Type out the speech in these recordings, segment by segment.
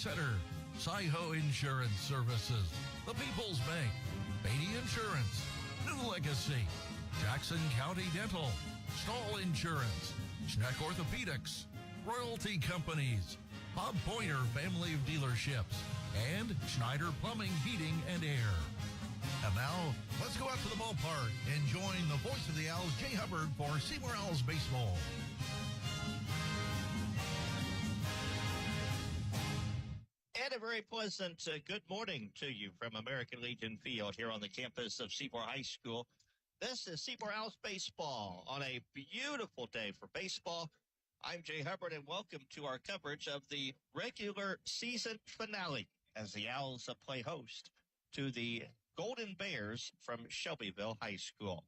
Center, Sci-Ho Insurance Services, The People's Bank, Beatty Insurance, New Legacy, Jackson County Dental, Stall Insurance, Schneck Orthopedics, Royalty Companies, Bob Pointer Family of Dealerships, and Schneider Plumbing, Heating, and Air. And now, let's go out to the ballpark and join the voice of the Owls, Jay Hubbard, for Seymour Owls Baseball. And a very pleasant good morning to you from American Legion Field here on the campus of Seymour High School. This is Seymour Owls Baseball on a beautiful day for baseball. I'm Jay Hubbard, and welcome to our coverage of the regular season finale as the Owls play host to the Golden Bears from Shelbyville High School.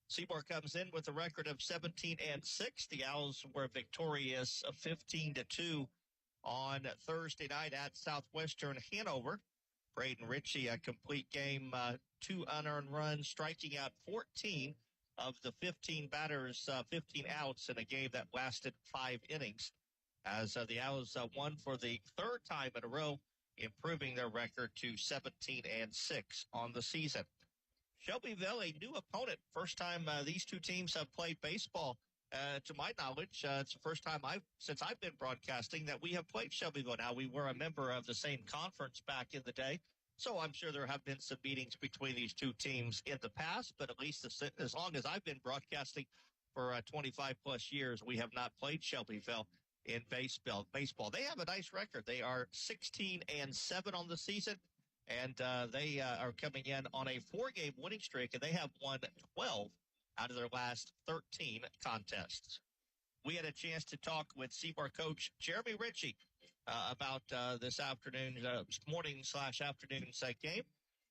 Seymour comes in with a record of 17-6. The Owls were victorious 15-2 on Thursday night at Southwestern Hanover. Braden Ritchie, a complete game, 2 unearned runs, striking out 14 of the 15 batters, 15 outs in a game that lasted 5 innings. As the Owls won for the third time in a row, improving their record to 17-6 on the season. Shelbyville, a new opponent. First time these two teams have played baseball. To my knowledge, it's the first time since I've been broadcasting that we have played Shelbyville. Now, we were a member of the same conference back in the day, so I'm sure there have been some meetings between these two teams in the past, but at least as long as I've been broadcasting for 25-plus years, we have not played Shelbyville in baseball. They have a nice record. They are 16-7 on the season, and they are coming in on a 4-game winning streak, and they have won 12 out of their last 13 contests. We had a chance to talk with Seymour coach Jeremy Ritchie about this morning/afternoon's game,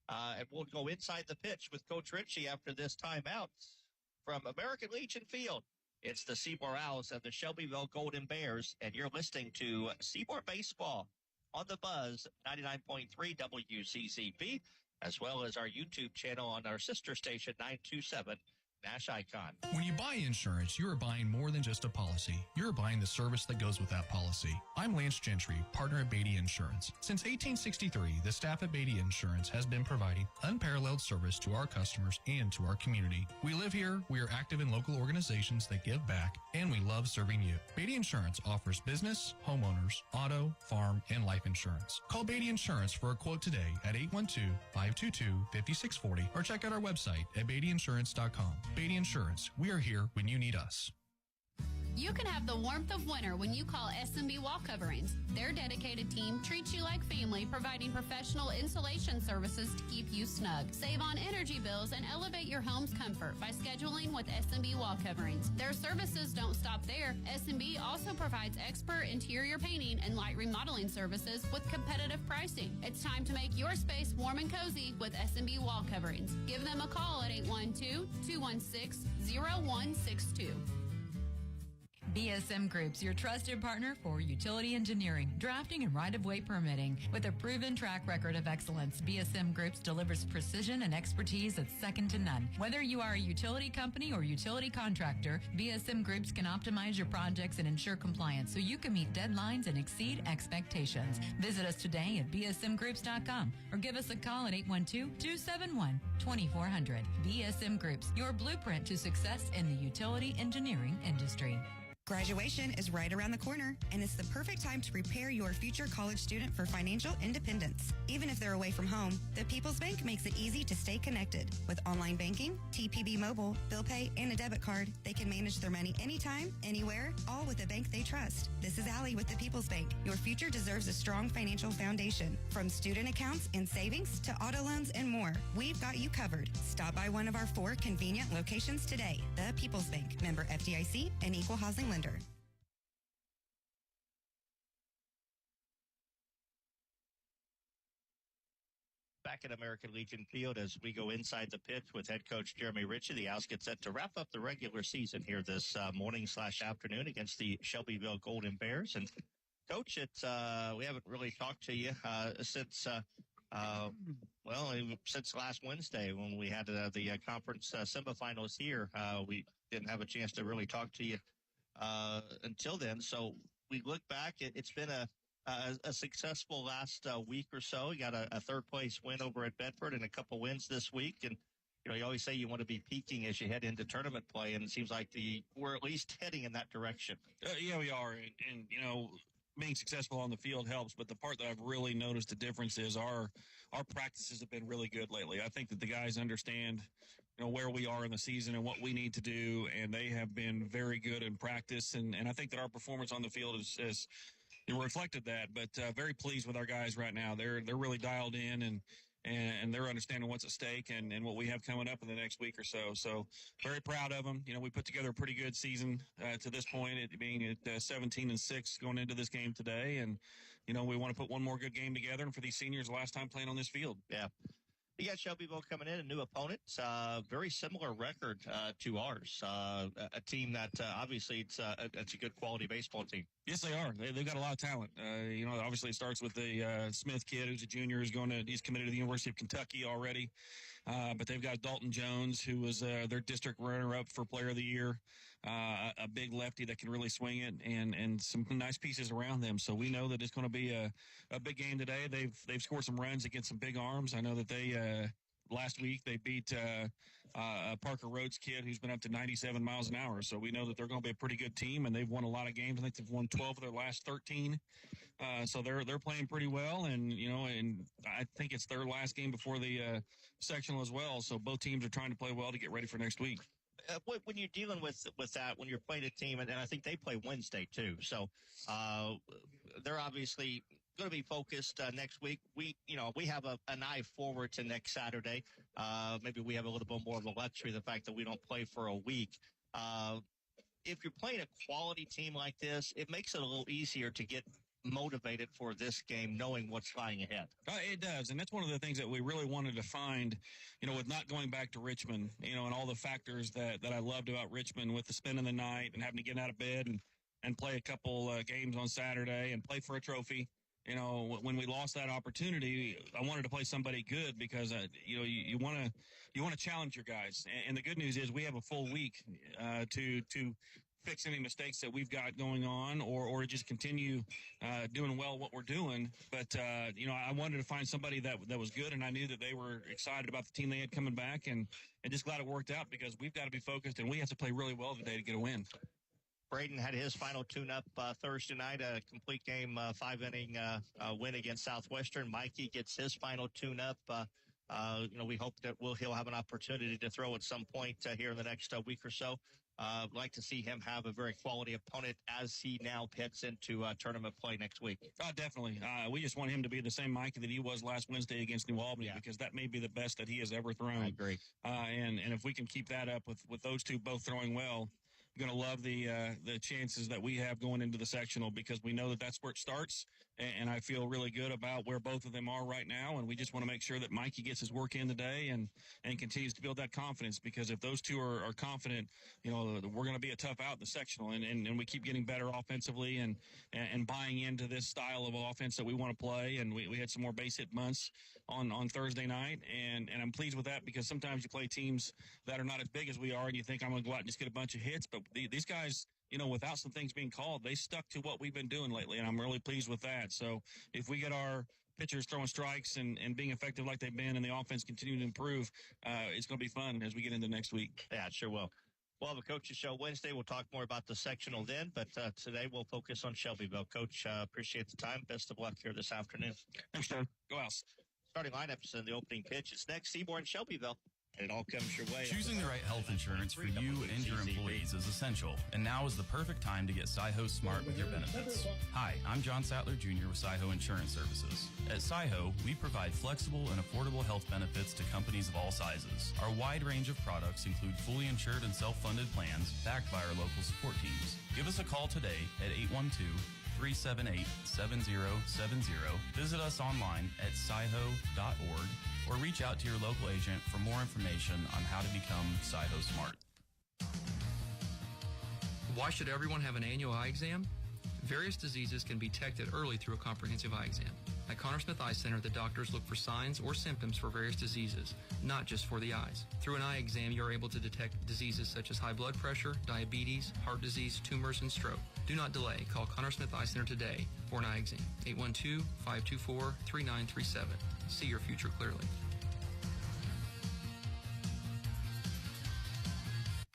and we'll go inside the pitch with Coach Ritchie after this timeout from American Legion Field. It's the Seymour Owls and the Shelbyville Golden Bears, and you're listening to Seymour Baseball on the Buzz 99.3 WZZB, as well as our YouTube channel on our sister station 927 Nash Icon. When you buy insurance, you are buying more than just a policy. You're buying the service that goes with that policy. I'm Lance Gentry, partner at Beatty Insurance. Since 1863, the staff at Beatty Insurance has been providing unparalleled service to our customers and to our community. We live here, we are active in local organizations that give back, and we love serving you. Beatty Insurance offers business, homeowners, auto, farm, and life insurance. Call Beatty Insurance for a quote today at 812-522-5640 or check out our website at beattyinsurance.com. Beatty Insurance, we are here when you need us. You can have the warmth of winter when you call S&B Wall Coverings. Their dedicated team treats you like family, providing professional insulation services to keep you snug. Save on energy bills and elevate your home's comfort by scheduling with S&B Wall Coverings. Their services don't stop there. S&B also provides expert interior painting and light remodeling services with competitive pricing. It's time to make your space warm and cozy with S&B Wall Coverings. Give them a call at 812-216-0162. BSM Group's your trusted partner for utility engineering, drafting, and right-of-way permitting. With a proven track record of excellence, BSM Groups delivers precision and expertise that's second to none. Whether you are a utility company or utility contractor, BSM Groups can optimize your projects and ensure compliance so you can meet deadlines and exceed expectations. Visit us today at bsmgroups.com or give us a call at 812-271-2400. BSM Groups, your blueprint to success in the utility engineering industry. Graduation is right around the corner, and it's the perfect time to prepare your future college student for financial independence. Even if they're away from home, the People's Bank makes it easy to stay connected. With online banking, TPB Mobile, bill pay, and a debit card, they can manage their money anytime, anywhere, all with a bank they trust. This is Allie with the People's Bank. Your future deserves a strong financial foundation. From student accounts and savings to auto loans and more, we've got you covered. Stop by one of our 4 convenient locations today. The People's Bank, member FDIC, and equal housing lender. Back at American Legion Field as we go inside the pitch with head coach Jeremy Ritchie. The Owls get set to wrap up the regular season here this morning/afternoon against the Shelbyville Golden Bears. And Coach, it's we haven't really talked to you since last Wednesday when we had the conference semifinals here. We didn't have a chance to really talk to you until then. So we look back. It's been a a successful last week or so. You got a third-place win over at Bedford and a couple wins this week. And, you always say you want to be peaking as you head into tournament play, and it seems like we're at least heading in that direction. Yeah, we are. And, being successful on the field helps, but the part that I've really noticed the difference is our practices have been really good lately. I think that the guys understand, where we are in the season and what we need to do, and they have been very good in practice. And I think that our performance on the field has reflected that. But very pleased with our guys right now. They're really dialed in and they're understanding what's at stake and what we have coming up in the next week or so. So very proud of them. We put together a pretty good season to this point, it being at 17-6 going into this game today. And, we want to put one more good game together. And for these seniors, the last time playing on this field. Yeah. You got Shelbyville coming in, a new opponent, very similar record to ours. A team that obviously it's a good quality baseball team. Yes, they are. They've got a lot of talent. Obviously it starts with the Smith kid, who's a junior, he's committed to the University of Kentucky already. But they've got Dalton Jones, who was their district runner-up for Player of the Year, a big lefty that can really swing it, and some nice pieces around them. So we know that it's going to be a big game today. They've scored some runs against some big arms. I know that they last week they beat Parker Rhodes kid, who's been up to 97 miles an hour. So we know that they're going to be a pretty good team, and they've won a lot of games. I think they've won 12 of their last 13. So they're playing pretty well, and and I think it's their last game before the sectional as well. So both teams are trying to play well to get ready for next week. When you're dealing with that, when you're playing a team, and I think they play Wednesday too, so they're obviously going to be focused next week. We have an eye forward to next Saturday. Maybe we have a little bit more of a luxury, the fact that we don't play for a week. If you're playing a quality team like this, it makes it a little easier to get motivated for this game, knowing what's lying ahead. It does, and that's one of the things that we really wanted to find, with not going back to Richmond, and all the factors that I loved about Richmond, with the spending the night and having to get out of bed and play a couple games on Saturday and play for a trophy. When we lost that opportunity, I wanted to play somebody good because, you want to challenge your guys. And the good news is we have a full week to fix any mistakes that we've got going on or just continue doing well what we're doing. But, I wanted to find somebody that was good, and I knew that they were excited about the team they had coming back, and just glad it worked out because we've got to be focused, and we have to play really well today to get a win. Braden had his final tune-up Thursday night, a complete game, 5-inning win against Southwestern. Mikey gets his final tune-up. We hope that he'll have an opportunity to throw at some point here in the next week or so. I'd like to see him have a very quality opponent as he now heads into tournament play next week. Definitely. We just want him to be the same Mikey that he was last Wednesday against New Albany, because that may be the best that he has ever thrown. I agree. And if we can keep that up with those two both throwing well, I'm going to love the chances that we have going into the sectional, because we know that that's where it starts, and I feel really good about where both of them are right now, and we just want to make sure that Mikey gets his work in today and continues to build that confidence, because if those two are confident, we're going to be a tough out in the sectional, and we keep getting better offensively and buying into this style of offense that we want to play, and we had some more base hit months on Thursday night, and I'm pleased with that, because sometimes you play teams that are not as big as we are, and you think I'm going to go out and just get a bunch of hits, but these guys, without some things being called, they stuck to what we've been doing lately, and I'm really pleased with that. So if we get our pitchers throwing strikes and being effective like they've been, and the offense continuing to improve, it's going to be fun as we get into next week. Yeah, it sure will. We'll have a coach's show Wednesday. We'll talk more about the sectional then, but today we'll focus on Shelbyville. Coach, appreciate the time. Best of luck here this afternoon. Thanks, John. Go Owls. Starting lineups in the opening pitch. It's next, Seymour and Shelbyville. And it all comes your way. Choosing the right health insurance for you and your employees is essential, and now is the perfect time to get SciHo Smart with your benefits. Hi, I'm John Sattler Jr. with SciHo Insurance Services. At SciHo, we provide flexible and affordable health benefits to companies of all sizes. Our wide range of products include fully insured and self-funded plans backed by our local support teams. Give us a call today at 812-378-7070. Visit us online at sciho.org or reach out to your local agent for more information on how to become SciHo Smart. Why should everyone have an annual eye exam? Various diseases can be detected early through a comprehensive eye exam. At Connor Smith Eye Center, the doctors look for signs or symptoms for various diseases, not just for the eyes. Through an eye exam, you're able to detect diseases such as high blood pressure, diabetes, heart disease, tumors, and stroke. Do not delay. Call Connor Smith Eye Center today for an eye exam. 812-524-3937. See your future clearly.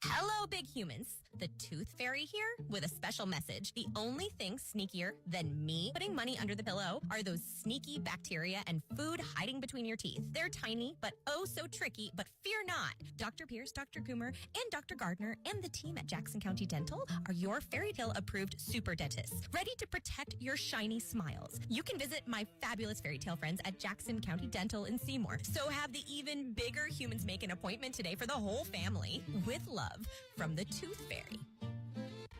Hello, big humans. The Tooth Fairy here with a special message. The only thing sneakier than me putting money under the pillow are those sneaky bacteria and food hiding between your teeth. They're tiny, but oh so tricky, but fear not. Dr. Pierce, Dr. Coomer, and Dr. Gardner and the team at Jackson County Dental are your fairy tale approved super dentists, ready to protect your shiny smiles. You can visit my fabulous fairy tale friends at Jackson County Dental in Seymour. So have the even bigger humans make an appointment today for the whole family. With love from the Tooth Fairy.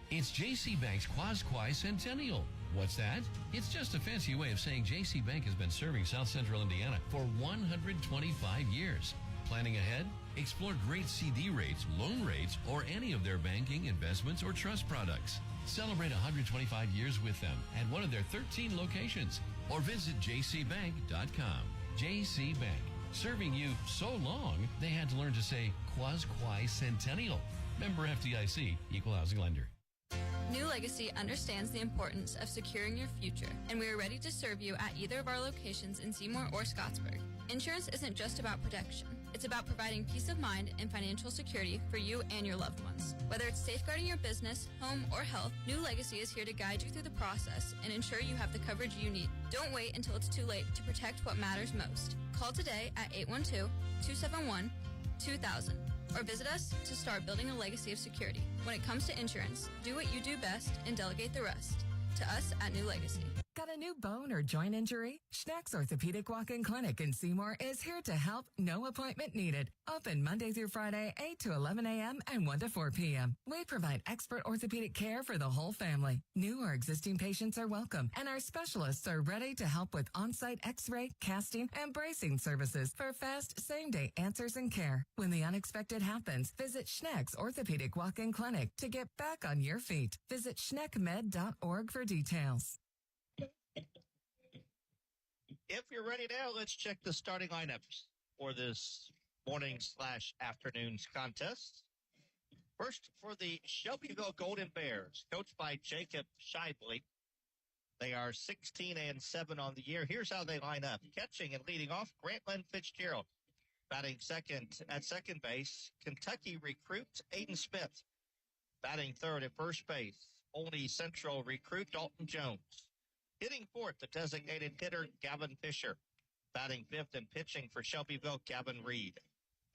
It's JC Bank's Quasquai Centennial. What's that? It's just a fancy way of saying JC Bank has been serving South Central Indiana for 125 years. Planning ahead? Explore great CD rates, loan rates, or any of their banking, investments, or trust products. Celebrate 125 years with them at one of their 13 locations or visit jcbank.com. JC Bank, serving you so long they had to learn to say Quasquai Centennial. Member FDIC, Equal Housing Lender. New Legacy understands the importance of securing your future, and we are ready to serve you at either of our locations in Seymour or Scottsburg. Insurance isn't just about protection. It's about providing peace of mind and financial security for you and your loved ones. Whether it's safeguarding your business, home, or health, New Legacy is here to guide you through the process and ensure you have the coverage you need. Don't wait until it's too late to protect what matters most. Call today at 812-271-2000. Or visit us to start building a legacy of security. When it comes to insurance, do what you do best and delegate the rest. To us at New Legacy. Got a new bone or joint injury? Schneck's Orthopedic Walk-In Clinic in Seymour is here to help. No appointment needed. Open Monday through Friday, 8 to 11 a.m. and 1 to 4 p.m. We provide expert orthopedic care for the whole family. New or existing patients are welcome, and our specialists are ready to help with on-site x-ray, casting, and bracing services for fast, same-day answers and care. When the unexpected happens, visit Schneck's Orthopedic Walk-In Clinic to get back on your feet. Visit schneckmed.org for details. If you're ready now, let's check the starting lineups for this morning/afternoon's contest. First, for the Shelbyville Golden Bears, coached by Jacob Shively. They are 16-7 on the year. Here's how they line up. Catching and leading off, Grantland Fitzgerald. Batting second at second base, Kentucky recruit Aiden Smith. Batting third at first base, Olney Central recruit Dalton Jones. Hitting fourth, the designated hitter, Gavin Fisher. Batting fifth and pitching for Shelbyville, Gavin Reed.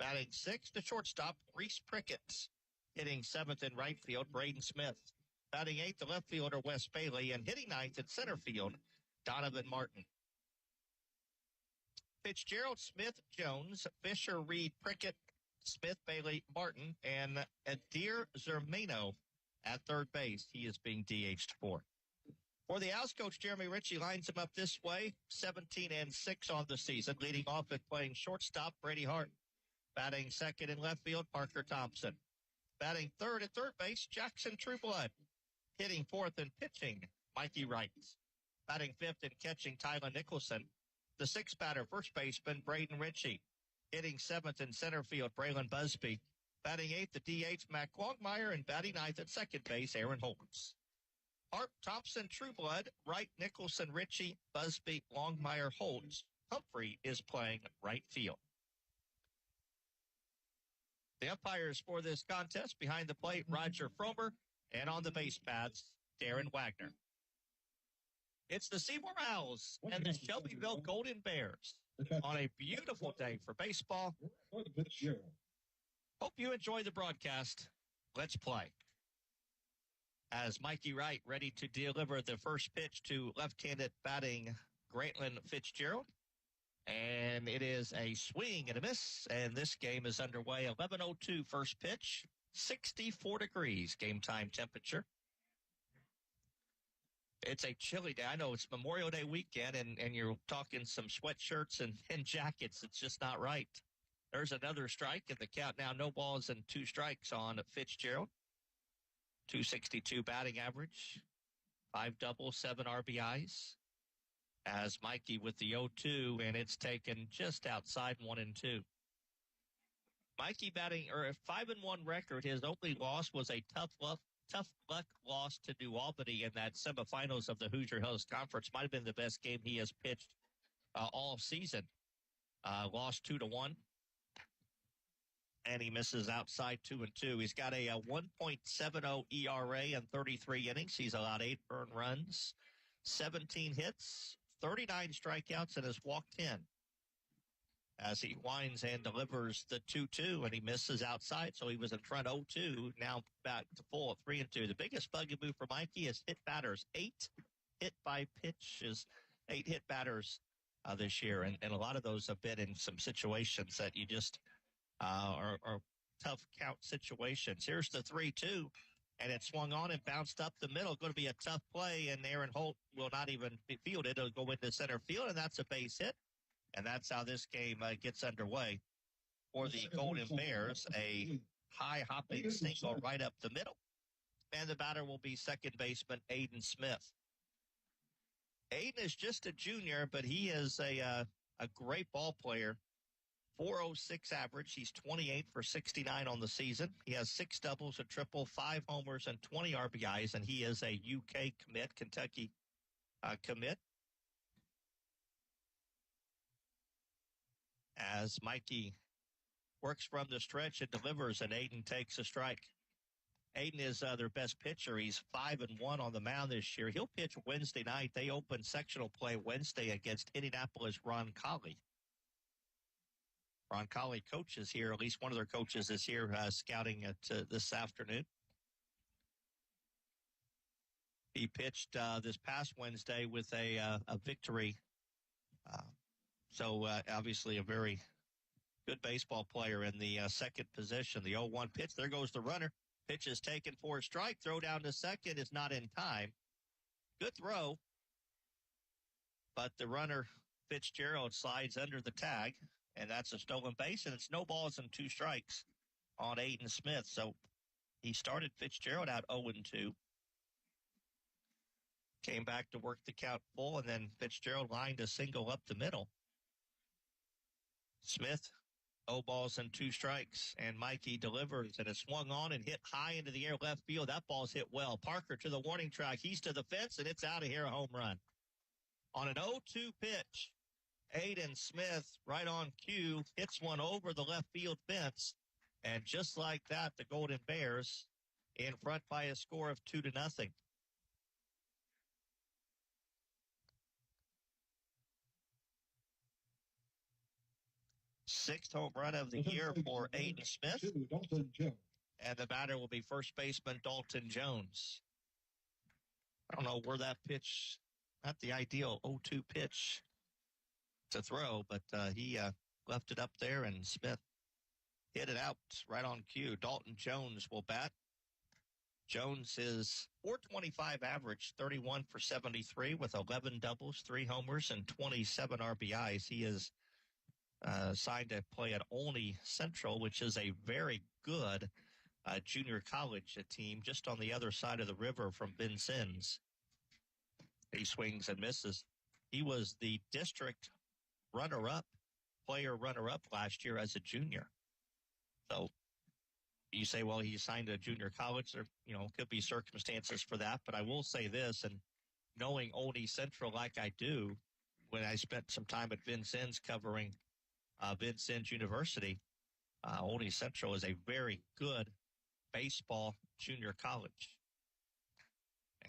Batting sixth, the shortstop, Reese Prickett. Hitting seventh in right field, Braden Smith. Batting eighth, the left fielder, Wes Bailey. And hitting ninth in center field, Donovan Martin. Fitzgerald, Smith, Jones, Fisher, Reed, Prickett, Smith, Bailey, Martin, and Adir Zermano at third base. He is being DH'd for. For the Owls, Coach Jeremy Ritchie lines him up this way, 17-6 on the season, leading off and playing shortstop, Brady Hart. Batting second in left field, Parker Thompson. Batting third at third base, Jackson Trueblood. Hitting fourth and pitching, Mikey Wright. Batting fifth and catching, Tyler Nicholson. The sixth batter, first baseman, Braden Ritchie. Hitting seventh in center field, Braylon Busby. Batting eighth, the DH, Matt Quagmire. And batting ninth at second base, Aaron Holmes. Hart, Thompson, Trueblood, Wright, Nicholson, Ritchie, Busby, Longmire, Holtz. Humphrey is playing right field. The umpires for this contest, behind the plate, Roger Fromer, and on the base paths, Darren Wagner. It's the Seymour Owls and the Shelbyville Golden Bears on a beautiful day for baseball. Hope you enjoy the broadcast. Let's play. As Mikey Wright ready to deliver the first pitch to left-handed batting Grantland Fitzgerald. And it is a swing and a miss, and this game is underway. 11:02 first pitch, 64 degrees game time temperature. It's a chilly day. I know it's Memorial Day weekend, and you're talking some sweatshirts and jackets. It's just not right. There's another strike, and the count now, no balls and two strikes on Fitzgerald. 262 batting average. 5 doubles, 7 RBIs. As Mikey with the 0-2, and it's taken just outside 1 and 2. Mikey batting, or a 5-1 record. His only loss was a tough luck loss to New Albany in that semifinals of the Hoosier Hills Conference. Might have been the best game he has pitched all season. Lost 2-1. And he misses outside 2-2. He's got a 1.70 ERA in 33 innings. He's allowed 8 earned runs, 17 hits, 39 strikeouts, and has walked 10. As he winds and delivers the 2-2, and he misses outside, so he was in front 0-2, now back to full 3-2. The biggest bugaboo for Mikey is hit batters. 8 hit by pitches, 8 hit batters this year, and a lot of those have been in some situations that you just are tough count situations. Here's the 3-2, and it swung on and bounced up the middle. Going to be a tough play, and Aaron Holt will not even field it. It'll go into center field, and that's a base hit. And that's how this game gets underway for the Golden Bears. A high-hopping single right up the middle. And the batter will be second baseman Aiden Smith. Aiden is just a junior, but he is a great ball player. 406 average. He's 28 for 69 on the season. He has 6 doubles, a triple, 5 homers, and 20 RBIs, and he is a UK commit, Kentucky commit. As Mikey works from the stretch and delivers, and Aiden takes a strike. Aiden is their best pitcher. He's 5-1 on the mound this year. He'll pitch Wednesday night. They open sectional play Wednesday against Indianapolis Ron Colley. Ron Colley coaches here. At least one of their coaches is here scouting it this afternoon. He pitched this past Wednesday with a victory. So obviously a very good baseball player in the second position. The 0-1 pitch. There goes the runner. Pitch is taken for a strike. Throw down to second is not in time. Good throw. But the runner, Fitzgerald, slides under the tag. And that's a stolen base, and it's no balls and 2 strikes on Aiden Smith. So he started Fitzgerald out 0-2. Came back to work the count full, and then Fitzgerald lined a single up the middle. Smith, 0 balls and 2 strikes, and Mikey delivers, and it swung on and hit high into the air left field. That ball's hit well. Parker to the warning track. He's to the fence, and it's out of here, a home run. On an 0-2 pitch, Aiden Smith, right on cue, hits one over the left field fence. And just like that, the Golden Bears in front by a score of 2-0. Sixth home run of the year for Aiden Smith. And the batter will be first baseman Dalton Jones. I don't know where that pitch, not the ideal 0-2 pitch to throw, but he left it up there, and Smith hit it out right on cue. Dalton Jones will bat. Jones is .425 average, 31 for 73 with 11 doubles, 3 homers, and 27 RBIs. He is signed to play at Olney Central, which is a very good junior college team just on the other side of the river from Vincennes. He swings and misses. He was the district player runner-up last year as a junior. So you say, well, he signed a junior college. There, could be circumstances for that. But I will say this, and knowing Olney Central like I do, when I spent some time at Vincennes covering Vincennes University, Olney Central is a very good baseball junior college.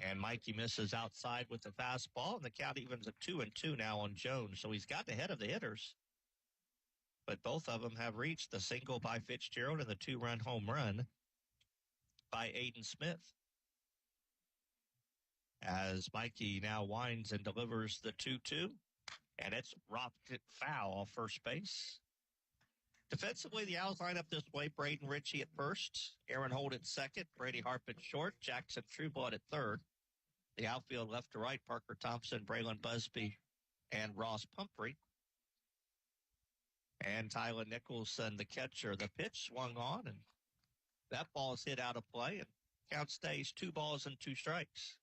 And Mikey misses outside with the fastball, and the count evens at 2-2 now on Jones. So he's gotten ahead of the hitters. But both of them have reached the single by Fitzgerald and the 2-run home run by Aiden Smith. As Mikey now winds and delivers the 2-2, and it's rocked it foul off first base. Defensively, the Owls line up this way. Braden Ritchie at first, Aaron Holt at second, Brady Harp at short, Jackson Trueblood at third. The outfield left to right, Parker Thompson, Braylon Busby, and Ross Pumphrey. And Tyler Nicholson, the catcher. The pitch swung on, and that ball is hit out of play, and count stays 2 balls and 2 strikes.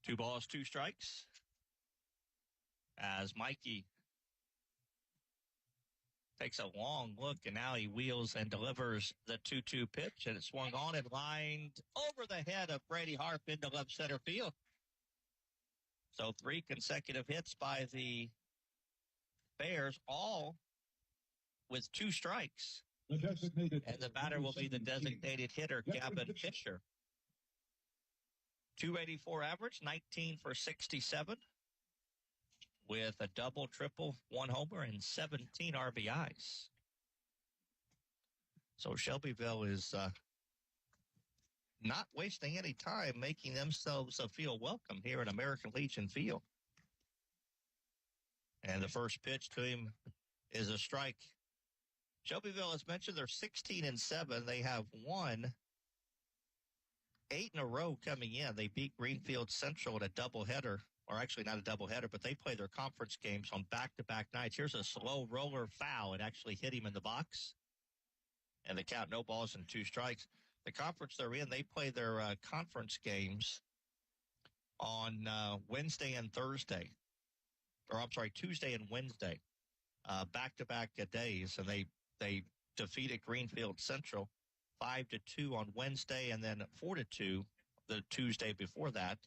2 balls, 2 strikes. As Mikey takes a long look, and now he wheels and delivers the 2-2 pitch, and it swung on and lined over the head of Brady Harp into left center field. So 3 consecutive hits by the Bears, all with 2 strikes. And the batter will be the designated hitter, Gavin Fisher. 284 average, 19 for 67, with a double, triple, 1 homer, and 17 RBIs. So Shelbyville is not wasting any time, making themselves feel welcome here at American Legion Field. And the first pitch to him is a strike. Shelbyville, as mentioned, they're 16-7. They have won 8 in a row coming in. They beat Greenfield Central at a doubleheader, or actually not a doubleheader, but they play their conference games on back-to-back nights. Here's a slow roller foul. It actually hit him in the box. And the count, no balls and 2 strikes. The conference they're in, they play their conference games on Wednesday and Thursday. Or I'm sorry, Tuesday and Wednesday, back-to-back days. And they defeated Greenfield Central 5-2 on Wednesday, and then 4-2 the Tuesday before that.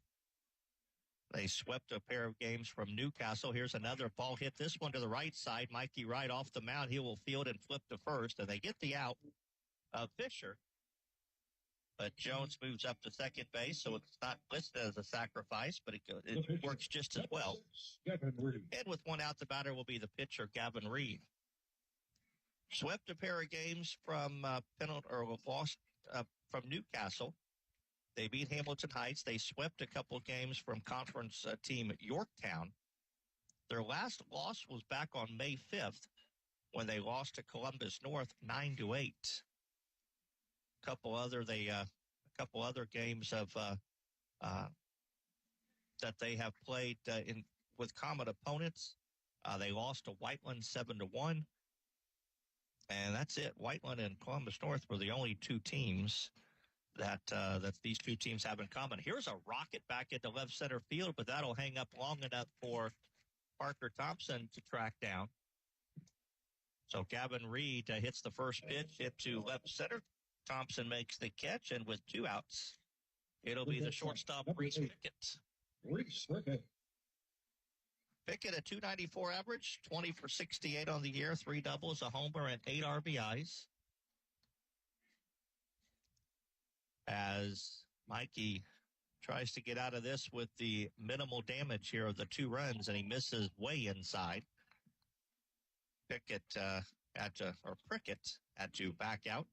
They swept a pair of games from Newcastle. Here's another ball hit, this one to the right side. Mikey Wright off the mound. He will field and flip to first, and they get the out of Fisher. But Jones moves up to second base, so it's not listed as a sacrifice, but it works just as well. And with 1 out, the batter will be the pitcher, Gavin Reed. Swept a pair of games from lost from Newcastle. They beat Hamilton Heights. They swept a couple games from conference team Yorktown. Their last loss was back on May 5th when they lost to Columbus North 9-8. A couple other games of that they have played with common opponents. They lost to Whiteland 7-1. And that's it. Whiteland and Columbus North were the only 2 teams that these 2 teams have in common. Here's a rocket back into left center field, but that'll hang up long enough for Parker Thompson to track down. So Gavin Reed hits the first pitch into left center. Thompson makes the catch, and with 2 outs, it'll be the shortstop, Reese Pickett. Pickett at 294 average, 20 for 68 on the year, 3 doubles, a homer, and 8 RBIs. As Mikey tries to get out of this with the minimal damage here of the 2 runs, and he misses way inside. Prickett had to back out.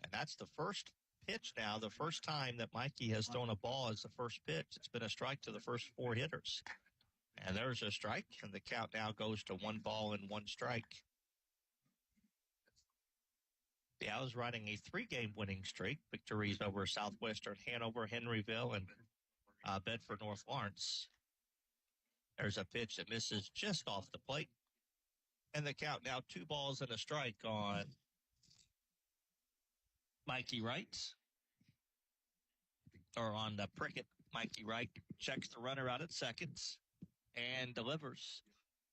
And that's the first pitch now, the first time that Mikey has thrown a ball as the first pitch. It's been a strike to the first 4 hitters. And there's a strike, and the count now goes to 1 ball and 1 strike. The Owls riding a 3-game winning streak, victories over Southwestern Hanover, Henryville, and Bedford North Lawrence. There's a pitch that misses just off the plate. And the count now 2 balls and a strike on Mikey Wright. Or on the Prickett. Mikey Wright checks the runner out at second and delivers.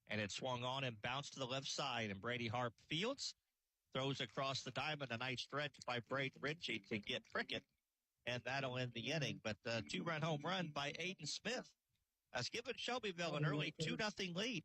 And it swung on and bounced to the left side. And Brady Harp fields, throws across the diamond. A nice stretch by Braden Ritchie to get Prickett. And that'll end the inning. But a 2-run home run by Aiden Smith has given Shelbyville an early 2-0 lead.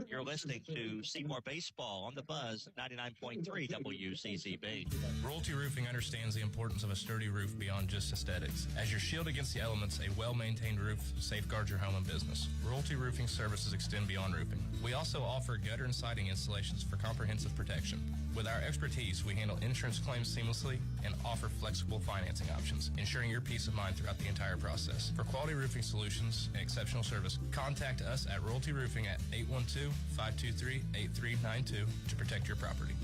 You're listening to Seymour Baseball on the Buzz, 99.3 WZZB. Royalty Roofing understands the importance of a sturdy roof beyond just aesthetics. As your shield against the elements, a well-maintained roof safeguards your home and business. Royalty Roofing services extend beyond roofing. We also offer gutter and siding installations for comprehensive protection. With our expertise, we handle insurance claims seamlessly and offer flexible financing options, ensuring your peace of mind throughout the entire process. For quality roofing solutions and exceptional service, contact us at Royalty Roofing at 812-523-8392 to protect your property.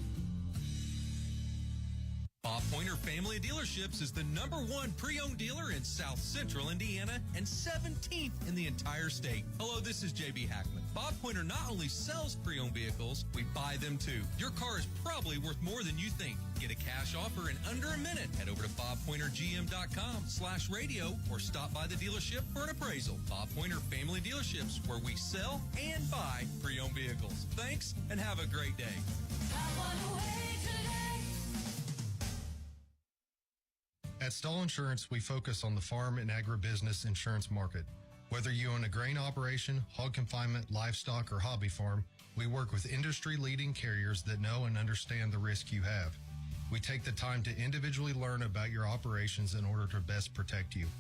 Bob Pointer Family Dealerships is the #1 pre-owned dealer in South Central Indiana and 17th in the entire state. Hello, this is JB Hackman. Bob Pointer not only sells pre-owned vehicles, we buy them too. Your car is probably worth more than you think. Get a cash offer in under a minute. Head over to bobpointergm.com/radio or stop by the dealership for an appraisal. Bob Pointer Family Dealerships, where we sell and buy pre-owned vehicles. Thanks and have a great day. At Stahl Insurance, we focus on the farm and agribusiness insurance market. Whether you own a grain operation, hog confinement, livestock, or hobby farm, we work with industry-leading carriers that know and understand the risk you have. We take the time to individually learn about your operations in order to best protect you.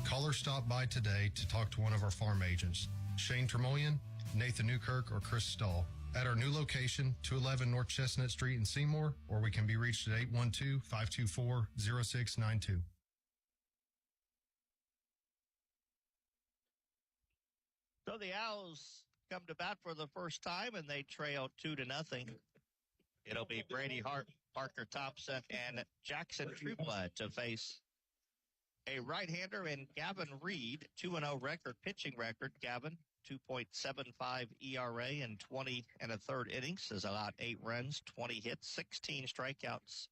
Call or stop by today to talk to one of our farm agents, Shane Tremoyan, Nathan Newkirk, or Chris Stahl, at our new location, 211 North Chestnut Street in Seymour, or we can be reached at 812-524-0692. So the Owls come to bat for the first time, and they trail 2-0. It'll be Brady Hart, Parker Thompson, and Jackson Trueblood to face a right-hander in Gavin Reed, 2-0 record, pitching record. Gavin, 2.75 ERA in 20 1/3 innings, has allowed 8 runs, 20 hits, 16 strikeouts,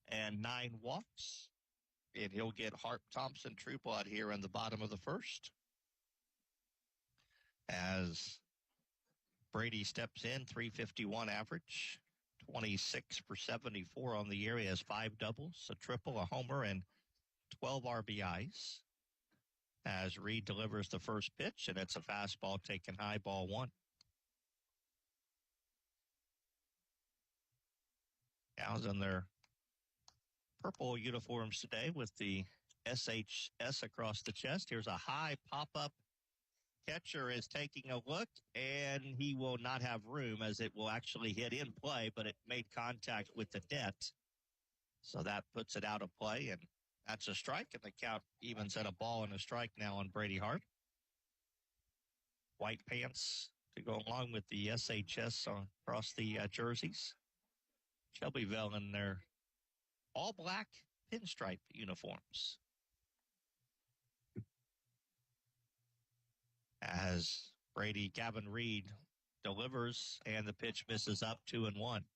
and 9 walks. And he'll get Hart, Thompson, Trueblood here in the bottom of the first. As Brady steps in, 351 average, 26 for 74 on the year. He has 5 doubles, a triple, a homer, and 12 RBIs. As Reed delivers the first pitch, and it's a fastball taken high, ball 1. Owls in their purple uniforms today with the SHS across the chest. Here's a high pop-up. Catcher is taking a look, and he will not have room as it will actually hit in play, but it made contact with the net. So that puts it out of play, and that's a strike, and the count evens at a ball and a strike now on Brady Hart. White pants to go along with the SHS across the jerseys. Shelbyville in their all-black pinstripe uniforms. As Gavin Reed delivers, and the pitch misses up 2-1.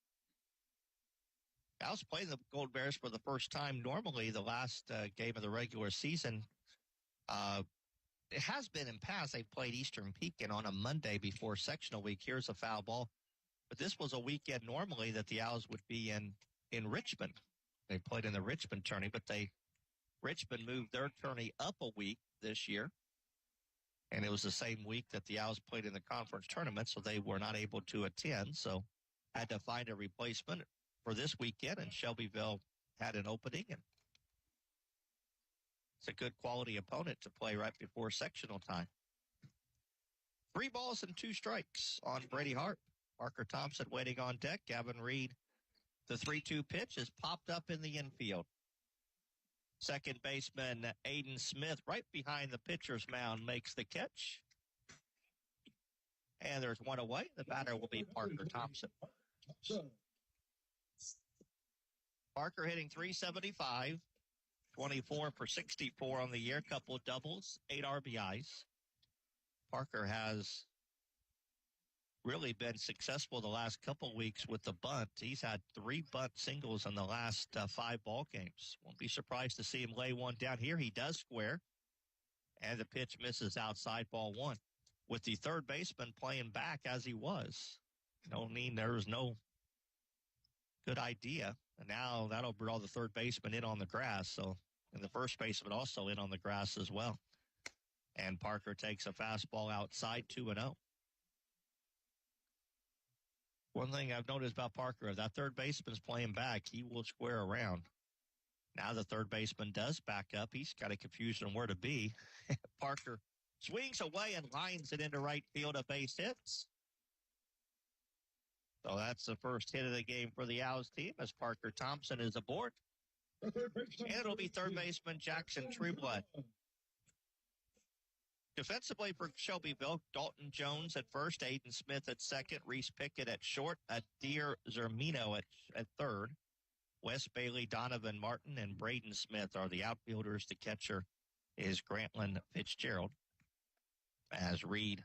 Owls playing the Gold Bears for the first time. Normally, the last game of the regular season, it has been in past. They've played Eastern Pekin on a Monday before sectional week. Here's a foul ball. But this was a weekend normally that the Owls would be in Richmond. They played in the Richmond tourney, but Richmond moved their tourney up a week this year. And it was the same week that the Owls played in the conference tournament, so they were not able to attend. So had to find a replacement for this weekend, and Shelbyville had an opening. And it's a good quality opponent to play right before sectional time. 3 balls and 2 strikes on Brady Hart. Parker Thompson waiting on deck. Gavin Reed, the 3-2 pitch is popped up in the infield. Second baseman Aiden Smith, right behind the pitcher's mound, makes the catch. And there's one away. The batter will be Parker Thompson. Parker hitting .375, 24 for 64 on the year, couple of doubles, 8 RBIs. Parker has really been successful the last couple of weeks with the bunt. He's had 3 bunt singles in the last 5 ball games. Won't be surprised to see him lay one down here. He does square, and the pitch misses outside, ball 1. With the third baseman playing back as he was. There was no good idea. And now that'll draw the third baseman in on the grass. And the first baseman also in on the grass as well. And Parker takes a fastball outside, 2-0. One thing I've noticed about Parker, if that third baseman's playing back, he will square around. Now the third baseman does back up. He's got a confusion on where to be. Parker swings away and lines it into right field, a base hits. So that's the first hit of the game for the Owls team as Parker Thompson is aboard. And it'll be third baseman Jackson Trueblood. Defensively for Shelbyville, Dalton Jones at first, Aiden Smith at second, Reese Pickett at short, Adair Zermino at third, Wes Bailey, Donovan Martin, and Braden Smith are the outfielders. The catcher is Grantland Fitzgerald. As Reed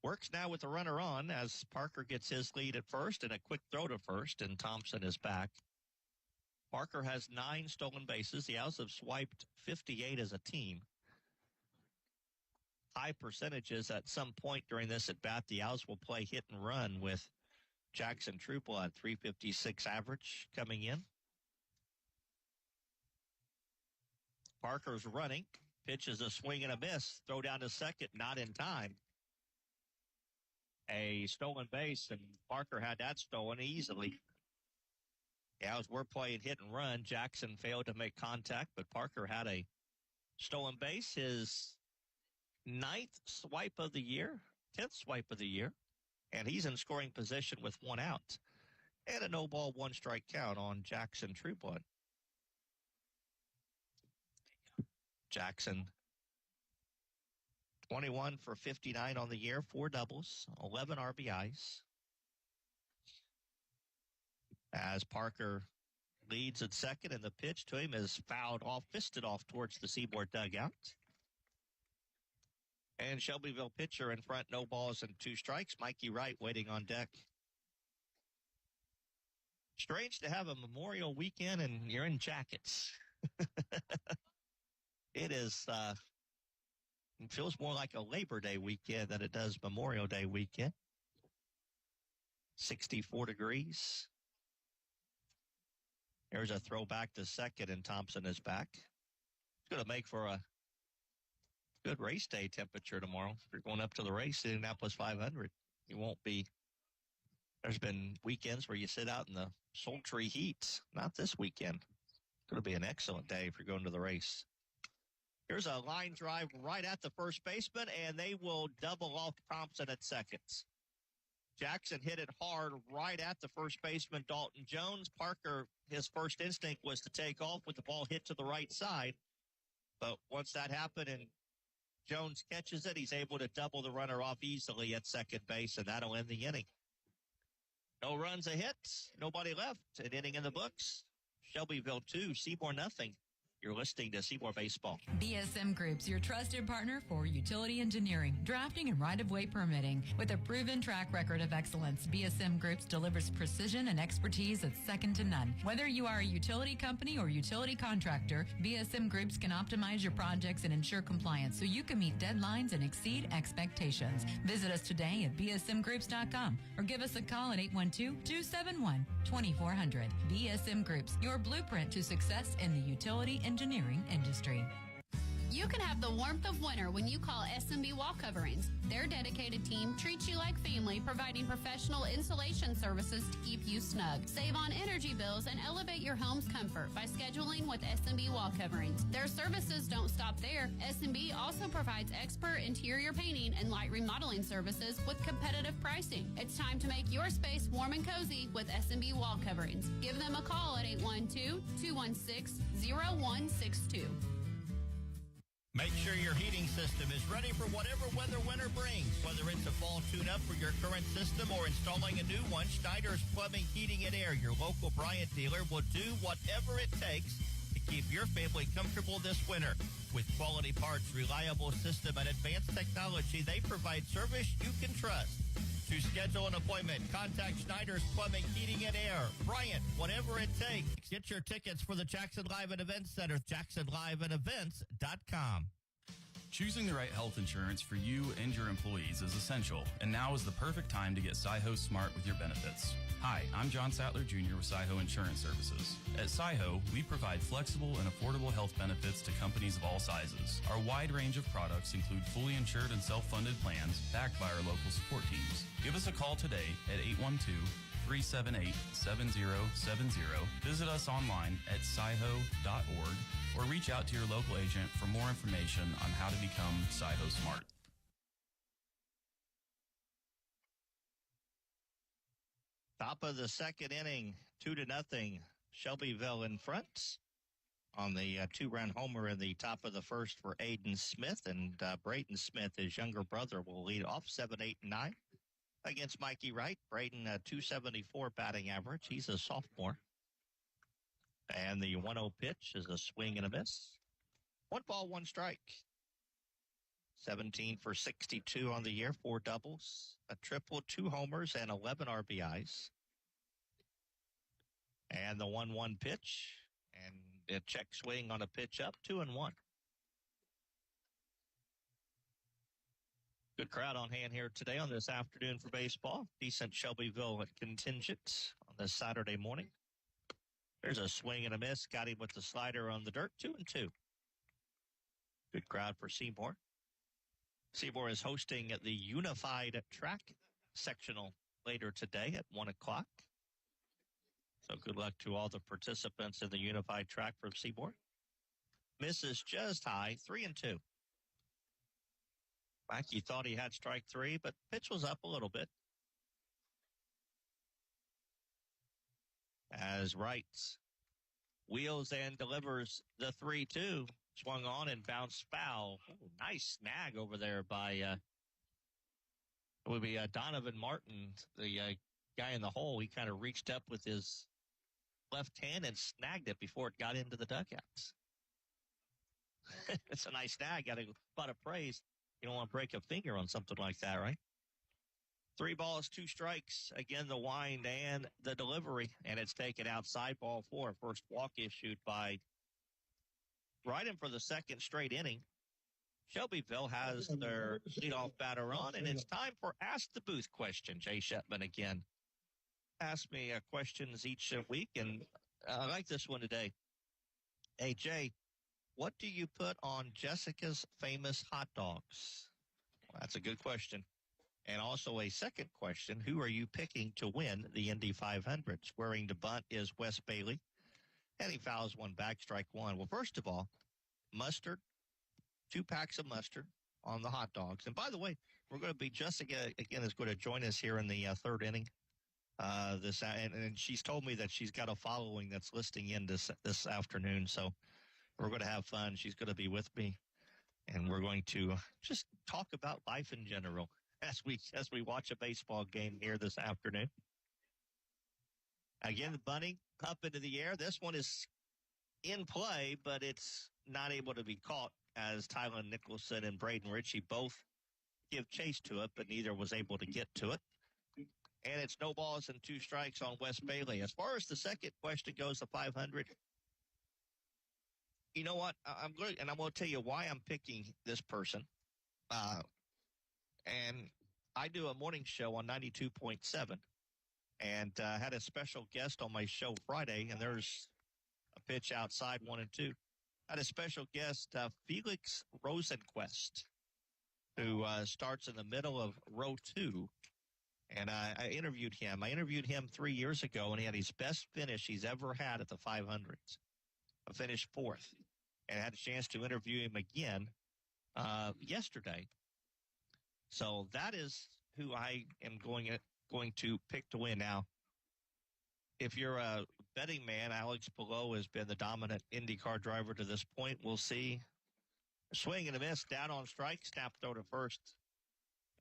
works now with the runner on as Parker gets his lead at first and a quick throw to first, and Thompson is back. Parker has 9 stolen bases. The Owls have swiped 58 as a team. High percentages at some point during this at bat. The Owls will play hit and run with Jackson Trueblood, 356 average coming in. Parker's running. Pitch is a swing and a miss. Throw down to second, not in time. A stolen base, and Parker had that stolen easily. Yeah, as we're playing hit and run, Jackson failed to make contact, but Parker had a stolen base, his 9th swipe of the year, 10th swipe of the year, and he's in scoring position with 1 out. And a no ball, 1 strike count on Jackson Trueblood. Jackson, 21 for 59 on the year, 4 doubles, 11 RBIs. As Parker leads at second, and the pitch to him is fouled off, fisted off towards the Seymour dugout. And Shelbyville pitcher in front, no balls and 2 strikes. Mikey Wright waiting on deck. Strange to have a Memorial weekend and you're in jackets. It is, it feels more like a Labor Day weekend than it does Memorial Day weekend. 64 degrees. There's a throwback to second, and Thompson is back. It's going to make for a good race day temperature tomorrow. If you're going up to the race, Indianapolis 500, you won't be. There's been weekends where you sit out in the sultry heat. Not this weekend. It's going to be an excellent day if you're going to the race. Here's a line drive right at the first baseman, and they will double off Thompson at seconds. Jackson hit it hard right at the first baseman, Dalton Jones. Parker, his first instinct was to take off with the ball hit to the right side. But once that happened and Jones catches it, he's able to double the runner off easily at second base, and that'll end the inning. No runs, a hit, nobody left. An inning in the books. Shelbyville 2, Seymour nothing. You're listening to Seymour Baseball. BSM Group's your trusted partner for utility engineering, drafting, and right-of-way permitting. With a proven track record of excellence, BSM Groups delivers precision and expertise that's second to none. Whether you are a utility company or utility contractor, BSM Groups can optimize your projects and ensure compliance so you can meet deadlines and exceed expectations. Visit us today at bsmgroups.com or give us a call at 812-271-2400. BSM Groups, your blueprint to success in the utility engineering industry. You can have the warmth of winter when you call S&B Wall Coverings. Their dedicated team treats you like family, providing professional insulation services to keep you snug. Save on energy bills and elevate your home's comfort by scheduling with S&B Wall Coverings. Their services don't stop there. S&B also provides expert interior painting and light remodeling services with competitive pricing. It's time to make your space warm and cozy with S&B Wall Coverings. Give them a call at 812-216-0162. Make sure your heating system is ready for whatever weather winter brings. Whether it's a fall tune-up for your current system or installing a new one, Schneider's Plumbing, Heating, and Air, your local Bryant dealer, will do whatever it takes to keep your family comfortable this winter. With quality parts, reliable system, and advanced technology, they provide service you can trust. To schedule an appointment, contact Schneider's Plumbing, Heating, and Air. Bryant, whatever it takes. Get your tickets for the Jackson Live and Events Center, jacksonliveandevents.com. Choosing the right health insurance for you and your employees is essential, and now is the perfect time to get Seyho Smart with your benefits. Hi, I'm John Sattler Jr. with Seyho Insurance Services. At Seyho, we provide flexible and affordable health benefits to companies of all sizes. Our wide range of products include fully insured and self-funded plans backed by our local support teams. Give us a call today at 812-378-7070. Visit us online at seyho.org or reach out to your local agent for more information on how to become Seyho Smart. Top of the second inning, 2-0. Shelbyville in front on the 2-run homer in the top of the first for Aiden Smith. And Braden Smith, his younger brother, will lead off 7, 8, and 9 against Mikey Wright. Braden, 274 batting average. He's a sophomore. And the 1-0 pitch is a swing and a miss. 1 ball, 1 strike. 17 for 62 on the year, 4 doubles, a triple, 2 homers, and 11 RBIs. And the 1-1 pitch, and a check swing on a pitch up, 2-1. Good crowd on hand here today on this afternoon for baseball. Decent Shelbyville contingent on this Saturday morning. There's a swing and a miss. Got him with the slider on the dirt, 2-2. Good crowd for Seymour. Seymour is hosting the Unified Track Sectional later today at 1 o'clock. So good luck to all the participants in the Unified Track from Seymour. Misses just high, 3-2. Mikey thought he had strike 3, but pitch was up a little bit. As Wright wheels and delivers the 3-2. Swung on and bounced foul. Oh, nice snag over there by, it would be Donovan Martin, the guy in the hole. He kind of reached up with his left hand and snagged it before it got into the dugouts. It's a nice snag. Got a lot of praise. You don't want to break a finger on something like that, right? 3 balls, 2 strikes. Again, the wind and the delivery, and it's taken outside, ball 4. First walk issued by Ryden for the second straight inning. Shelbyville has their leadoff batter on, and it's time for Ask the Booth question. Jay Shetman again. Ask me questions each week, and I like this one today. Hey, Jay, what do you put on Jessica's famous hot dogs? Well, that's a good question. And also a second question, who are you picking to win the Indy 500? Squaring to bunt is Wes Bailey. And he fouls one back, strike 1. Well, first of all, mustard, 2 packs of mustard on the hot dogs. And by the way, we're going to be, Jessica, again, is going to join us here in the third inning. And she's told me that she's got a following that's listening in this afternoon. So we're going to have fun. She's going to be with me. And we're going to just talk about life in general as we watch a baseball game here this afternoon. Again, the bunting up into the air. This one is in play, but it's not able to be caught as Tyler Nicholson and Braden Ritchie both give chase to it, but neither was able to get to it. And it's no balls and 2 strikes on Wes Bailey. As far as the second question goes, the 500, you know what? I'm going to tell you why I'm picking this person. And I do a morning show on 92.7. And had a special guest on my show Friday, and there's a pitch outside 1-2. Had a special guest, Felix Rosenquist, who starts in the middle of row 2. And I interviewed him. I interviewed him 3 years ago, and he had his best finish he's ever had at the 500s. I finished 4th, and had a chance to interview him again yesterday. So that is who I am going to pick to win. Now, if you're a betting man, Alex Palou has been the dominant IndyCar driver to this point. We'll see. A swing and a miss, down on strike, snap throw to first,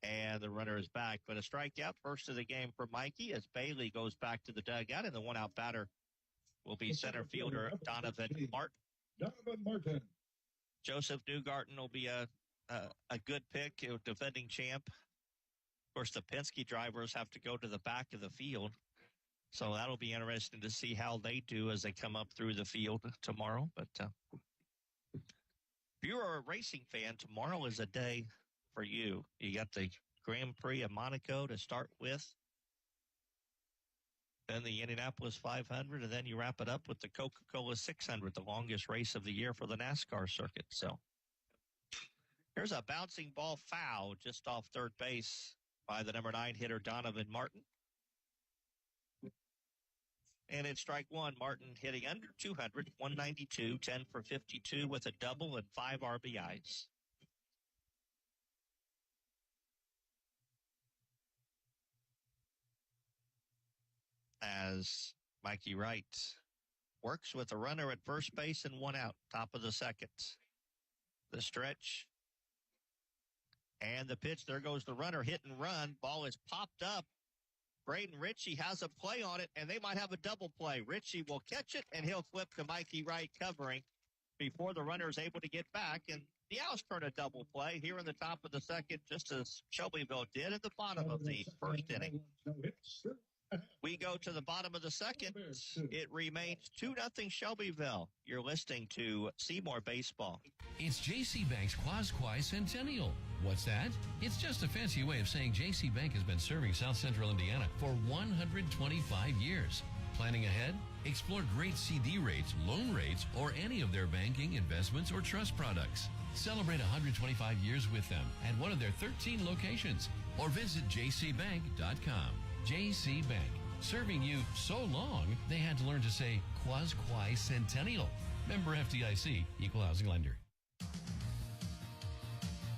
and the runner is back. But a strikeout, first of the game for Mikey, as Bailey goes back to the dugout, and the one-out batter will be center fielder Donovan Martin. Joseph Newgarden will be a good pick, defending champ. Of course, the Penske drivers have to go to the back of the field, so that'll be interesting to see how they do as they come up through the field tomorrow. But if you're a racing fan, tomorrow is a day for you. You got the Grand Prix of Monaco to start with, then the Indianapolis 500, and then you wrap it up with the Coca-Cola 600, the longest race of the year for the NASCAR circuit. So here's a bouncing ball foul just off third base by the number 9 hitter, Donovan Martin. And it's strike 1. Martin hitting under 200, 192, 10 for 52 with a double and 5 RBIs. As Mikey Wright works with a runner at first base and 1 out, top of the second. The stretch. And the pitch, there goes the runner, hit and run. Ball is popped up Braden Ritchie has a play on it, and they might have a double play. Ritchie will catch it, and he'll flip to Mikey Wright covering before the runner is able to get back. And the Owls turn a double play here in the top of the second, just as Shelbyville did at the bottom of the first inning. We go to the bottom of the second. It remains 2-0 Shelbyville. You're listening to Seymour Baseball. It's J.C. Bank's Quasquai Centennial. What's that? It's just a fancy way of saying J.C. Bank has been serving South Central Indiana for 125 years. Planning ahead? Explore great CD rates, loan rates, or any of their banking, investments, or trust products. Celebrate 125 years with them at one of their 13 locations or visit jcbank.com. J.C. Bank, serving you so long, they had to learn to say Quasquai Centennial. Member FDIC, Equal Housing Lender.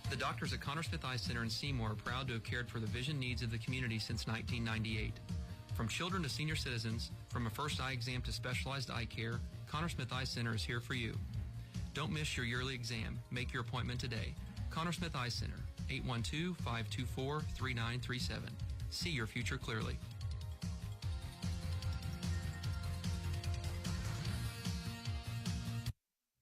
The doctors at Connor Smith Eye Center in Seymour are proud to have cared for the vision needs of the community since 1998. From children to senior citizens, from a first eye exam to specialized eye care, Connor Smith Eye Center is here for you. Don't miss your yearly exam. Make your appointment today. Connor Smith Eye Center, 812-524-3937. See your future clearly.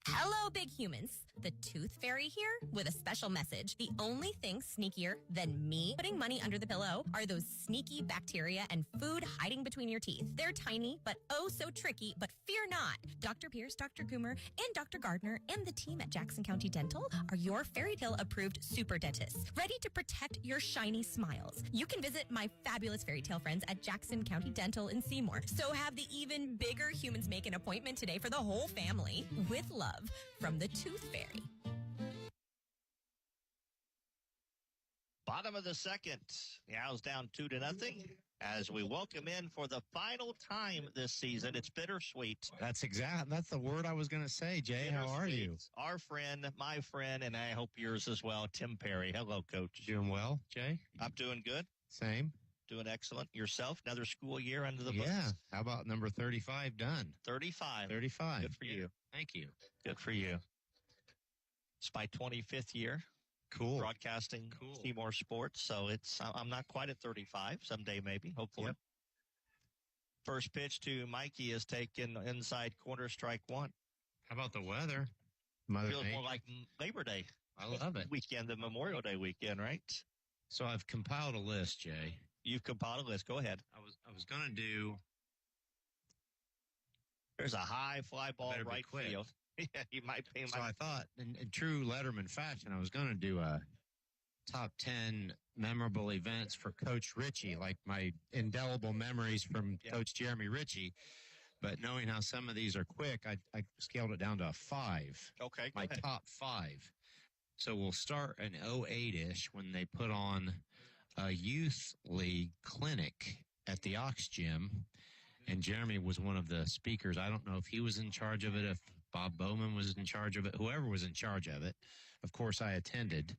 Hello, big humans. The Tooth Fairy here with a special message. The only thing sneakier than me putting money under the pillow are those sneaky bacteria and food hiding between your teeth. They're tiny, but oh so tricky, but fear not. Dr. Pierce, Dr. Coomer, and Dr. Gardner and the team at Jackson County Dental are your fairy tale approved super dentists, ready to protect your shiny smiles. You can visit my fabulous fairy tale friends at Jackson County Dental in Seymour. So have the even bigger humans make an appointment today for the whole family. With love from the Tooth Fairy. Bottom of the second. The Owls down 2-0 as we welcome in for the final time this season. It's bittersweet. That's the word I was going to say, Jay. How are you? Our friend, my friend, and I hope yours as well, Tim Perry. Hello, Coach. Doing well, Jay? I'm doing good. Same. Doing excellent. Yourself? Another school year under the books? Yeah. How about number 35 done? 35. 35. Good for you. Thank you. Good for you. It's my 25th year. Cool. Broadcasting Seymour Sports. So I'm not quite at 35. Someday maybe, hopefully. Yep. First pitch to Mikey is taken inside corner, strike one. How about the weather? Feels more like Labor Day. I love it. Weekend, the Memorial Day weekend, right? So I've compiled a list, Jay. You've compiled a list. Go ahead. I was going to do. There's a high fly ball right field. Yeah, you might pay. So I thought, in true Letterman fashion, I was going to do a top 10 memorable events for Coach Ritchie, like my indelible memories from Coach Jeremy Ritchie. But knowing how some of these are quick, I scaled it down to a 5. Okay, my top 5. So we'll start in 08-ish when they put on a youth league clinic at the Ox Gym, and Jeremy was one of the speakers. I don't know if he was in charge of it, if Bob Bowman was in charge of it, whoever was in charge of it. Of course, I attended,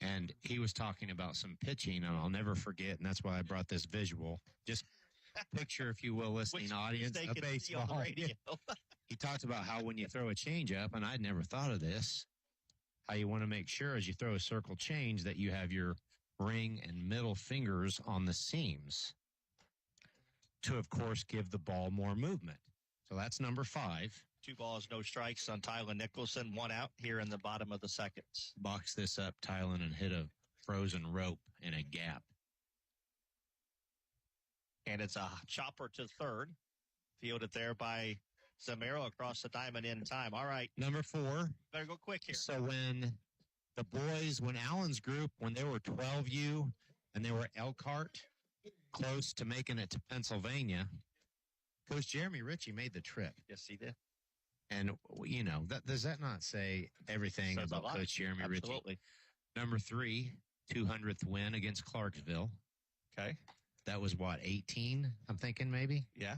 and he was talking about some pitching, and I'll never forget, and that's why I brought this visual. Just picture, if you will, listening audience, a baseball. He talked about how when you throw a change up, and I'd never thought of this, how you want to make sure as you throw a circle change that you have your ring and middle fingers on the seams to, of course, give the ball more movement. So that's number 5. 2 balls, no strikes on Tylen Nicholson. 1 out here in the bottom of the second. Box this up, Tylen, and hit a frozen rope in a gap. And it's a chopper to third. Fielded there by Zamero across the diamond in time. All right. Number 4. Better go quick here. So when the boys, when Allen's group, when they were 12U and they were Elkhart, close to making it to Pennsylvania, Coach Jeremy Ritchie made the trip. Yes, he did. And, you know, does that not say everything about Coach Jeremy Ritchie? Absolutely. Number 3, 200th win against Clarksville. Okay. That was what, 18? I'm thinking maybe. Yeah.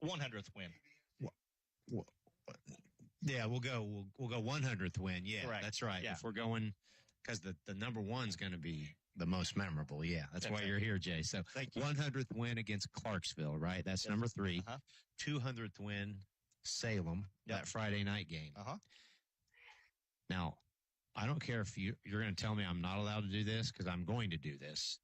100th win. Yeah, we'll go 100th win. Yeah, correct. That's right. Yeah. If we're going, because the number 1's going to be the most memorable. Yeah, that's why you're here, Jay. So 100th win against Clarksville, right? That's number 3. 200th win, Salem, that Friday night game. Now, I don't care if you're going to tell me I'm not allowed to do this, because I'm going to do this.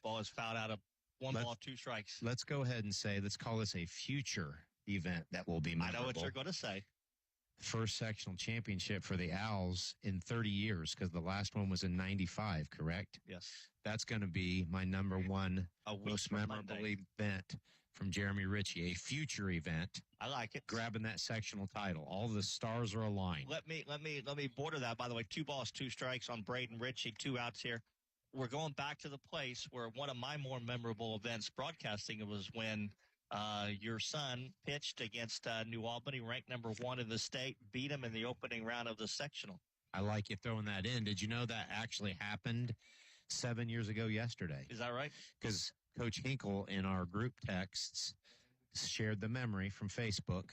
Ball is fouled out of One ball, two strikes. Let's go ahead and say, let's call this a future event that will be memorable. I know what you're going to say. First sectional championship for the Owls in 30 years, because the last one was in 95, correct? Yes. That's going to be my number one most memorable event from Jeremy Ritchie, a future event. I like it. Grabbing that sectional title. All the stars are aligned. Let me border that. By the way, 2 balls, 2 strikes on Braden Ritchie, 2 outs here. We're going back to the place where one of my more memorable events broadcasting was when your son pitched against New Albany, ranked number 1 in the state, beat him in the opening round of the sectional. I like you throwing that in. Did you know that actually happened 7 years ago yesterday? Is that right? Because Coach Hinkle in our group texts shared the memory from Facebook.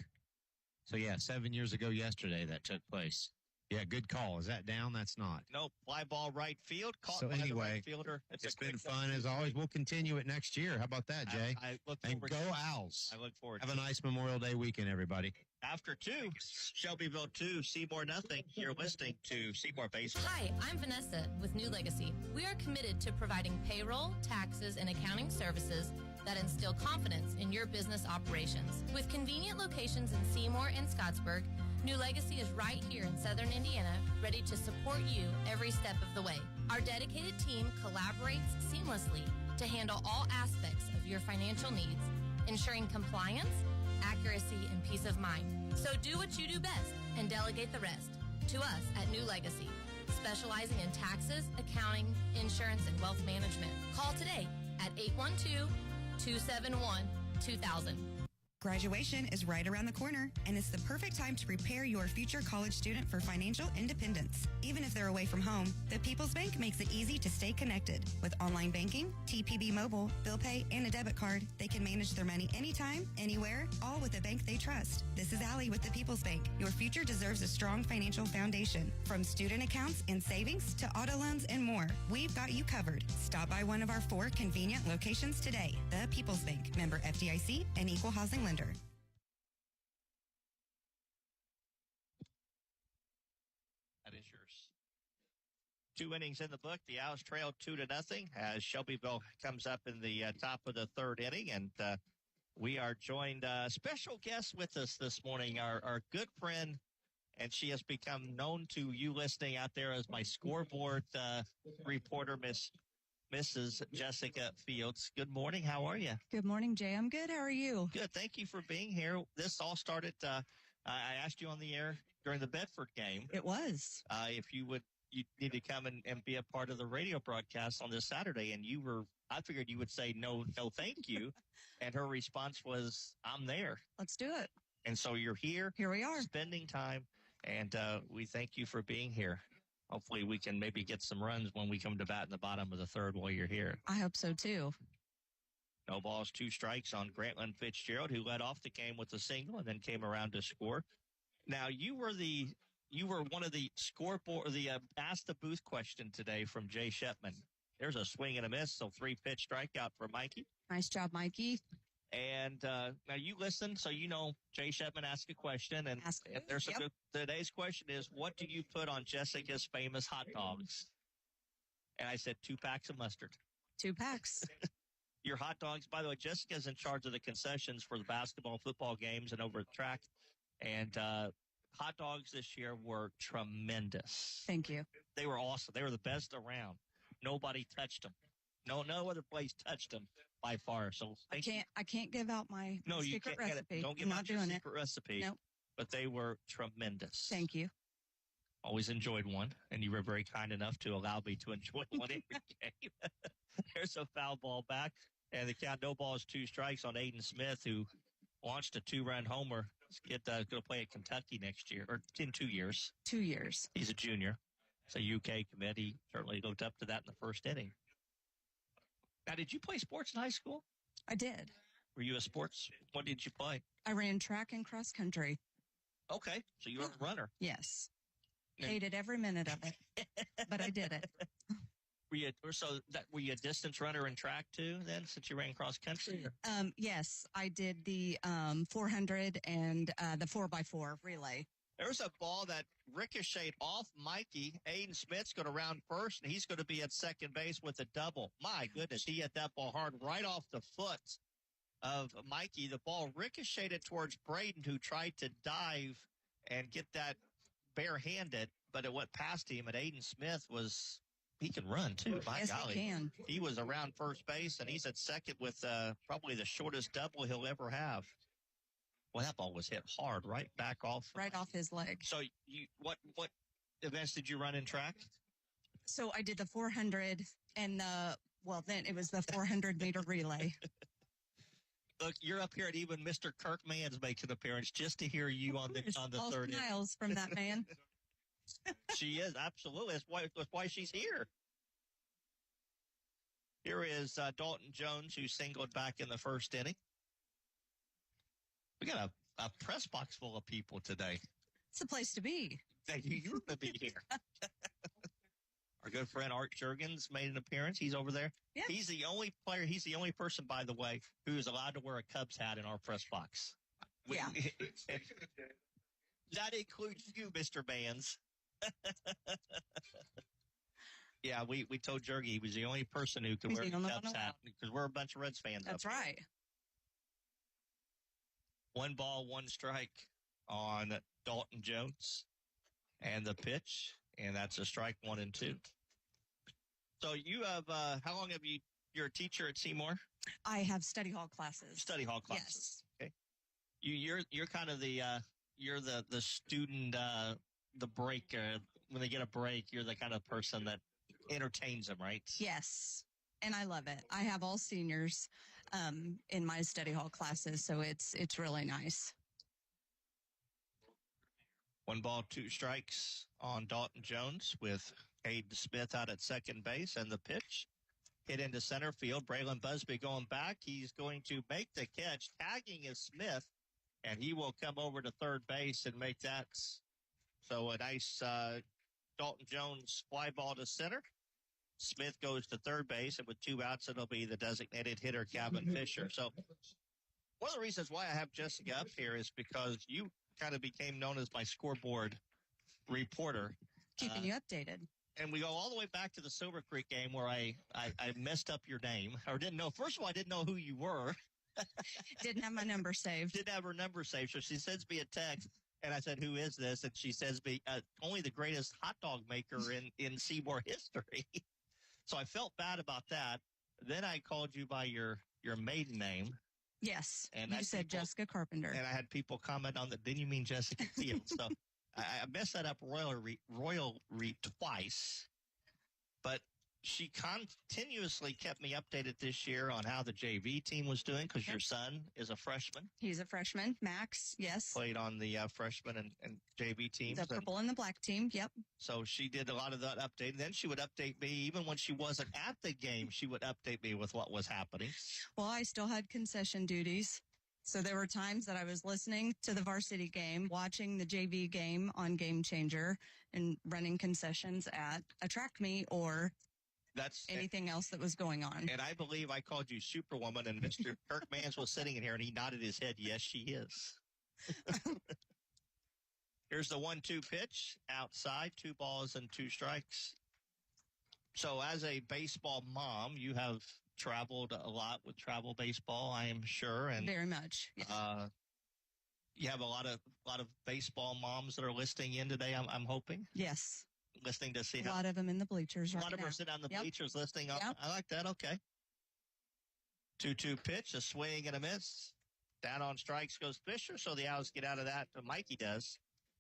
So, yeah, 7 years ago yesterday that took place. Yeah, good call. Is that down? That's not. Nope. Fly ball right field. Caught so by anyway, the right fielder. It's been fun as always. We'll continue it next year. How about that, Jay? I look and forward go to Owls. I look forward. Have a nice Memorial Day weekend, everybody. After 2, Shelbyville 2, Seymour nothing. You're listening to Seymour Baseball. Hi, I'm Vanessa with New Legacy. We are committed to providing payroll, taxes, and accounting services that instill confidence in your business operations. With convenient locations in Seymour and Scottsburg, New Legacy is right here in Southern Indiana, ready to support you every step of the way. Our dedicated team collaborates seamlessly to handle all aspects of your financial needs, ensuring compliance, accuracy, and peace of mind. So do what you do best and delegate the rest to us at New Legacy, specializing in taxes, accounting, insurance, and wealth management. Call today at 812-271-2000. Graduation is right around the corner, and it's the perfect time to prepare your future college student for financial independence. Even if they're away from home, the People's Bank makes it easy to stay connected. With online banking, TPB Mobile, bill pay, and a debit card, they can manage their money anytime, anywhere, all with a bank they trust. This is Allie with the People's Bank. Your future deserves a strong financial foundation. From student accounts and savings to auto loans and more, we've got you covered. Stop by one of our 4 convenient locations today. The People's Bank, member FDIC, and equal housing lender. That is yours. 2 innings in the book. The Owls trail 2-0 as Shelbyville comes up in the top of the 3rd inning. And we are joined, special guest with us this morning, our good friend, and she has become known to you listening out there as my scoreboard reporter, Mrs. Jessica Fields. Good morning. How are you? Good morning, Jay. I'm good. How are you? Good. Thank you for being here. This all started, I asked you on the air during the Bedford game. It was. If you need to come and be a part of the radio broadcast on this Saturday. And I figured you would say, no, thank you. And her response was, I'm there. Let's do it. And so you're here. Here we are. Spending time. And we thank you for being here. Hopefully we can maybe get some runs when we come to bat in the bottom of the 3rd while you're here. I hope so, too. No balls, 2 strikes on Grantland Fitzgerald, who led off the game with a single and then came around to score. Now, you were one of the scoreboard, Ask the Booth question today from Jay Shepman. There's a swing and a miss, so 3-pitch strikeout for Mikey. Nice job, Mikey. And now you listen, so you know Jay Shepman asked a question, and today's question is, what do you put on Jessica's famous hot dogs? And I said 2 packs of mustard. 2 packs. Your hot dogs, by the way, Jessica's in charge of the concessions for the basketball and football games and over at the track. And hot dogs this year were tremendous. Thank you. They were awesome. They were the best around. Nobody touched them. No other place touched them by far. So I can't give out my secret recipe. Don't give out your secret recipe. Nope. But they were tremendous. Thank you. Always enjoyed one, and you were very kind enough to allow me to enjoy one every game. There's a foul ball back, and the count, no balls, 2 strikes on Aiden Smith, who launched a 2-run homer. This kid going to play at Kentucky next year, or in 2 years. 2 years. He's a junior. It's a UK commit. He certainly looked up to that in the 1st inning. Now, did you play sports in high school? I did. Were you a sports? What did you play? I ran track and cross country. Okay, so you were a runner. Yes. Hated every minute of it, but I did it. Were you a distance runner in track too then, since you ran cross country? Yes, I did the 400 and the 4x4 relay. There was a ball that ricocheted off Mikey. Aiden Smith's going to round first, and he's going to be at second base with a double. My goodness, he hit that ball hard right off the foot of Mikey. The ball ricocheted towards Braden, who tried to dive and get that barehanded, but it went past him, and Aiden Smith he can run too. By yes, golly. He can. He was around first base, and he's at second with probably the shortest double he'll ever have. Well, that ball was hit hard, right back off. Right off his leg. So what events did you run in track? So I did the 400 and then it was the 400-meter relay. Look, you're up here, and even Mr. Kirk Mann's makes an appearance just to hear you on the all third. Smiles from that man. She is, absolutely. That's why she's here. Here is Dalton Jones, who singled back in the first inning. We got a press box full of people today. It's the place to be. You're going to be here. Our good friend Art Juergens made an appearance. He's over there. Yeah. He's the only player. He's the only person, by the way, who is allowed to wear a Cubs hat in our press box. Yeah. That includes you, Mr. Bands. Yeah, we told Jurgie he was the only person who could wear a Cubs hat because we're a bunch of Reds fans. That's right. 1 ball, 1 strike on Dalton Jones. And the pitch, and that's a strike 1 and 2. So you have, how long have you're a teacher at Seymour? I have study hall classes. Study hall classes. Yes. Okay. You're kind of you're the student, the break, when they get a break, you're the kind of person that entertains them, right? Yes. And I love it. I have all seniors in my study hall classes, so it's really nice. 1 ball, 2 strikes on Dalton Jones with Aiden Smith out at second base, and the pitch hit into center field. Braylon Busby going back. He's going to make the catch. Tagging is Smith, and he will come over to third base and make that. So a nice Dalton Jones fly ball to center. Smith goes to third base, and with 2 outs, it'll be the designated hitter, Calvin Fisher. So one of the reasons why I have Jessica up here is because you kind of became known as my scoreboard reporter. Keeping you updated. And we go all the way back to the Silver Creek game where I messed up your name, or didn't know. First of all, I didn't know who you were. Didn't have my number saved. Didn't have her number saved. So she sends me a text, and I said, "Who is this?" And she says, only the greatest hot dog maker in Seymour history. So I felt bad about that. Then I called you by your maiden name. Yes. And you said Jessica Carpenter. And I had people comment on that. Didn't you mean Jessica Fields? So I messed that up royally twice. But she continuously kept me updated this year on how the JV team was doing because your son is a freshman. He's a freshman. Max, yes. Played on the freshman and JV teams. The purple and the black team, yep. So she did a lot of that update. And then she would update me, even when she wasn't at the game, she would update me with what was happening. Well, I still had concession duties. So there were times that I was listening to the varsity game, watching the JV game on Game Changer, and running concessions at a track meet or anything else that was going on. And I believe I called you Superwoman, and Mr. Kirk Mans was sitting in here, and he nodded his head, yes, she is. Here's the 1-2 pitch, outside, 2 balls and 2 strikes. So as a baseball mom, you have traveled a lot with travel baseball, I am sure. And very much. Yes. You have a lot of baseball moms that are listening in today, I'm hoping. Yes. Listening to see a lot of them in the bleachers right now. A lot of them are sitting on the bleachers listening. Yep. I like that. Okay. 2-2 pitch, a swing and a miss. Down on strikes goes Fisher, so the outs get out of that. Mikey does.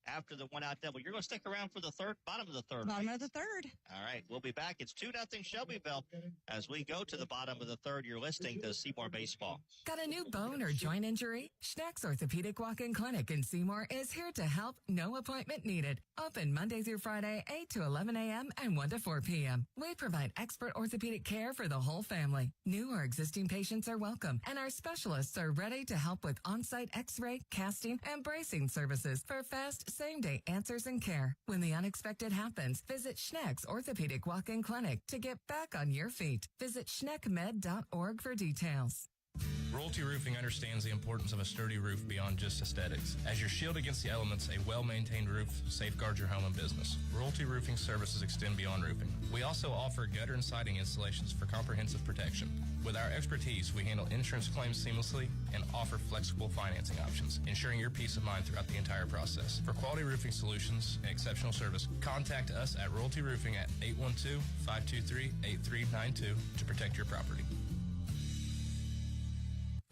After the 1-out double. You're going to stick around for the bottom of the third. Bottom of the third. All right. We'll be back. It's 2-0 Shelbyville. As we go to the bottom of the third, you're listening to Seymour Baseball. Got a new bone or joint injury? Schneck's Orthopedic Walk-In Clinic in Seymour is here to help. No appointment needed. Open Monday through Friday, 8 to 11 a.m. and 1 to 4 p.m. We provide expert orthopedic care for the whole family. New or existing patients are welcome, and our specialists are ready to help with on-site x-ray, casting, and bracing services for fast, same-day answers and care. When the unexpected happens, visit Schneck's Orthopedic Walk-In Clinic to get back on your feet. Visit schneckmed.org for details. Royalty Roofing understands the importance of a sturdy roof beyond just aesthetics. As your shield against the elements, a well-maintained roof safeguards your home and business. Royalty Roofing services extend beyond roofing. We also offer gutter and siding installations for comprehensive protection. With our expertise, we handle insurance claims seamlessly and offer flexible financing options, ensuring your peace of mind throughout the entire process. For quality roofing solutions and exceptional service, contact us at Royalty Roofing at 812-523-8392 to protect your property.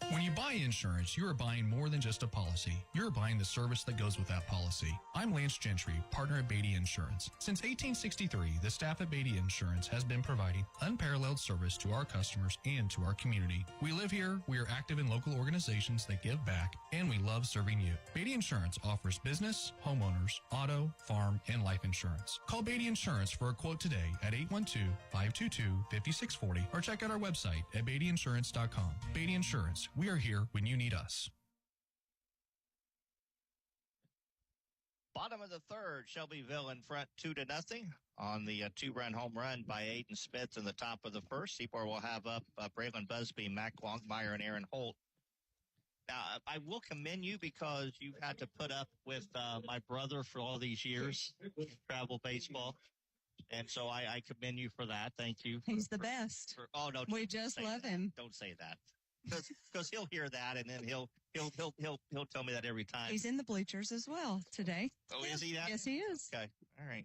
When you buy insurance, you are buying more than just a policy. You're buying the service that goes with that policy. I'm Lance Gentry, partner at Beatty Insurance. Since 1863, the staff at Beatty Insurance has been providing unparalleled service to our customers and to our community. We live here, we are active in local organizations that give back, and we love serving you. Beatty Insurance offers business, homeowners, auto, farm, and life insurance. Call Beatty Insurance for a quote today at 812-522-5640 or check out our website at BeattyInsurance.com. Beatty Insurance. We are here when you need us. Bottom of the third, Shelbyville in front 2-0 on the two-run home run by Aiden Smith in the top of the first. Seymour will have up Braylon Busby, Mac Longmire, and Aaron Holt. Now, I will commend you because you've had to put up with my brother for all these years, travel baseball. And so I commend you for that. Thank you. He's the best. We just love him. Don't say that. Because he'll hear that, and then he'll tell me that every time. He's in the bleachers as well today. Oh, is he that? Yes, he is. Okay, all right.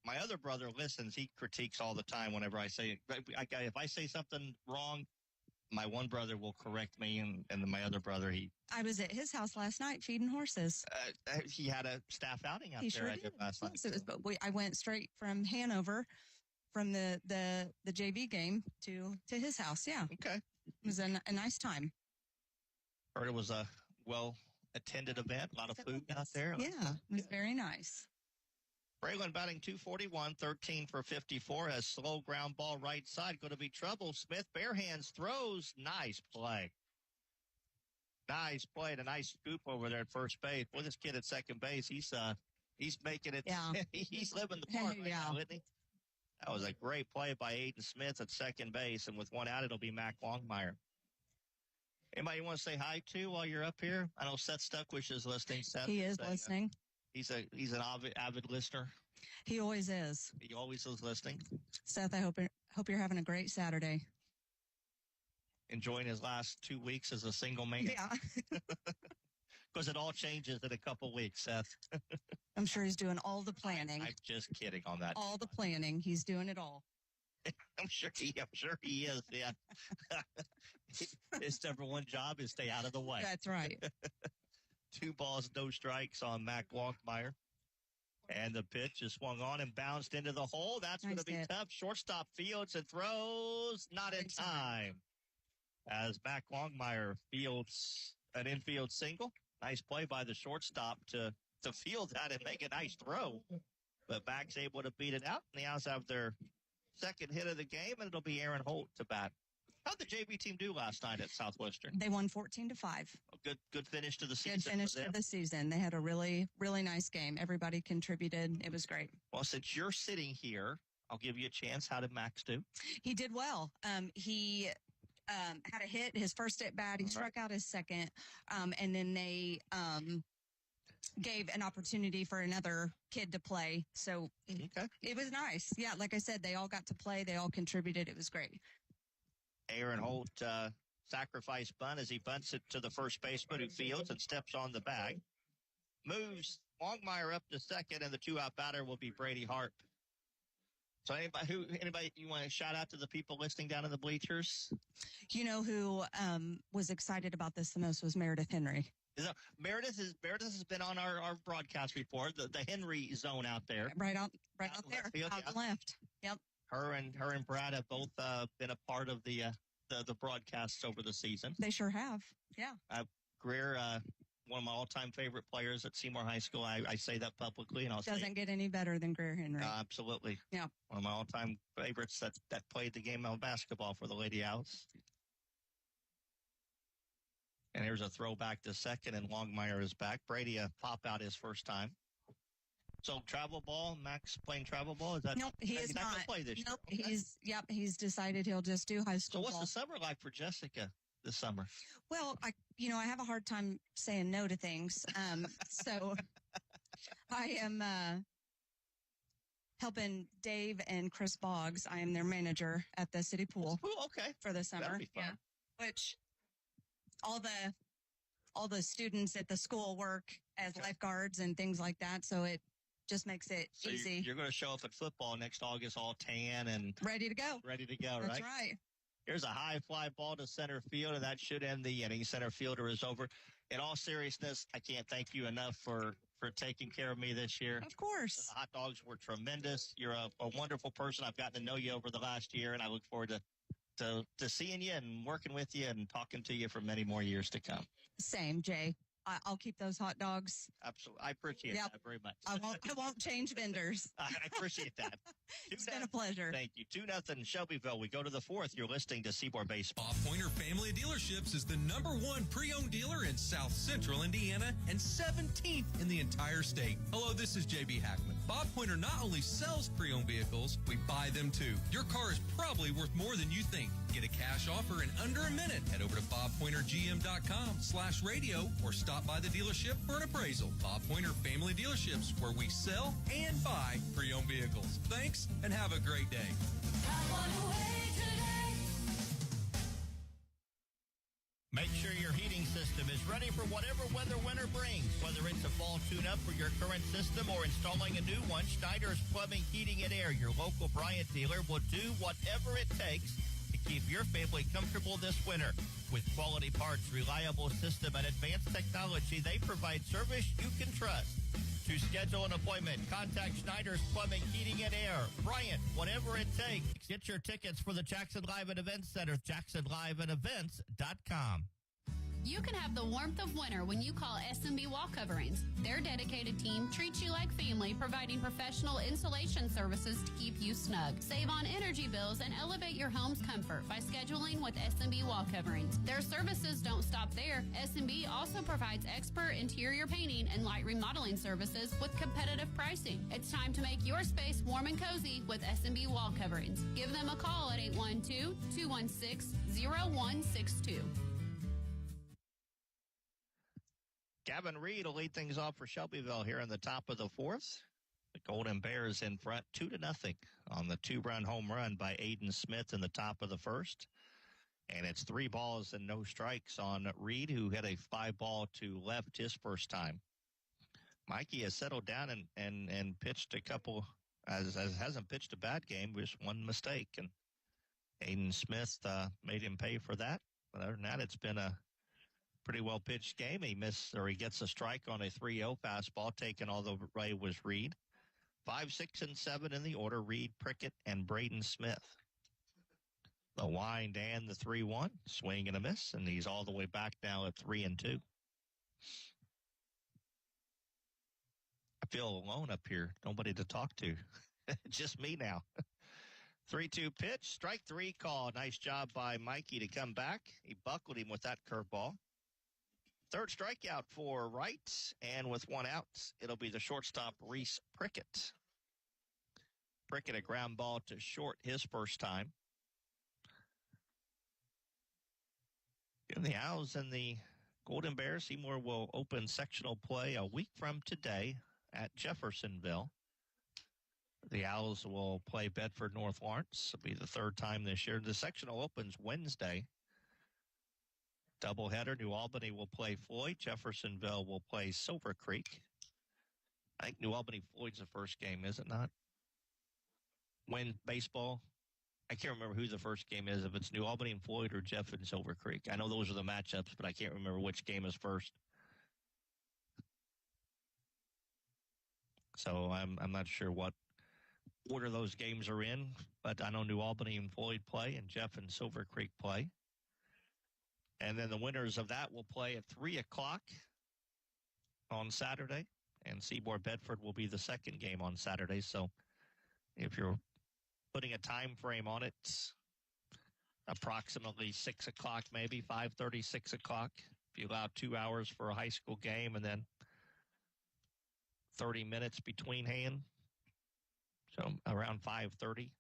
My other brother listens. He critiques all the time whenever I say if I say something wrong, my one brother will correct me, and then my other brother, I was at his house last night feeding horses. He had a staff outing out there. Sure did last night. I went straight from Hanover, from the JV game to his house. Yeah. Okay. It was a nice time. Heard it was a well-attended event. A lot of food out there. Yeah, it was very nice. Braylon batting .241, 13 for 54, has slow ground ball right side. Going to be trouble. Smith bare hands throws. Nice play. Nice play and a nice scoop over there at first base. Boy, this kid at second base, he's making it. Yeah. He's living the part right now, isn't he? That was a great play by Aiden Smith at second base, and with one out, it'll be Mac Longmire. Anybody you want to say hi to while you're up here? I know Seth Stuckwish is listening. Seth, he is listening. He's an avid listener. He always is. He always is listening. Seth, I hope you're having a great Saturday. Enjoying his last 2 weeks as a single man. Yeah. Because it all changes in a couple weeks, Seth. I'm sure he's doing all the planning. I'm just kidding on that. All the planning. He's doing it all. I'm sure he is, yeah. His number one job is stay out of the way. That's right. 2 balls, no strikes on Mac Longmire. And the pitch is swung on and bounced into the hole. That's going to be tough. Shortstop fields and throws. Not in time. As Mac Longmire fields an infield single. Nice play by the shortstop to field that and make a nice throw. But Mac's able to beat it out. And the Owls have their second hit of the game, and it'll be Aaron Holt to bat. How'd the JV team do last night at Southwestern? They won 14-5. Good finish to the season. Good finish to the season. They had a really, really nice game. Everybody contributed. It was great. Well, since you're sitting here, I'll give you a chance. How did Max do? He did well. He had a hit, his first at bat. He struck out his second. And then they gave an opportunity for another kid to play. So it was nice. Yeah, like I said, they all got to play. They all contributed. It was great. Aaron Holt sacrifice bunt as he bunts it to the first baseman who fields and steps on the bag. Moves Longmire up to second, and the 2-out batter will be Brady Harp. So anybody you want to shout out to the people listening down in the bleachers? You know who was excited about this the most was Meredith Henry. Meredith has been on our broadcast report, the Henry zone out there. Right out there, field, out left. Yep. Her and Brad have both been a part of the broadcasts over the season. They sure have. Yeah. Greer, one of my all-time favorite players at Seymour High School. I say that publicly, and doesn't get any better than Greer Henry. Absolutely. Yeah. One of my all-time favorites that played the game of basketball for the Lady Owls. And here's a throwback to second, and Longmire is back. Brady pop out his first time. So travel ball, Max playing travel ball? Is that nope? He is not. Play this nope. year. Okay. He's decided he'll just do high school. So what's ball. the summer like for Jessica? this summer? Well, I have a hard time saying no to things. So I am helping Dave and Chris Boggs. I am their manager at the city pool. Oh, okay. For the summer. That'll be fun. Yeah. Which all the students at the school work as lifeguards and things like that. So it just makes it easy. You're going to show up at football next August all tan and ready to go. Ready to go, right? That's right. Here's a high fly ball to center field, and that should end the inning. Center fielder is over. In all seriousness, I can't thank you enough for taking care of me this year. Of course. The hot dogs were tremendous. You're a wonderful person. I've gotten to know you over the last year, and I look forward to seeing you and working with you and talking to you for many more years to come. Same, Jay. I'll keep those hot dogs. Absolutely. I appreciate that very much. I won't change vendors. I appreciate that. It's been a pleasure. Thank you. 2-0 Shelbyville. We go to the fourth. You're listening to Seymour Baseball. Bob Pointer Family Dealerships is the #1 pre-owned dealer in South Central Indiana and 17th in the entire state. Hello, this is JB Hackman. Bob Pointer not only sells pre-owned vehicles, we buy them too. Your car is probably worth more than you think. Get a cash offer in under a minute. Head over to bobpointergm.com/radio or stop by the dealership for an appraisal. Bob Pointer Family Dealerships, where we sell and buy pre-owned vehicles. Thanks and have a great day. Make sure your heating system is ready for whatever weather winter brings. Whether it's a fall tune-up for your current system or installing a new one, Schneider's Plumbing, Heating, and Air, your local Bryant dealer, will do whatever it takes to keep your family comfortable this winter. With quality parts, reliable system, and advanced technology, they provide service you can trust. To schedule an appointment, contact Schneider's Plumbing, Heating, and Air. Bryant, whatever it takes. Get your tickets for the Jackson Live and Events Center, jacksonliveandevents.com. You can have the warmth of winter when you call S&B Wall Coverings. Their dedicated team treats you like family, providing professional insulation services to keep you snug. Save on energy bills and elevate your home's comfort by scheduling with S&B Wall Coverings. Their services don't stop there. S&B also provides expert interior painting and light remodeling services with competitive pricing. It's time to make your space warm and cozy with S&B Wall Coverings. Give them a call at 812-216-0162. Gavin Reed will lead things off for Shelbyville here in the top of the fourth. The Golden Bears in front 2-0 on the 2-run home run by Aiden Smith in the top of the first. And it's 3 balls and no strikes on Reed, who hit a 5-ball to left his first time. Mikey has settled down and pitched a couple, as hasn't pitched a bad game, just one mistake. And Aiden Smith made him pay for that. But other than that, it's been a pretty well pitched game. He gets a strike on a 3-0 fastball taken all the way was Reed. 5, 6, and 7 in the order: Reed, Prickett, and Braden Smith. The wind and the 3-1, swing and a miss, and he's all the way back now at 3-2. I feel alone up here. Nobody to talk to. Just me now. 3-2 pitch, strike 3 call. Nice job by Mikey to come back. He buckled him with that curveball. Third strikeout for Wright, and with 1 out, it'll be the shortstop, Reese Prickett. Prickett, a ground ball to short his first time. In the Owls and the Golden Bears, Seymour will open sectional play a week from today at Jeffersonville. The Owls will play Bedford North Lawrence. It'll be the third time this year. The sectional opens Wednesday. Doubleheader, New Albany will play Floyd. Jeffersonville will play Silver Creek. I think New Albany Floyd's the first game, is it not? When baseball, I can't remember who the first game is, if it's New Albany and Floyd or Jeff and Silver Creek. I know those are the matchups, but I can't remember which game is first. So I'm not sure what order those games are in, but I know New Albany and Floyd play and Jeff and Silver Creek play. And then the winners of that will play at 3 o'clock on Saturday. And Seymour Bedford will be the second game on Saturday. So if you're putting a time frame on it, approximately 6 o'clock, maybe 5:30, 6 o'clock. If you allow 2 hours for a high school game and then 30 minutes between hand. So around 5:30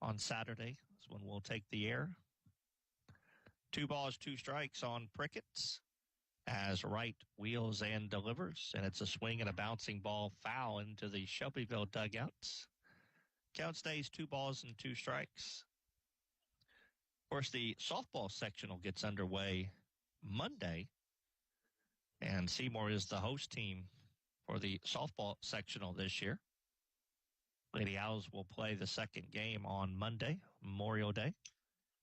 on Saturday is when we'll take the air. 2 balls, 2 strikes on Prickett as right wheels and delivers, and it's a swing and a bouncing ball foul into the Shelbyville dugouts. Count stays 2 balls and 2 strikes. Of course, the softball sectional gets underway Monday, and Seymour is the host team for the softball sectional this year. Lady Owls will play the second game on Monday, Memorial Day.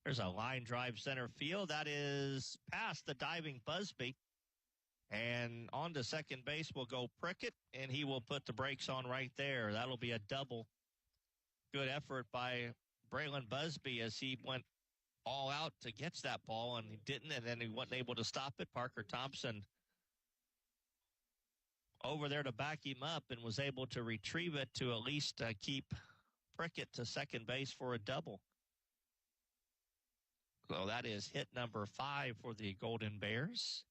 There's a line drive center field. That is past the diving Busby. And on to second base will go Prickett, and he will put the brakes on right there. That'll be a double. Good effort by Braylon Busby as he went all out to catch that ball, and he didn't, and then he wasn't able to stop it. Parker Thompson over there to back him up and was able to retrieve it to at least keep Prickett to second base for a double. So that is hit number 5 for the Golden Bears.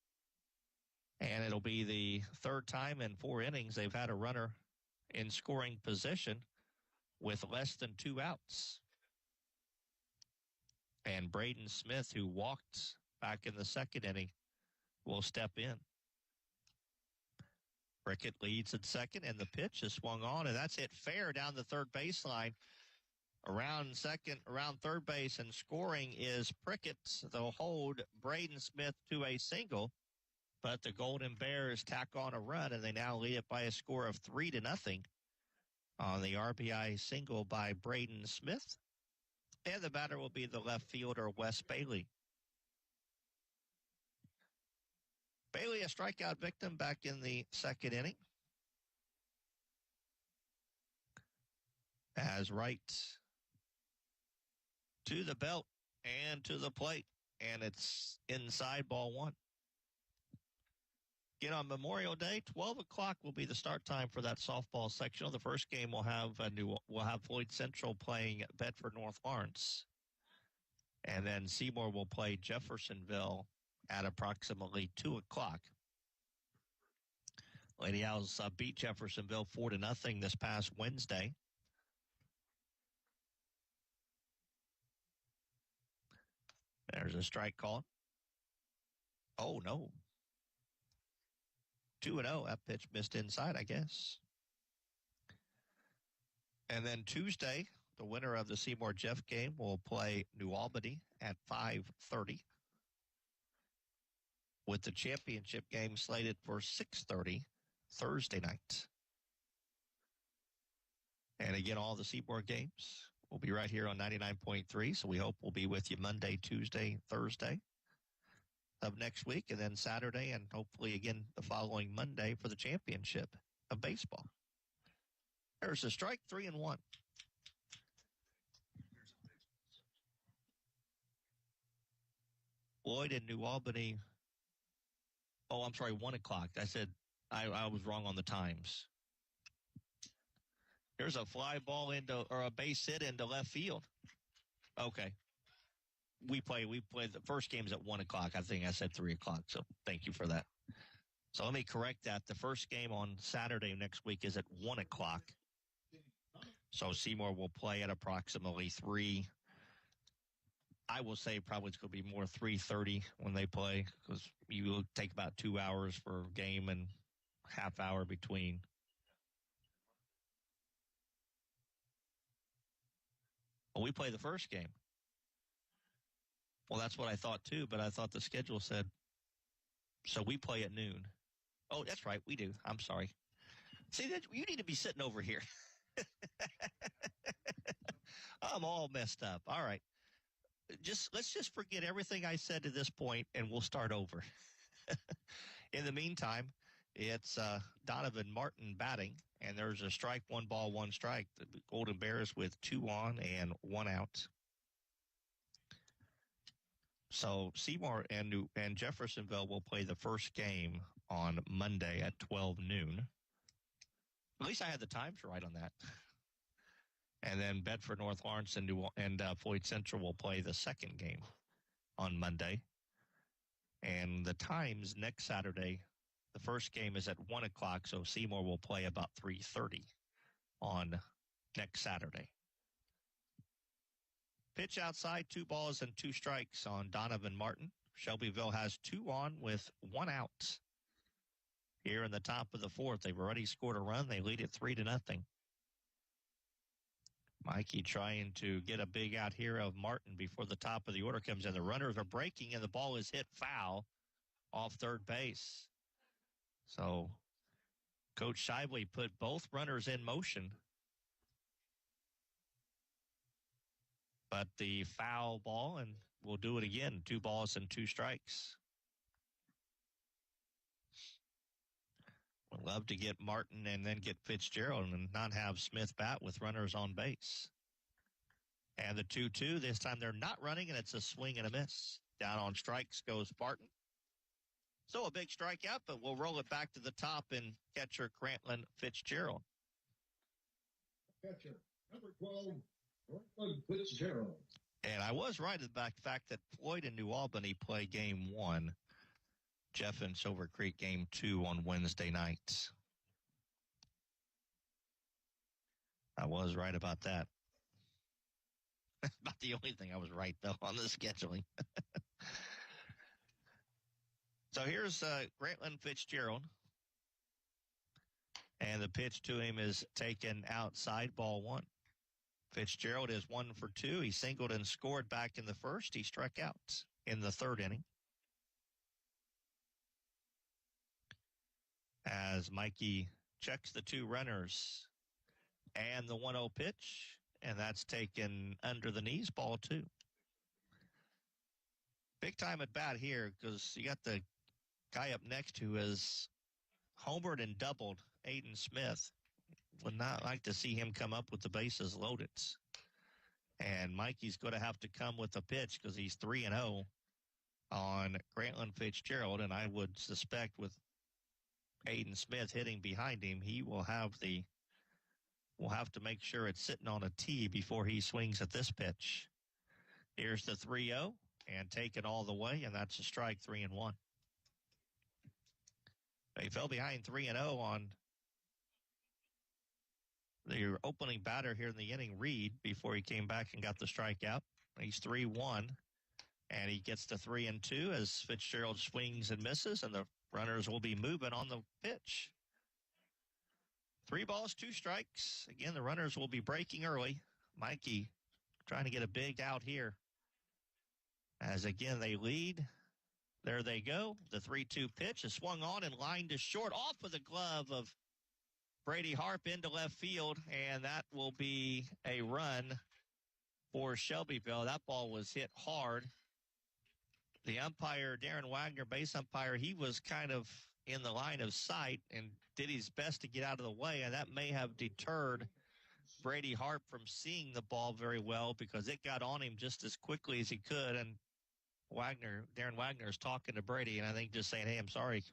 And it'll be the third time in 4 innings they've had a runner in scoring position with less than 2 outs. And Braden Smith, who walked back in the second inning, will step in. Prickett leads at second, and the pitch is swung on, and that's hit fair down the third baseline. Around third base, and scoring is Prickett. They'll hold Braden Smith to a single, but the Golden Bears tack on a run, and they now lead it by a score of 3-0 on the RBI single by Braden Smith. And the batter will be the left fielder, Wes Bailey. Bailey, a strikeout victim back in the second inning. As right to the belt and to the plate, and it's inside ball 1. Again, on Memorial Day, 12 o'clock will be the start time for that softball sectional. The first game will have Floyd Central playing Bedford North Lawrence. And then Seymour will play Jeffersonville at approximately 2 o'clock. Lady Owls beat Jeffersonville 4-0 this past Wednesday. There's a strike call. Oh, no. 2-0. That pitch missed inside, I guess. And then Tuesday, the winner of the Seymour-Jeff game will play New Albany at 5:30. With the championship game slated for 6:30 Thursday night. And again, all the Seymour games will be right here on 99.3. So we hope we'll be with you Monday, Tuesday, Thursday of next week, and then Saturday, and hopefully again the following Monday for the championship of baseball. There's a strike, 3-1. Floyd and New Albany. Oh, I'm sorry, 1 o'clock. I said I was wrong on the times. There's a fly ball or a base hit into left field. Okay. We play the first game's at 1 o'clock. I think I said 3 o'clock. So thank you for that. So let me correct that. The first game on Saturday next week is at 1 o'clock. So Seymour will play at approximately 3. I will say probably it's going to be more 3:30 when they play, because you will take about 2 hours for a game and half hour between. Well, we play the first game. Well, that's what I thought too, but I thought the schedule said, so we play at noon. Oh, that's right, we do. I'm sorry. See, you need to be sitting over here. I'm all messed up. All right. Let's just forget everything I said to this point, and we'll start over. In the meantime, it's Donovan Martin batting, and there's a strike, 1 ball, 1 strike. The Golden Bears with 2 on and 1 out. So Seymour and Jeffersonville will play the first game on Monday at 12 noon. At least I had the times right on that. And then Bedford North Lawrence and Floyd Central will play the second game on Monday. And the times next Saturday, the first game is at 1 o'clock, so Seymour will play about 3:30 on next Saturday. Pitch outside, 2 balls and 2 strikes on Donovan Martin. Shelbyville has 2 on with 1 out. Here in the top of the 4th, they've already scored a run. They lead it 3-0. Mikey trying to get a big out here of Martin before the top of the order comes in. The runners are breaking, and the ball is hit foul off third base. So Coach Shively put both runners in motion. But the foul ball, and we'll do it again, 2 balls and 2 strikes. Would love to get Martin and then get Fitzgerald and not have Smith bat with runners on base. And the 2-2, this time they're not running, and it's a swing and a miss. Down on strikes goes Barton. So a big strikeout, but we'll roll it back to the top and catcher Grantland Fitzgerald. Catcher, number 12, Grantland Fitzgerald. And I was right about the fact that Floyd and New Albany play game 1. Jeff and Silver Creek game 2 on Wednesday nights. I was right about that. About the only thing I was right, though, on the scheduling. So here's Grantland Fitzgerald. And the pitch to him is taken outside, ball 1. Fitzgerald is 1 for 2. He singled and scored back in the first. He struck out in the 3rd inning. As Mikey checks the 2 runners and the 1-0 pitch, and that's taken under the knees, ball 2. Big time at bat here because you got the guy up next who has homered and doubled, Aiden Smith. Would not like to see him come up with the bases loaded. And Mikey's going to have to come with a pitch because he's 3-0 on Grantland Fitzgerald, and I would suspect with Aiden Smith hitting behind him, he will have to make sure it's sitting on a tee before he swings at this pitch. Here's the 3-0 and take it all the way, and that's a strike, 3-1. They fell behind 3-0 on the opening batter here in the inning, Reed, before he came back and got the strikeout. He's 3-1, and he gets the 3-2 as Fitzgerald swings and misses, and the runners will be moving on the pitch. 3 balls, 2 strikes. Again, the runners will be breaking early. Mikey trying to get a big out here. As again, they lead. There they go. The 3-2 pitch is swung on and lined to short off of the glove of Brady Harp into left field, and that will be a run for Shelbyville. That ball was hit hard. The umpire, Darren Wagner, base umpire, he was kind of in the line of sight and did his best to get out of the way, and that may have deterred Brady Harp from seeing the ball very well because it got on him just as quickly as he could, and Darren Wagner is talking to Brady, and I think just saying, hey, I'm sorry.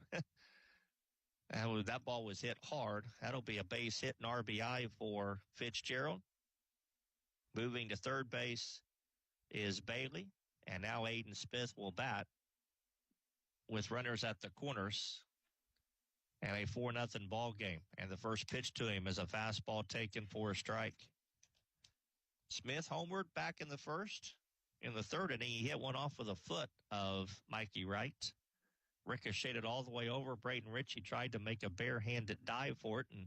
That ball was hit hard. That'll be a base hit and RBI for Fitzgerald. Moving to third base is Bailey, and now Aiden Smith will bat with runners at the corners and a 4-0 ball game. And the first pitch to him is a fastball taken for a strike. Smith homered back in the first. In the 3rd inning, he hit one off with a foot of Mikey Wright. Ricocheted all the way over. Braden Ritchie tried to make a barehanded dive for it and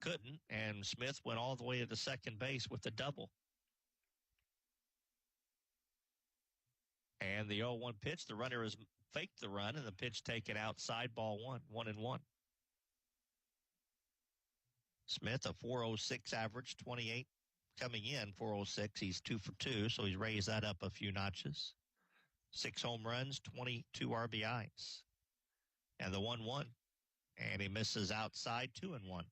couldn't. And Smith went all the way to the second base with the double. And the 0-1 pitch, the runner has faked the run, and the pitch taken outside, ball 1-1. Smith, a 4.06 average, 28 coming in, 4.06. He's 2 for 2, so he's raised that up a few notches. 6 home runs, 22 RBIs. And the 1-1. And he misses outside, 2-1.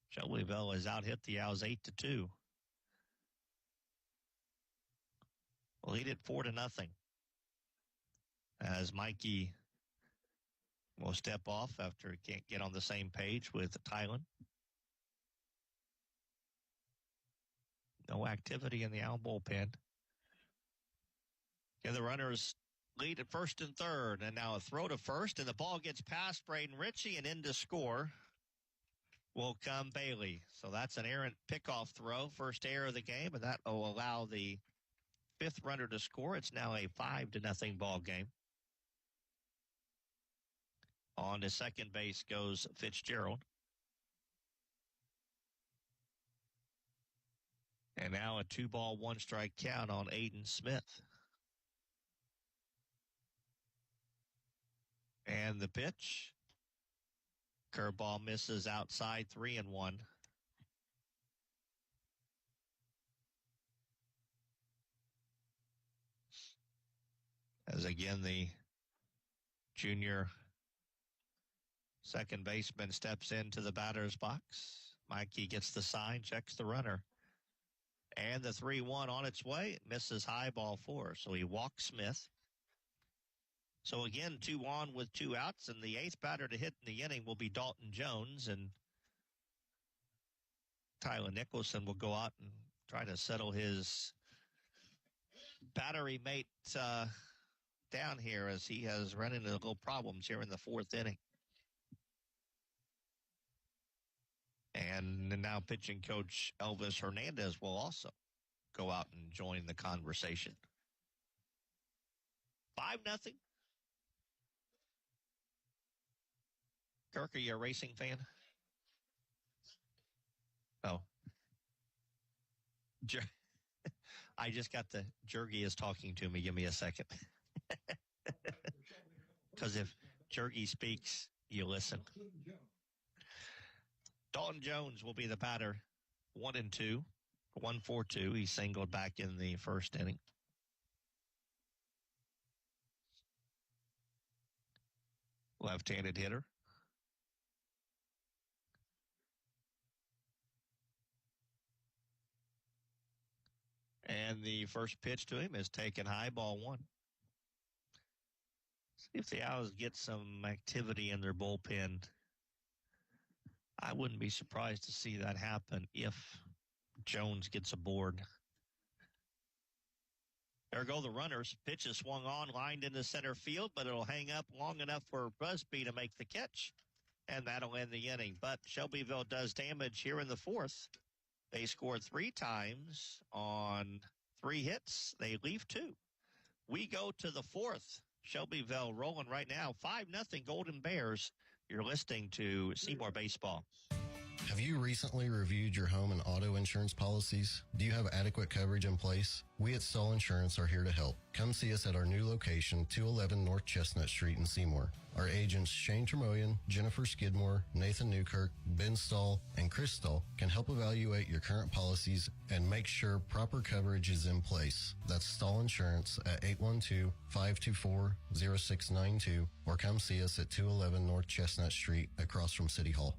Shelbyville has out hit the Owls 8-2. Lead it 4-0. As Mikey will step off after he can't get on the same page with Tylen. No activity in the Owl bullpen. Yeah, the runners lead at first and third, and now a throw to first, and the ball gets past Braden Ritchie and in to score will come Bailey. So that's an errant pickoff throw, first error of the game, and that will allow the fifth runner to score. It's now a 5-0 ball game. On to second base goes Fitzgerald. And now a 2-ball, 1-strike count on Aiden Smith. And the pitch. Curveball misses outside, 3-1. As again, the junior second baseman steps into the batter's box. Mikey gets the sign, checks the runner. And the 3-1 on its way. Misses high, ball 4. So he walks Smith. So again, 2 on with 2 outs. And the 8th batter to hit in the inning will be Dalton Jones. And Tyler Nicholson will go out and try to settle his battery mate down here as he has run into little problems here in the 4th inning. And now pitching coach Elvis Hernandez will also go out and join the conversation. 5-0. Kirk, are you a racing fan? Oh. I just got the Jergy is talking to me. Give me a second. Because if Jergy speaks, you listen. Dalton Jones will be the batter. 1-2. 1-4-2. He singled back in the first inning. Left-handed hitter. And the first pitch to him is taken high, ball 1. See if the Owls get some activity in their bullpen. I wouldn't be surprised to see that happen if Jones gets aboard. There go the runners. Pitch is swung on, lined into center field, but it'll hang up long enough for Busby to make the catch, and that'll end the inning. But Shelbyville does damage here in the 4th. They scored 3 times on 3 hits. They leave 2. We go to the 4th. Shelbyville rolling right now. 5-0 Golden Bears. You're listening to Seymour Baseball. Have you recently reviewed your home and auto insurance policies? Do you have adequate coverage in place? We at Stoll Insurance are here to help. Come see us at our new location, 211 North Chestnut Street in Seymour. Our agents Shane Tremoyan, Jennifer Skidmore, Nathan Newkirk, Ben Stahl, and Chris Stahl can help evaluate your current policies and make sure proper coverage is in place. That's Stoll Insurance at 812-524-0692 or come see us at 211 North Chestnut Street across from City Hall.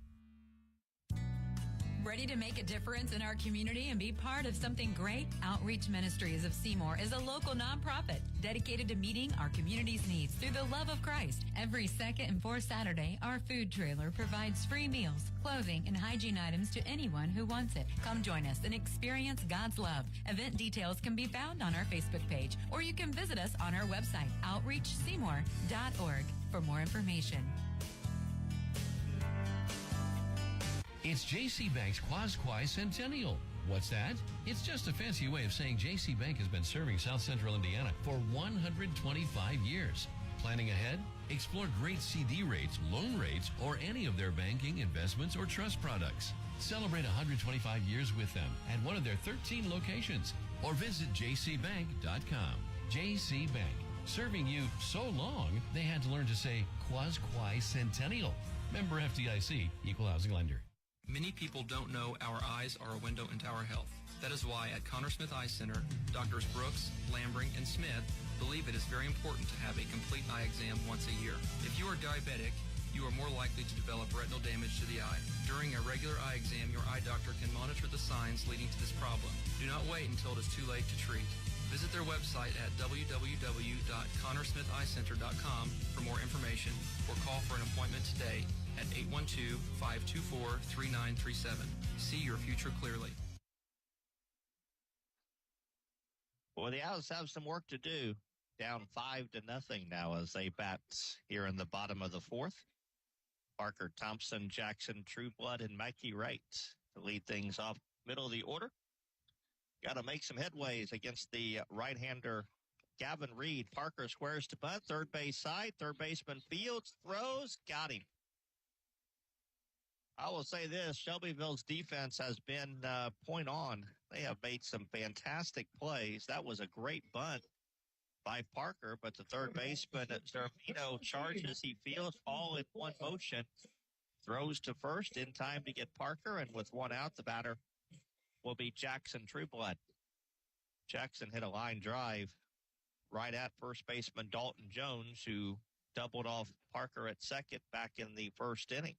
Ready to make a difference in our community and be part of something great? Outreach Ministries of Seymour is a local nonprofit dedicated to meeting our community's needs through the love of Christ. Every second and fourth Saturday, our food trailer provides free meals, clothing, and hygiene items to anyone who wants it. Come join us and experience God's love. Event details can be found on our Facebook page, or you can visit us on our website, outreachseymour.org, for more information. It's J.C. Bank's Quasquai Centennial. What's that? It's just a fancy way of saying J.C. Bank has been serving South Central Indiana for 125 years. Planning ahead? Explore great CD rates, loan rates, or any of their banking, investments, or trust products. Celebrate 125 years with them at one of their 13 locations or visit jcbank.com. J.C. Bank, serving you so long they had to learn to say Quasquai Centennial. Member FDIC, Equal Housing Lender. Many people don't know our eyes are a window into our health. That is why at Connor Smith Eye Center, Doctors Brooks, Lambring, and Smith believe it is very important to have a complete eye exam once a year. If you are diabetic, you are more likely to develop retinal damage to the eye. During a regular eye exam, your eye doctor can monitor the signs leading to this problem. Do not wait until it is too late to treat. Visit their website at www.connorsmitheyecenter.com for more information or call for an appointment today at 812-524-3937. See your future clearly. Well, the Owls have some work to do. Down 5-0 now as they bat here in the bottom of the 4th. Parker Thompson, Jackson Trueblood, and Mikey Wright to lead things off middle of the order. Got to make some headways against the right-hander Gavin Reed. Parker squares to bunt, third base side. Third baseman Fields throws, got him. I will say this, Shelbyville's defense has been point on. They have made some fantastic plays. That was a great bunt by Parker, but the third baseman, Zervino, charges. He fields all in one motion, throws to first in time to get Parker, and with one out, the batter will be Jackson Trueblood. Jackson hit a line drive right at first baseman Dalton Jones, who doubled off Parker at second back in the first inning.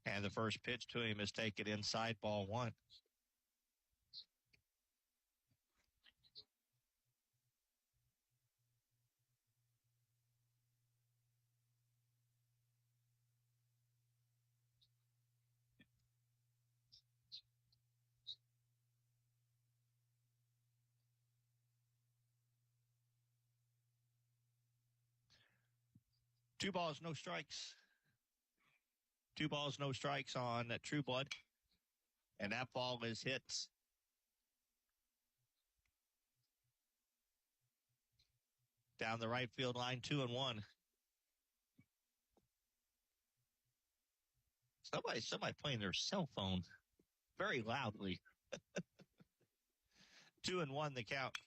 And the first pitch to him is taken inside, ball one. Two balls, no strikes. 2 balls, no strikes on Trueblood. And that ball is hit down the right field line, 2-1. Somebody playing their cell phone very loudly. 2-1 the count.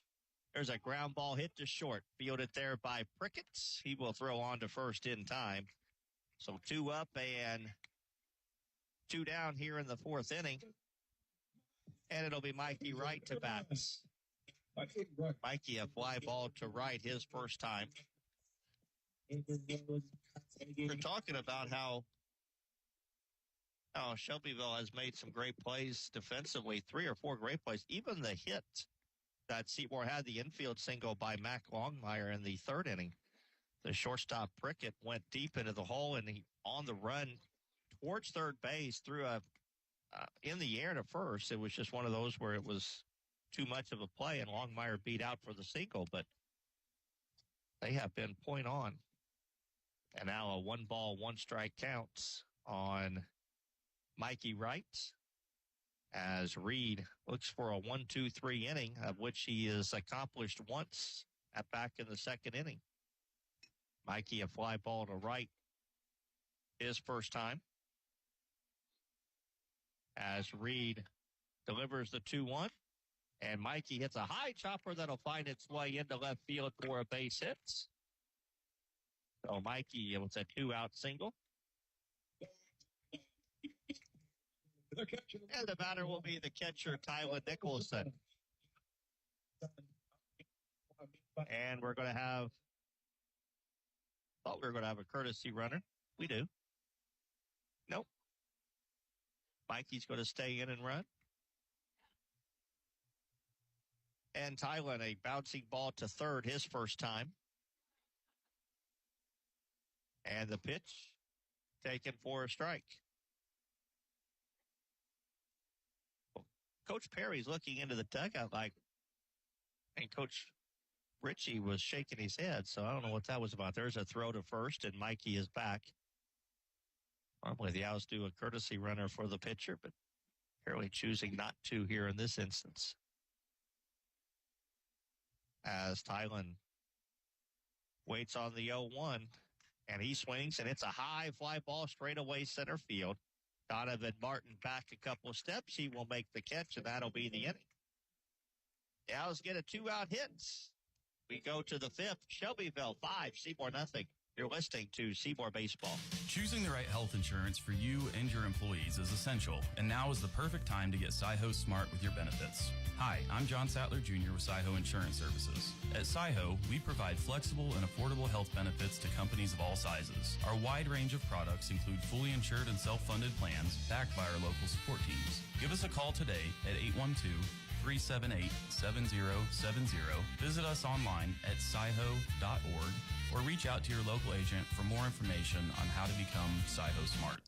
There's a ground ball hit to short, fielded there by Prickett. He will throw on to first in time. So 2 up and 2 down here in the fourth inning. And it'll be Mikey Wright to bat. Mikey, a fly ball to right his first time. We're talking about how Shelbyville has made some great plays defensively, 3 or 4 great plays. Even the hit that Seymour had, the infield single by Mac Longmire in the third inning. The shortstop Prickett went deep into the hole, and he on the run towards third base threw a in the air to first. It was just one of those where it was too much of a play, and Longmire beat out for the single, but they have been point on. And now a 1 ball, 1 strike counts on Mikey Wright as Reed looks for a 1-2-3 inning, of which he has accomplished once back in the second inning. Mikey, a fly ball to right his first time as Reed delivers the 2-1, and Mikey hits a high chopper that'll find its way into left field for a base hit. So Mikey, it was a 2-out single. And the batter will be the catcher, Tyler Nicholson. And we're going to have, thought we were going to have a courtesy runner. We do. Nope. Mikey's going to stay in and run. And Tyler, a bouncing ball to third his first time. And the pitch taken for a strike. Coach Perry's looking into the dugout and Coach Ritchie was shaking his head, so I don't know what that was about. There's a throw to first, and Mikey is back. Normally the Owls do a courtesy runner for the pitcher, but apparently choosing not to here in this instance. As Tylen waits on the 0-1, and he swings, and it's a high fly ball straight away center field. Donovan Martin back a couple of steps. He will make the catch, and that'll be the inning. The Owls get a 2-out hit. We go to the fifth. Shelbyville 5, Seymour nothing. You're listening to Seymour Baseball. Choosing the right health insurance for you and your employees is essential, and now is the perfect time to get Seyho Smart with your benefits. Hi, I'm John Sattler Jr. with Seyho Insurance Services. At Seyho, we provide flexible and affordable health benefits to companies of all sizes. Our wide range of products include fully insured and self-funded plans backed by our local support teams. Give us a call today at 812-378-7070. Visit us online at seyho.org or reach out to your local agent for more information on how to become Seyho Smart.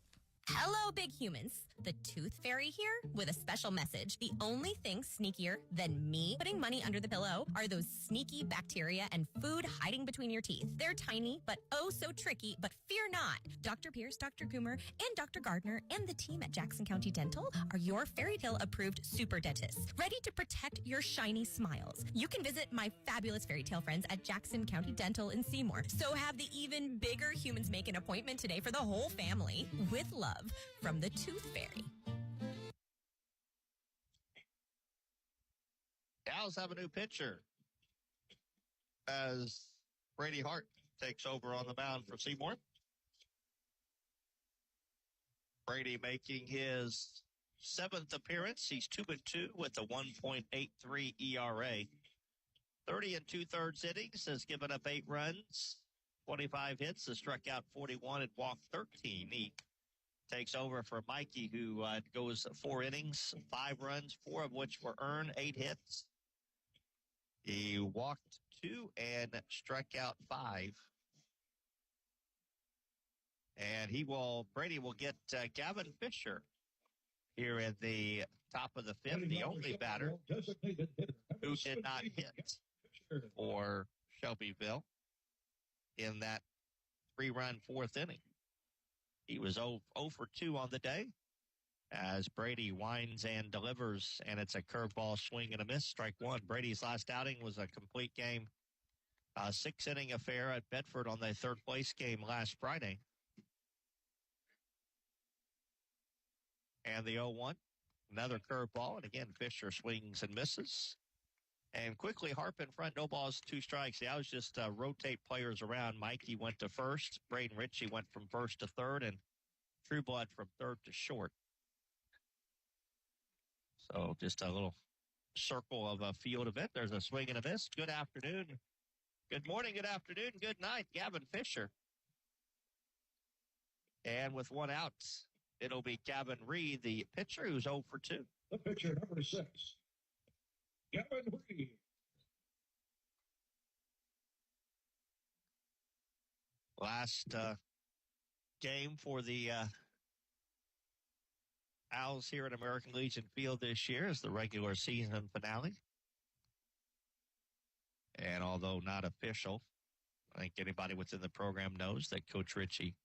Hello, big humans. The Tooth Fairy here with a special message. The only thing sneakier than me putting money under the pillow are those sneaky bacteria and food hiding between your teeth. They're tiny, but oh so tricky, but fear not. Dr. Pierce, Dr. Coomer, and Dr. Gardner and the team at Jackson County Dental are your fairy tale approved super dentists, ready to protect your shiny smiles. You can visit my fabulous fairy tale friends at Jackson County Dental in Seymour. So have the even bigger humans make an appointment today for the whole family. With love from the Tooth Fairy. Owls have a new pitcher as Brady Hart takes over on the mound for Seymour. Brady making his 7th appearance. He's 2-2 with a 1.83 ERA. 30 2/3 innings, has given up 8 runs, 25 hits, has struck out 41 and walked 13. He takes over for Mikey, who goes 4 innings, 5 runs, 4 of which were earned, 8 hits. He walked 2 and struck out 5. And Brady will get Gavin Fisher here in the top of the 5th, the only batter who did not hit for Shelbyville in that 3-run 4th inning. He was 0 for 2 on the day as Brady winds and delivers, and it's a curveball swing and a miss, strike 1. Brady's last outing was a complete game, 6-inning affair at Bedford on the 3rd place game last Friday. And the 0-1, another curveball, and again, Fisher swings and misses. And quickly, Harp in front, no balls, 2 strikes. The Owls just rotate players around. Mikey went to first. Braden Ritchie went from first to third, and Trueblood from third to short. So just a little circle of a field event. There's a swing and a miss. Good afternoon. Good morning, good afternoon, good night, Gavin Fisher. And with 1 out, it'll be Gavin Reed, the pitcher, who's 0 for 2. The pitcher, number 6. Gavin Reed. Last game for the Owls here at American Legion Field this year is the regular season finale. And although not official, I think anybody within the program knows that Coach Ritchie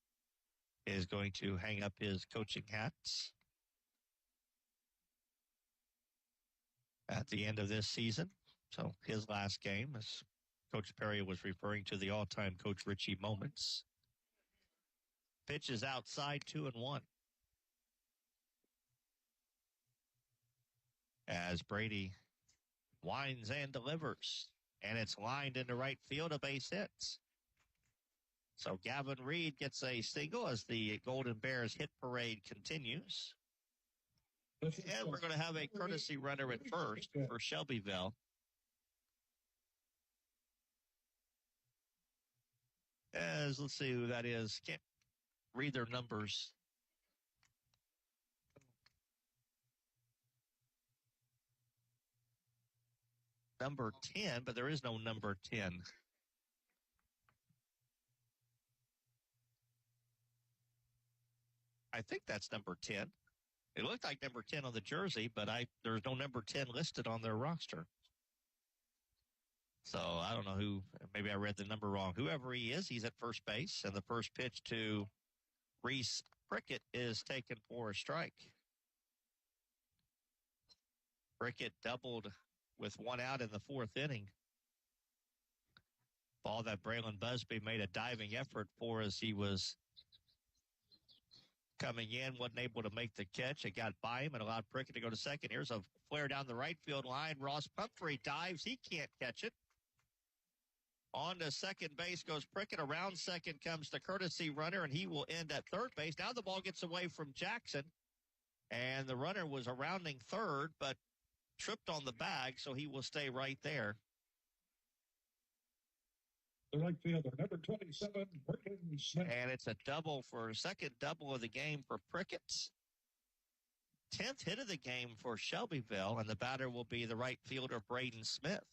is going to hang up his coaching hats at the end of this season. So his last game, as Coach Perry was referring to the all-time Coach Ritchie moments. Pitch is outside, 2-1. As Brady winds and delivers, and it's lined into right field, a base hit. So Gavin Reed gets a single as the Golden Bears hit parade continues. And we're going to have a courtesy runner at first for Shelbyville. As let's see who that is. Can't read their numbers. Number 10, but there is no number 10. I think that's number 10. It looked like number 10 on the jersey, but there's no number 10 listed on their roster. So I don't know who, maybe I read the number wrong. Whoever he is, he's at first base, and the first pitch to Reese Prickett is taken for a strike. Prickett doubled with 1 out in the 4th inning. Ball that Braylon Busby made a diving effort for as he was coming in, wasn't able to make the catch. It got by him and allowed Prickett to go to second. Here's a flare down the right field line. Ross Pumphrey dives. He can't catch it. On to second base goes Prickett. Around second comes the courtesy runner, and he will end at third base. Now the ball gets away from Jackson, and the runner was rounding third, but tripped on the bag, so he will stay right there. The right fielder, number 27, Braden Smith. And it's a double for second double of the game for Prickett. 10th hit of the game for Shelbyville, and the batter will be the right fielder, Braden Smith.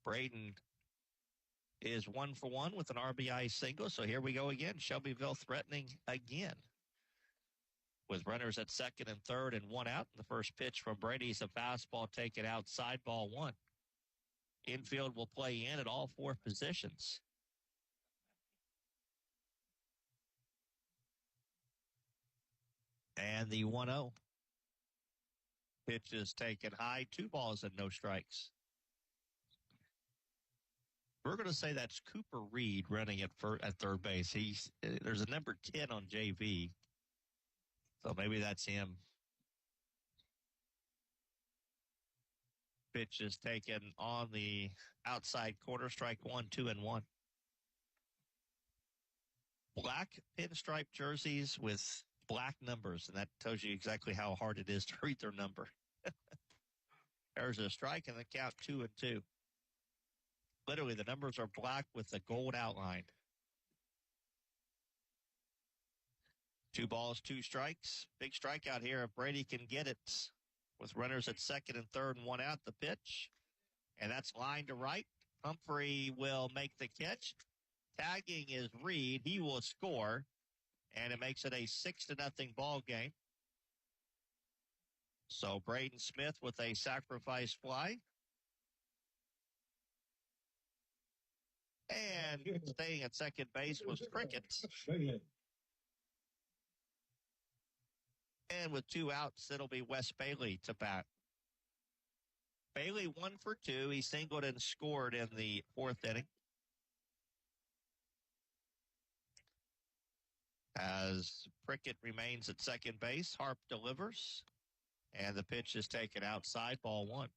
Braden is 1 for 1 with an RBI single. So here we go again. Shelbyville threatening again. With runners at second and third and one out. The first pitch from Brady's a fastball taken outside, ball one. Infield will play in at all four positions. And the 1-0. Pitch is taken high, 2 balls and no strikes. We're going to say that's Cooper Reed running at third base. There's a number 10 on JV. So maybe that's him. Pitch is taken on the outside corner, strike 1, 2-1. Black pinstripe jerseys with black numbers, and that tells you exactly how hard it is to read their number. There's a strike and the count 2-2. Literally, the numbers are black with a gold outline. 2 balls, 2 strikes. Big strikeout here if Brady can get it. With runners at second and third and one out, the pitch. And that's line to right. Humphrey will make the catch. Tagging is Reed. He will score. And it makes it a 6-0 ball game. So Braden Smith with a sacrifice fly. And staying at second base was Cricket. And with 2 outs, it'll be Wes Bailey to bat. Bailey 1 for 2. He singled and scored in the 4th inning. As Prickett remains at second base, Harp delivers. And the pitch is taken outside, ball 1.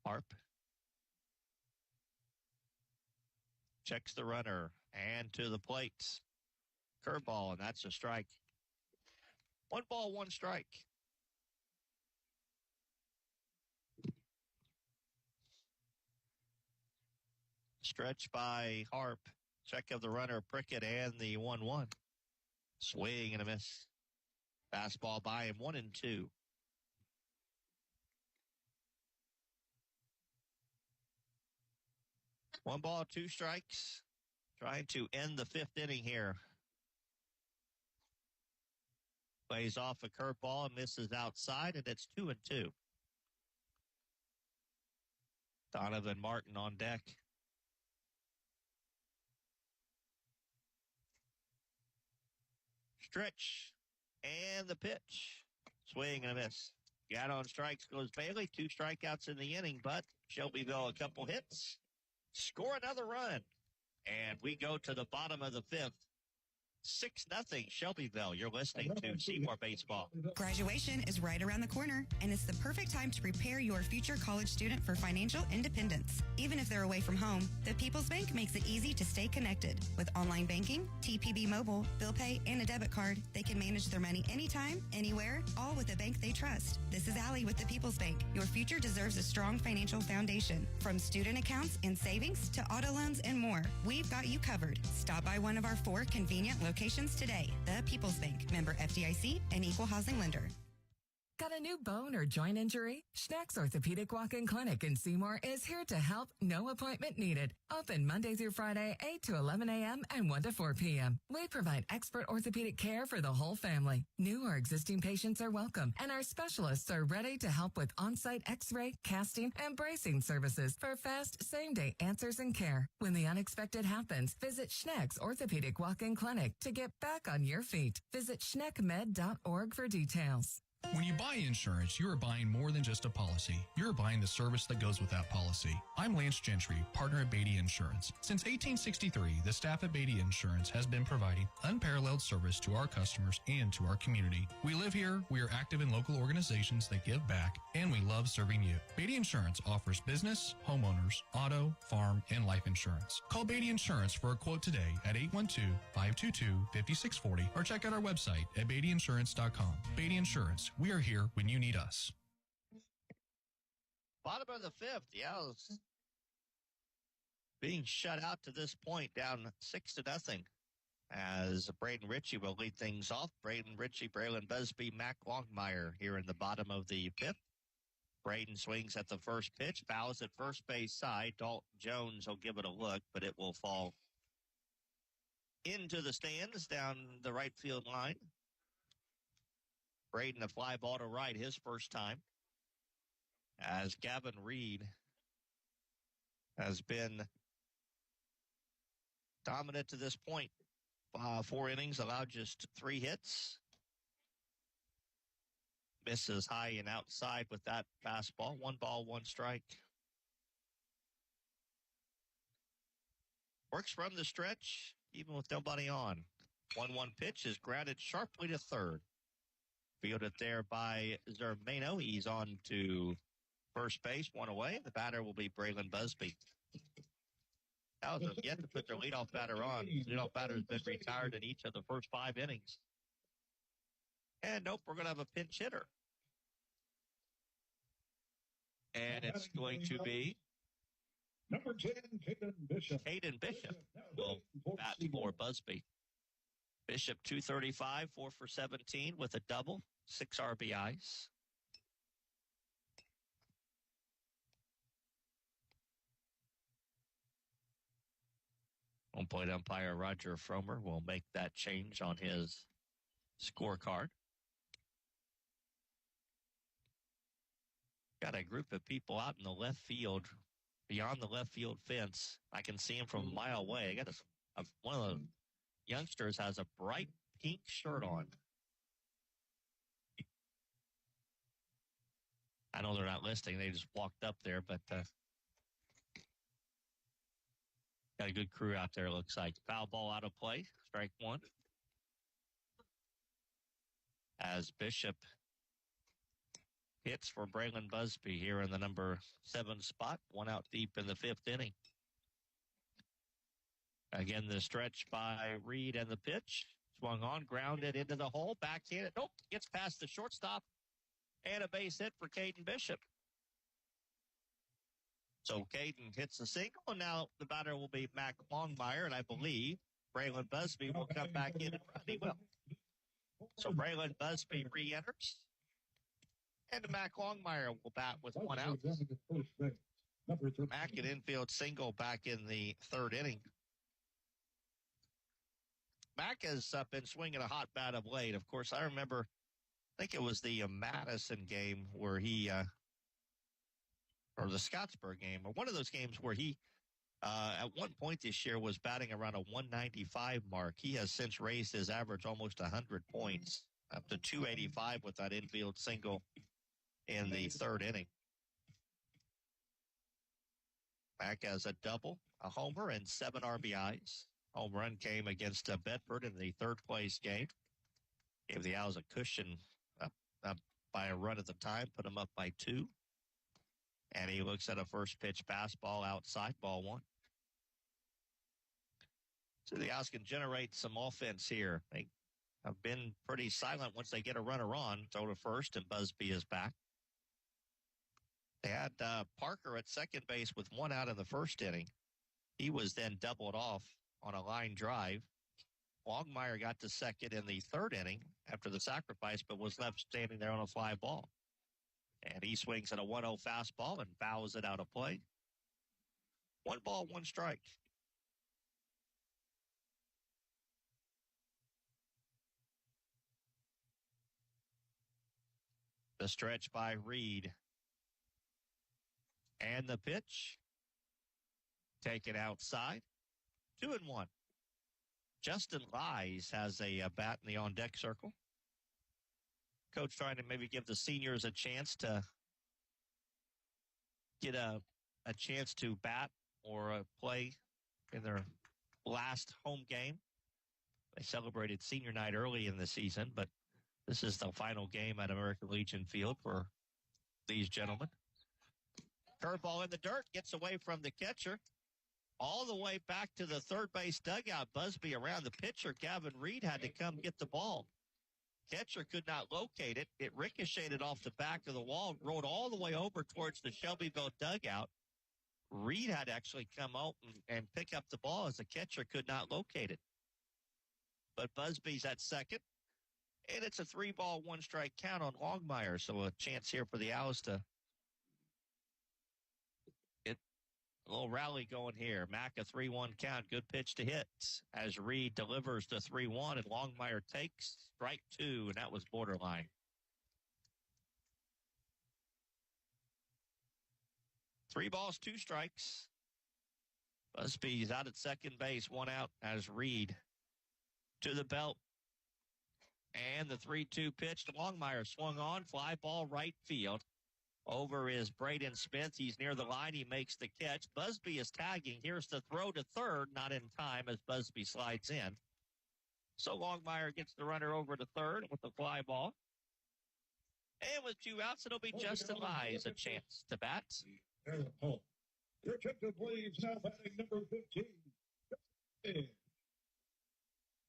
Harp checks the runner and to the plate. Curveball, and that's a strike. 1 ball, 1 strike. Stretch by Harp. Check of the runner, Prickett, and the 1-1. Swing and a miss. Fastball by him, 1-2. 1 ball, 2 strikes. Trying to end the 5th inning here. Plays off a curveball and misses outside, and it's 2-2. Donovan Martin on deck. Stretch and the pitch. Swing and a miss. Got on strikes goes Bailey. 2 strikeouts in the inning, but Shelbyville a couple hits. Score another run. And we go to the bottom of the 5th. 6-0 Shelbyville. You're listening to Seymour Baseball. Graduation is right around the corner, and it's the perfect time to prepare your future college student for financial independence. Even if they're away from home, the People's Bank makes it easy to stay connected. With online banking, TPB Mobile, bill pay, and a debit card, they can manage their money anytime, anywhere, all with a bank they trust. This is Allie with the People's Bank. Your future deserves a strong financial foundation. From student accounts and savings to auto loans and more, we've got you covered. Stop by one of our 4 convenient locations today. The People's Bank, member FDIC, and equal housing lender. Got a new bone or joint injury? Schneck's Orthopedic Walk-In Clinic in Seymour is here to help. No appointment needed. Open Monday through Friday, 8 to 11 a.m. and 1 to 4 p.m. We provide expert orthopedic care for the whole family. New or existing patients are welcome, and our specialists are ready to help with on-site x-ray, casting, and bracing services for fast, same-day answers and care. When the unexpected happens, visit Schneck's Orthopedic Walk-In Clinic to get back on your feet. Visit schneckmed.org for details. When you buy insurance, you are buying more than just a policy. You're buying the service that goes with that policy. I'm Lance Gentry, partner at Beatty Insurance. Since 1863, the staff at Beatty Insurance has been providing unparalleled service to our customers and to our community. We live here, we are active in local organizations that give back, and we love serving you. Beatty Insurance offers business, homeowners, auto, farm, and life insurance. Call Beatty Insurance for a quote today at 812-522-5640 or check out our website at beattyinsurance.com. Beatty Insurance. We are here when you need us. Bottom of the 5th, the Owls being shut out to this point, down 6-0. As Braden Ritchie will lead things off. Braden Ritchie, Braylon Busby, Mac Longmire here in the bottom of the 5th. Braden swings at the first pitch, fouls at first base side. Dalton Jones will give it a look, but it will fall into the stands down the right field line. Braden, a fly ball to right, his first time. As Gavin Reed has been dominant to this point. 4 innings, allowed just 3 hits. Misses high and outside with that fastball. 1 ball, 1 strike. Works from the stretch, even with nobody on. 1-1 pitch is grounded sharply to third. Fielded there by Zermano. He's on to first base, 1 away. The batter will be Braylon Busby. Cows have yet to put their leadoff batter on. Leadoff batter has been retired in each of the first 5 innings. And nope, we're going to have a pinch hitter. And it's going to be number 10, Caden Bishop. Caden Bishop will bat for Busby. Bishop 235, 4 for 17 with a double, 6 RBIs. Home plate umpire Roger Fromer will make that change on his scorecard. Got a group of people out in the left field, beyond the left field fence. I can see them from a mile away. I got one of the youngsters has a bright pink shirt on. I know they're not listening. They just walked up there, but got a good crew out there, it looks like. Foul ball out of play. Strike 1. As Bishop hits for Braylon Busby here in the number 7 spot. 1 out deep in the 5th inning. Again, the stretch by Reed and the pitch. Swung on, grounded into the hole, backhanded. Nope, gets past the shortstop. And a base hit for Caden Bishop. So Caden hits a single, and now the batter will be Mac Longmire, and I believe Braylon Busby will come back in and run. He will. So Braylon Busby re-enters, and Mac Longmire will bat with 1 out. Mac, an infield single back in the 3rd inning. Mac has been swinging a hot bat of late. Of course, I remember, I think it was the Madison game where he, or the Scottsburg game, or one of those games where he, at one point this year, was batting around a 195 mark. He has since raised his average almost 100 points, up to 285 with that infield single in the 3rd inning. Mac has a double, a homer, and 7 RBIs. Home run came against Bedford in the 3rd place game. Gave the Owls a cushion up by a run at the time, put them up by 2. And he looks at a first pitch fastball outside, ball 1. So the Owls can generate some offense here. They have been pretty silent once they get a runner on. Throw to first, and Busby is back. They had Parker at second base with 1 out in the 1st inning. He was then doubled off on a line drive. Longmire got to second in the 3rd inning after the sacrifice, but was left standing there on a fly ball. And he swings at a 1-0 fastball and fouls it out of play. 1 ball, 1 strike. The stretch by Reed. And the pitch. Taken outside. 2-1. Justin Lies has a bat in the on-deck circle. Coach trying to maybe give the seniors a chance to get a chance to bat or play in their last home game. They celebrated senior night early in the season, but this is the final game at American Legion Field for these gentlemen. Curveball in the dirt, gets away from the catcher. All the way back to the 3rd base dugout. Busby around the pitcher. Gavin Reed had to come get the ball. Catcher could not locate it. It ricocheted off the back of the wall, rolled all the way over towards the Shelbyville dugout. Reed had to actually come out and pick up the ball as the catcher could not locate it. But Busby's at second, and it's a 3 ball, 1 strike count on Longmire. So a chance here for the Owls to A little rally going here. Mack a 3-1 count. Good pitch to hit as Reed delivers the 3-1 and Longmire takes strike 2, and that was borderline. Three balls, 2 strikes. Busby's out at second base, 1 out as Reed to the belt. And the 3-2 pitch to Longmire swung on. Fly ball right field. Over is Braden Smith. He's near the line. He makes the catch. Busby is tagging. Here's the throw to third. Not in time as Busby slides in. So Longmire gets the runner over to third with the fly ball. And with 2 outs, it'll be Justin Lyes a chance to bat. Your attention, please. Now batting number 15.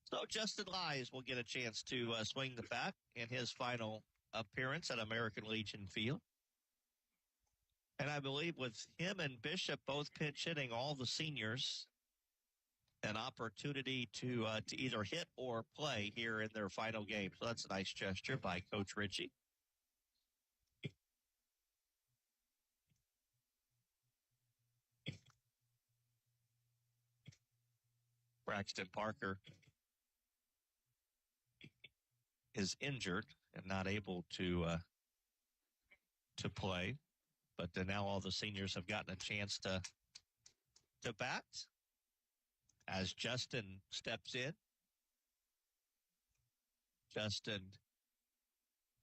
So Justin Lyes will get a chance to swing the bat in his final appearance at American Legion Field. And I believe with him and Bishop both pinch hitting, all the seniors an opportunity to either hit or play here in their final game. So that's a nice gesture by Coach Ritchie. Braxton Parker is injured and not able to play. But now all the seniors have gotten a chance to bat as Justin steps in. Justin,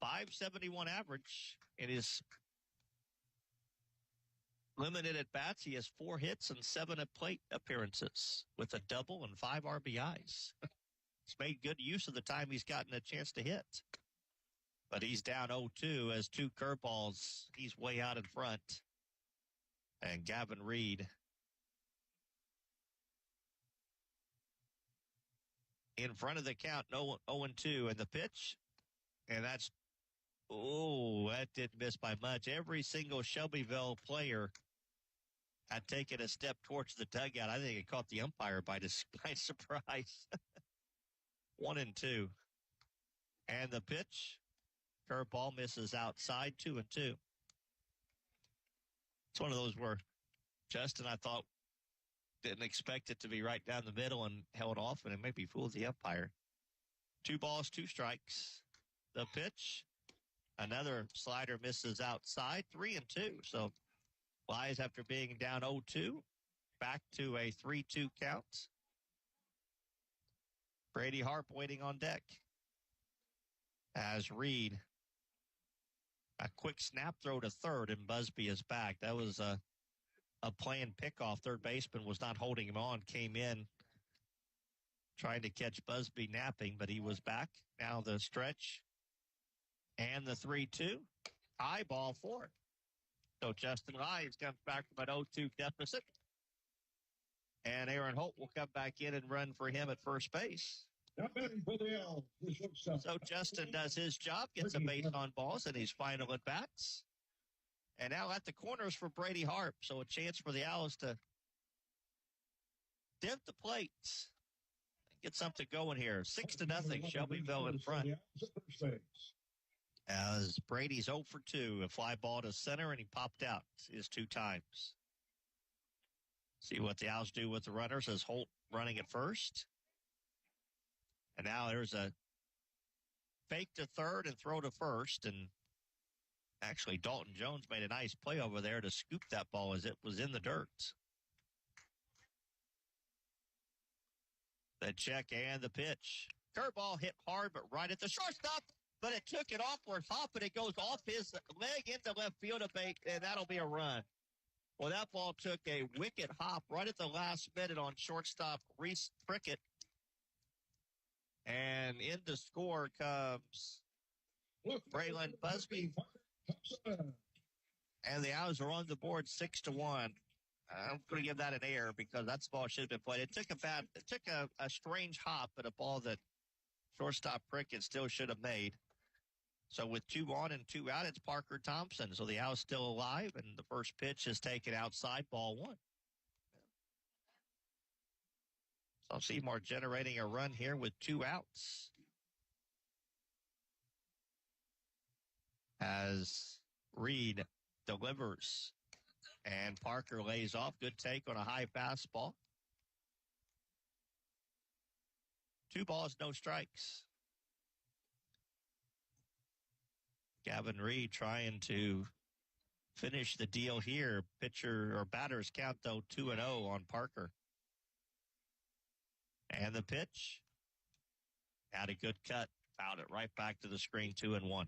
571 average in his limited at bats. He has 4 hits and 7 at plate appearances with a double and 5 RBIs. He's made good use of the time he's gotten a chance to hit. But he's down 0-2 as 2 curveballs. He's way out in front. And Gavin Reed in front of the count, 0-2. And the pitch, and that's, that didn't miss by much. Every single Shelbyville player had taken a step towards the dugout. I think it caught the umpire by surprise. 1-2. And the pitch. Curveball misses outside, 2-2. It's one of those where Justin, I thought, didn't expect it to be right down the middle and held off, and it maybe fooled the umpire. 2 balls, 2 strikes. The pitch, another slider misses outside, 3-2. So Lyes, after being down 0-2, back to a 3-2 count. Brady Harp waiting on deck as Reed. A quick snap throw to third, and Busby is back. That was a planned pickoff. Third baseman was not holding him on, came in trying to catch Busby napping, but he was back. Now the stretch and the 3-2. High ball 4. So Justin Lyes comes back from an 0-2 deficit. And Aaron Holt will come back in and run for him at first base. So Justin does his job, gets a base on balls, and he's final at bats. And now at the corners for Brady Harp. So a chance for the Owls to dip the plates. Get something going here. 6-0, Shelbyville in front. As Brady's 0 for 2. A fly ball to center, and he popped out his 2 times. See what the Owls do with the runners as Holt running at first. And now there's a fake to third and throw to first. And actually, Dalton Jones made a nice play over there to scoop that ball as it was in the dirt. The check and the pitch. Curveball hit hard, but right at the shortstop. But it took an awkward hop, and it goes off his leg into left field, and that'll be a run. Well, that ball took a wicked hop right at the last minute on shortstop Reese Prickett. And in to score comes Braylon Busby. And the Owls are on the board 6-1. I'm going to give that an air because that ball should have been played. It took a strange hop at a ball that shortstop Prickett still should have made. So with 2 on and 2 out, it's Parker Thompson. So the Owls still alive, and the first pitch is taken outside, ball 1. So Seymour generating a run here with 2 outs. As Reed delivers. And Parker lays off. Good take on a high fastball. 2 balls, no strikes. Gavin Reed trying to finish the deal here. Pitcher or batters count, though, 2-0 on Parker. And the pitch. Had a good cut. Fouled it right back to the screen, 2-1.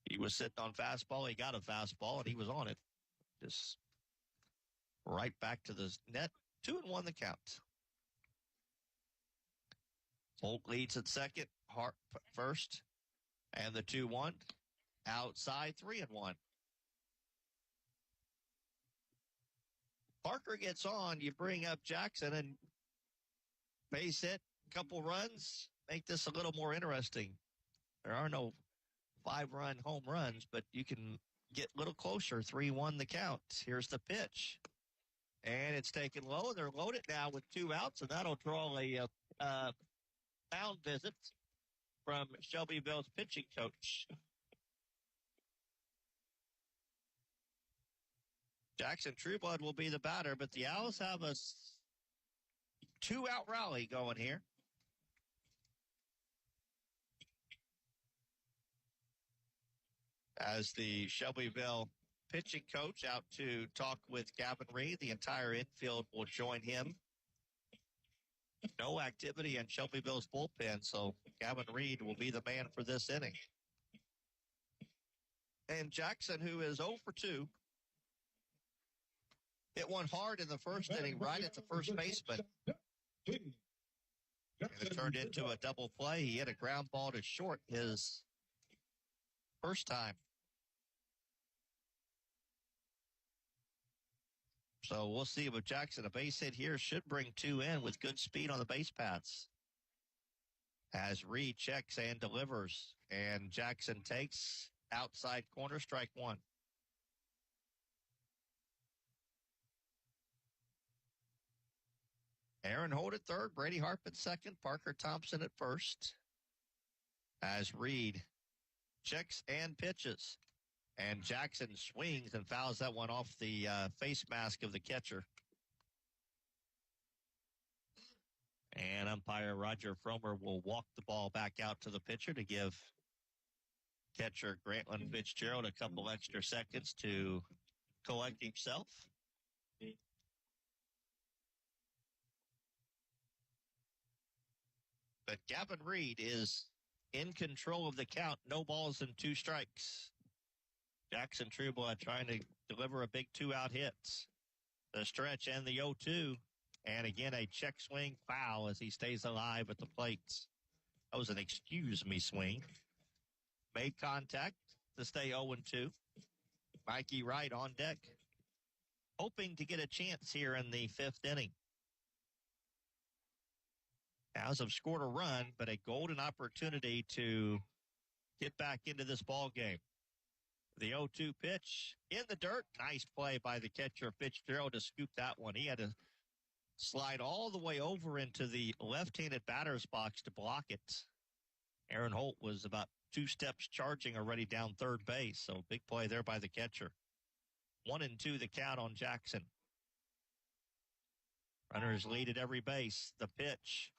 He was sitting on fastball. He got a fastball, and he was on it. Just right back to the net. 2-1 the count. Holt leads at second. Hart first. And the 2-1. Outside, 3-1. Parker gets on. You bring up Jackson and base hit, couple runs. Make this a little more interesting. There are no 5-run home runs, but you can get a little closer. 3-1 the count. Here's the pitch. And it's taken low. They're loaded now with 2 outs, and that'll draw a mound visit from Shelbyville's pitching coach. Jackson Trueblood will be the batter, but the Owls have a 2-out rally going here. As the Shelbyville pitching coach out to talk with Gavin Reed, the entire infield will join him. No activity in Shelbyville's bullpen, so Gavin Reed will be the man for this inning. And Jackson, who is 0 for 2, hit one hard in the first inning, right at the first baseman. And it turned into a double play. He hit a ground ball to short his first time. So we'll see with Jackson. A base hit here should bring 2 in with good speed on the base paths. As Reed checks and delivers. And Jackson takes outside corner, strike 1. Aaron Holt at third, Brady Harp at second, Parker Thompson at first. As Reed checks and pitches. And Jackson swings and fouls that one off the face mask of the catcher. And umpire Roger Fromer will walk the ball back out to the pitcher to give catcher Grantland Fitzgerald a couple extra seconds to collect himself. But Gavin Reed is in control of the count. No balls and 2 strikes. Jackson Trueblood trying to deliver a big 2-out hit. The stretch and the 0-2. And again, a check swing foul as he stays alive at the plate. That was an excuse me swing. Made contact to stay 0-2. Mikey Wright on deck. Hoping to get a chance here in the 5th inning. Owls have scored a run, but a golden opportunity to get back into this ball game. The 0-2 pitch in the dirt. Nice play by the catcher Fitzgerald to scoop that one. He had to slide all the way over into the left-handed batter's box to block it. Aaron Holt was about 2 steps charging already down third base. So big play there by the catcher. 1-2 the count on Jackson. Runners lead at every base. The pitch.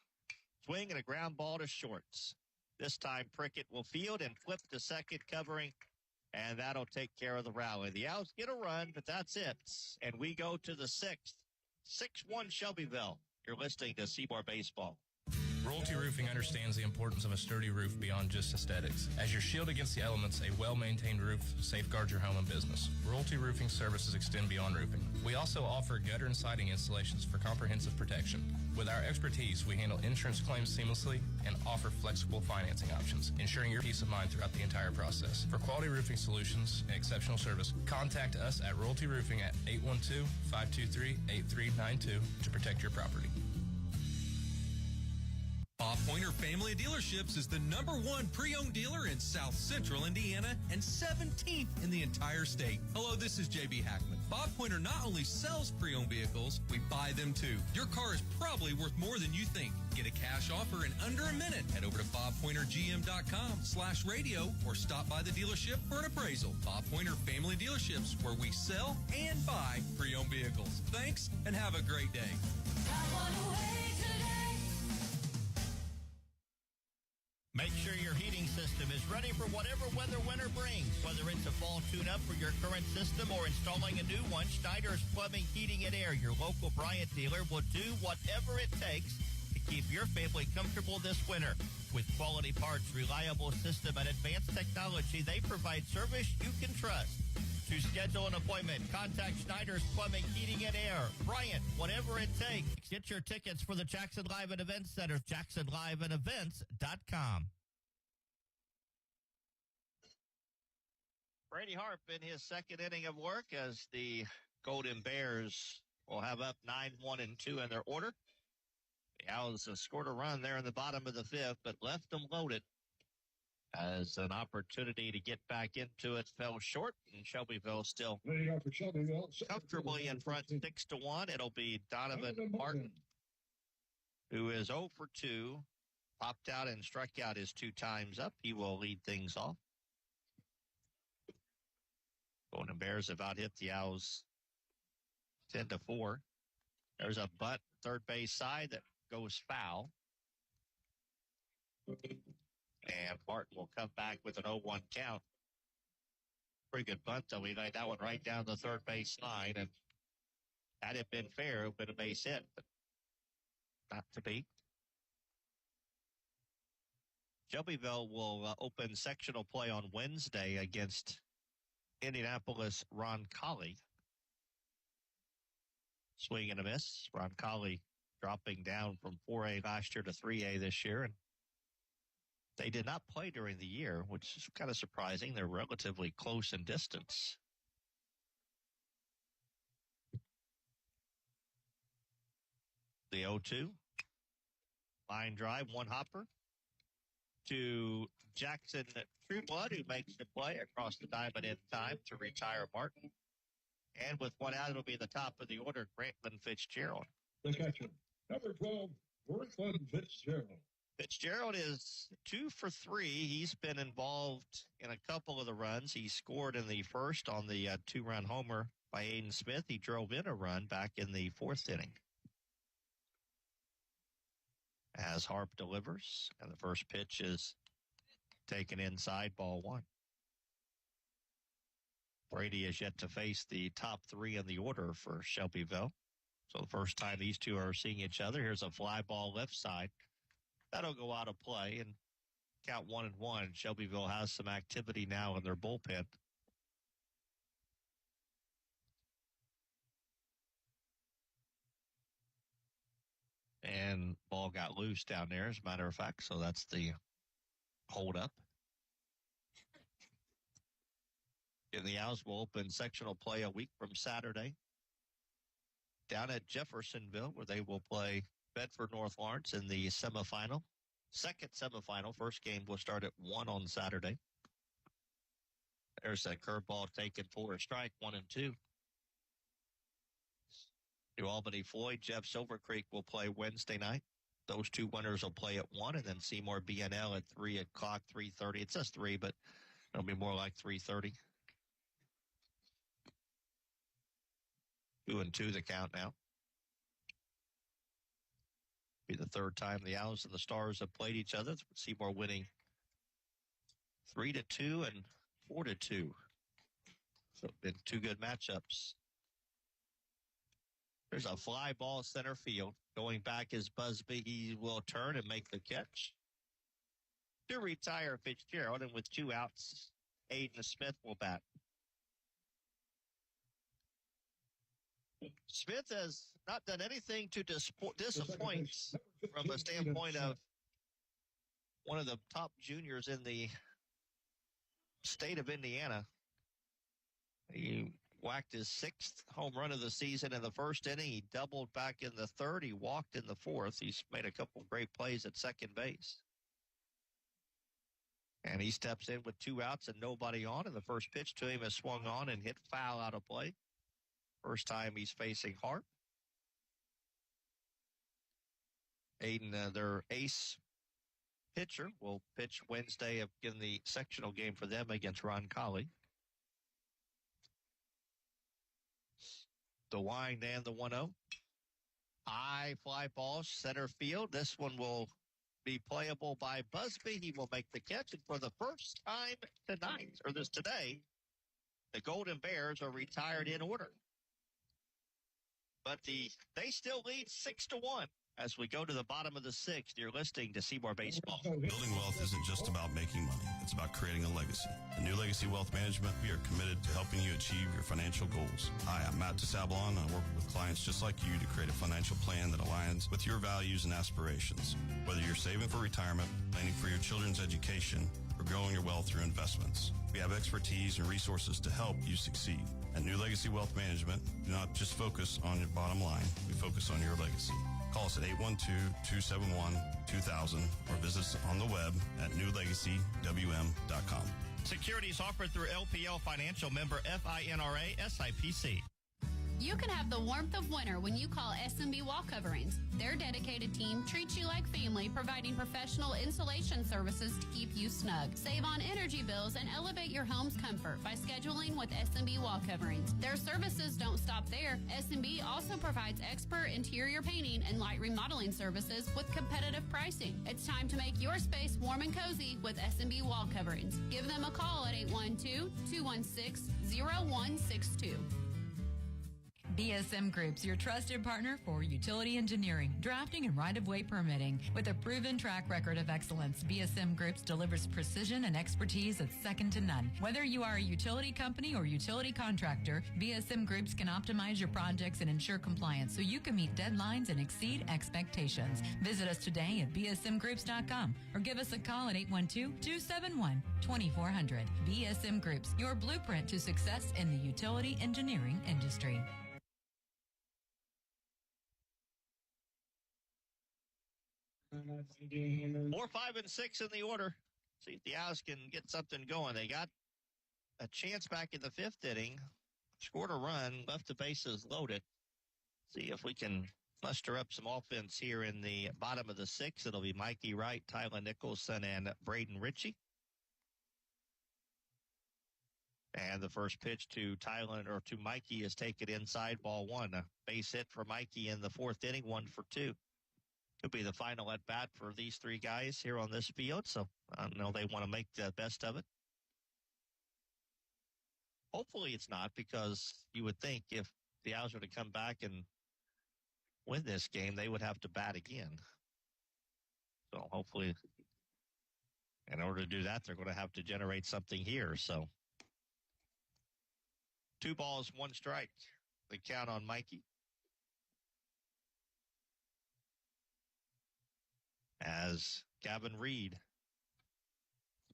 Swing and a ground ball to shorts. This time Prickett will field and flip to second covering. And that'll take care of the rally. The Owls get a run, but that's it. And we go to the 6th. 6-1 Shelbyville. You're listening to Seymour Baseball. Royalty Roofing understands the importance of a sturdy roof beyond just aesthetics. As your shield against the elements, a well-maintained roof safeguards your home and business. Royalty Roofing services extend beyond roofing. We also offer gutter and siding installations for comprehensive protection. With our expertise, we handle insurance claims seamlessly and offer flexible financing options, ensuring your peace of mind throughout the entire process. For quality roofing solutions and exceptional service, contact us at Royalty Roofing at 812-523-8392 to protect your property. Bob Pointer Family Dealerships is the #1 pre-owned dealer in South Central Indiana and 17th in the entire state. Hello, this is JB Hackman. Bob Pointer not only sells pre-owned vehicles, we buy them too. Your car is probably worth more than you think. Get a cash offer in under a minute. Head over to bobpointergm.com/radio or stop by the dealership for an appraisal. Bob Pointer Family Dealerships, where we sell and buy pre-owned vehicles. Thanks and have a great day. Make sure your heating system is ready for whatever weather winter brings. Whether it's a fall tune-up for your current system or installing a new one, Schneider's Plumbing, Heating, and Air, your local Bryant dealer, will do whatever it takes to keep your family comfortable this winter. With quality parts, reliable system, and advanced technology, they provide service you can trust. To schedule an appointment, contact Schneider's Plumbing, Heating, and Air. Bryant, whatever it takes. Get your tickets for the Jackson Live and Events Center, jacksonliveandevents.com. Brady Harp in his second inning of work as the Golden Bears will have up 9-1-2 in their order. The Owls have scored a run there in the bottom of the fifth, but left them loaded as an opportunity to get back into it fell short, and Shelbyville still comfortably in front 6-1. It'll be Donovan Martin, who is 0 for 2, popped out and struck out his 2 times up. He will lead things off. Golden Bears have out hit the Owls 10-4. There's a bunt third base side that goes foul. And Martin will come back with an 0-1 count. Pretty good bunt, though. He laid that one right down the third base line. And had it been fair, it would have been a base hit, but not to be. Shelbyville will open sectional play on Wednesday against Indianapolis Roncalli. Swing and a miss. Roncalli dropping down from 4A last year to 3A this year. And they did not play during the year, which is kind of surprising. They're relatively close in distance. The 0-2. Line drive, one hopper to Jackson Trueblood, who makes the play across the diamond in time to retire Martin. And with one out, it'll be the top of the order, Grantland Fitzgerald. The catcher, number 12, Grantland Fitzgerald. Fitzgerald is 2 for 3. He's been involved in a couple of the runs. He scored in the first on the 2-run homer by Aiden Smith. He drove in a run back in the 4th inning. As Harp delivers, and the first pitch is taken inside, ball 1. Brady is yet to face the top 3 in the order for Shelbyville. So the first time these two are seeing each other, here's a fly ball left side. That'll go out of play and count 1-1. Shelbyville has some activity now in their bullpen. And ball got loose down there, as a matter of fact, so that's the hold up. And the Owls will open sectional play a week from Saturday down at Jeffersonville, where they will play Bedford North Lawrence in the semifinal. Second semifinal. First game will start at 1 on Saturday. There's that curveball taken for a strike, 1-2. New Albany Floyd, Jeff Silver Creek will play Wednesday night. Those two winners will play at 1, and then Seymour BNL at 3 o'clock, 3:30. It says 3, but it'll be more like 3:30. 2-2 the count now. Be the third time the Owls and the Stars have played each other. Seymour winning 3-2 and 4-2. So been 2 good matchups. There's a fly ball center field. Going back is Busby. He will turn and make the catch to retire Fitzgerald. And with 2 outs, Aiden Smith will bat. Smith has not done anything to disappoint from a standpoint of one of the top juniors in the state of Indiana. He whacked his 6th home run of the season in the first inning. He doubled back in the third. He walked in the fourth. He's made a couple great plays at second base. And he steps in with 2 outs and nobody on. And the first pitch to him is swung on and hit foul out of play. First time he's facing Hart. Aiden, their ace pitcher, will pitch Wednesday in the sectional game for them against Ron Colley. The wind and the 1-0. High fly ball, center field. This one will be playable by Busby. He will make the catch. And for the first time today, the Golden Bears are retired in order. But they still lead 6-1. As we go to the bottom of the 6th, you're listening to Seymour Baseball. Building wealth isn't just about making money. It's about creating a legacy. At New Legacy Wealth Management, we are committed to helping you achieve your financial goals. Hi, I'm Matt DeSablon, and I work with clients just like you to create a financial plan that aligns with your values and aspirations. Whether you're saving for retirement, planning for your children's education, or growing your wealth through investments, we have expertise and resources to help you succeed. At New Legacy Wealth Management, do not just focus on your bottom line. We focus on your legacy. Call us at 812-271-2000 or visit us on the web at newlegacywm.com. Securities offered through LPL Financial, member FINRA SIPC. You can have the warmth of winter when you call SMB Wall Coverings. Their dedicated team treats you like family, providing professional insulation services to keep you snug. Save on energy bills and elevate your home's comfort by scheduling with SMB Wall Coverings. Their services don't stop there. SMB also provides expert interior painting and light remodeling services with competitive pricing. It's time to make your space warm and cozy with SMB Wall Coverings. Give them a call at 812-216-0162. BSM Group's your trusted partner for utility engineering, drafting, and right-of-way permitting. With a proven track record of excellence, BSM Groups delivers precision and expertise that's second to none. Whether you are a utility company or utility contractor, BSM Groups can optimize your projects and ensure compliance so you can meet deadlines and exceed expectations. Visit us today at bsmgroups.com or give us a call at 812-271-2400. BSM Groups, your blueprint to success in the utility engineering industry. 4, 5, and 6 in the order. See if the Owls can get something going. They got a chance back in the 5th inning, scored a run, left the bases loaded. See if we can muster up some offense here in the bottom of the 6th. It'll be Mikey Wright, Tyler Nicholson, and Braden Ritchie. And the first pitch to Mikey is taken inside, ball 1. A base hit for Mikey in the 4th inning, 1 for 2. Could be the final at bat for these 3 guys here on this field. So I know they want to make the best of it. Hopefully it's not, because you would think if the Owls were to come back and win this game, they would have to bat again. So hopefully, in order to do that, they're going to have to generate something here. So 2 balls, 1 strike. The count on Mikey. As Gavin Reed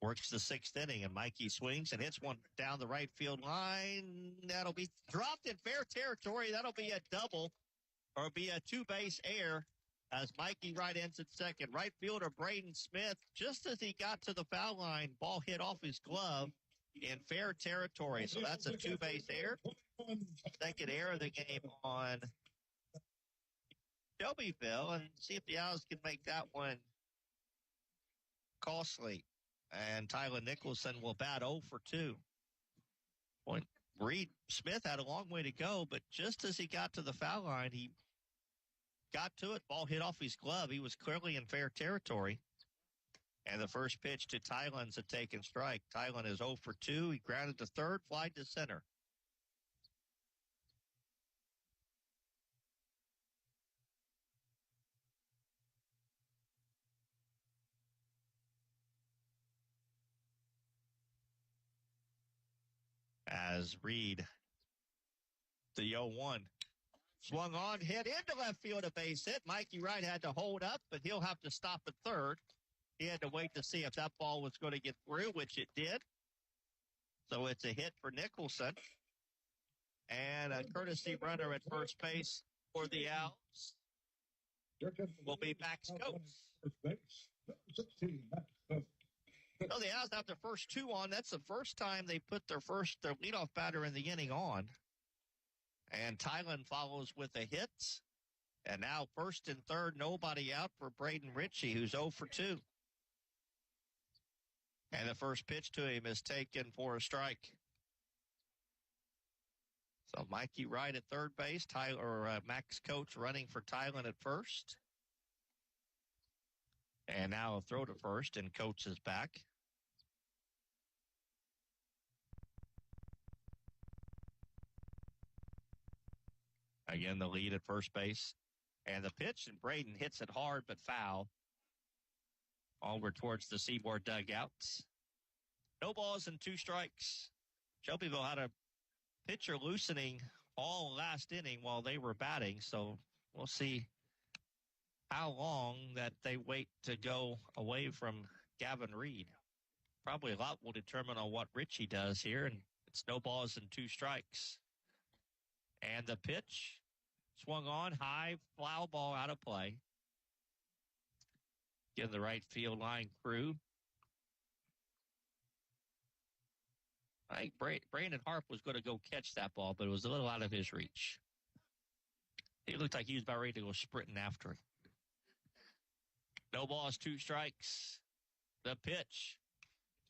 works the 6th inning, and Mikey swings and hits one down the right field line. That'll be dropped in fair territory. That'll be a double, or be a 2-base error, as Mikey Wright ends at second. Right fielder Braden Smith, just as he got to the foul line, ball hit off his glove in fair territory. So that's a 2-base error. Second error of the game on Shelbyville, and see if the Owls can make that one costly. And Tyler Nicholson will bat 0 for 2. Reed Smith had a long way to go, but just as he got to the foul line, he got to it, ball hit off his glove. He was clearly in fair territory. And the first pitch to Tylen's a taken strike. Tylen is 0 for 2. He grounded to third, fly to center. As Reed, the 0-1, swung on, hit into left field, a base hit. Mikey Wright had to hold up, but he'll have to stop at third. He had to wait to see if that ball was going to get through, which it did. So it's a hit for Nicholson. And a courtesy runner at first base for the Owls will be Max Coates. So the Owls have their first two on. That's the first time they put their leadoff batter in the inning on. And Tylen follows with a hit. And now first and third, nobody out for Braden Ritchie, who's 0 for 2. And the first pitch to him is taken for a strike. So Mikey Wright at third base, Max Coates running for Tylen at first. And now a throw to first, and Coates is back. Again, the lead at first base. And the pitch, and Braden hits it hard but foul. Over towards the Seymour dugouts. No balls and 2 strikes. Shelbyville had a pitcher loosening all last inning while they were batting, so we'll see how long that they wait to go away from Gavin Reed. Probably a lot will determine on what Ritchie does here, and it's no balls and 2 strikes. And the pitch swung on, high, foul ball out of play. Give the right field line crew. I think Brandon Harp was going to go catch that ball, but it was a little out of his reach. He looked like he was about ready to go sprinting after it. No balls, 2 strikes. The pitch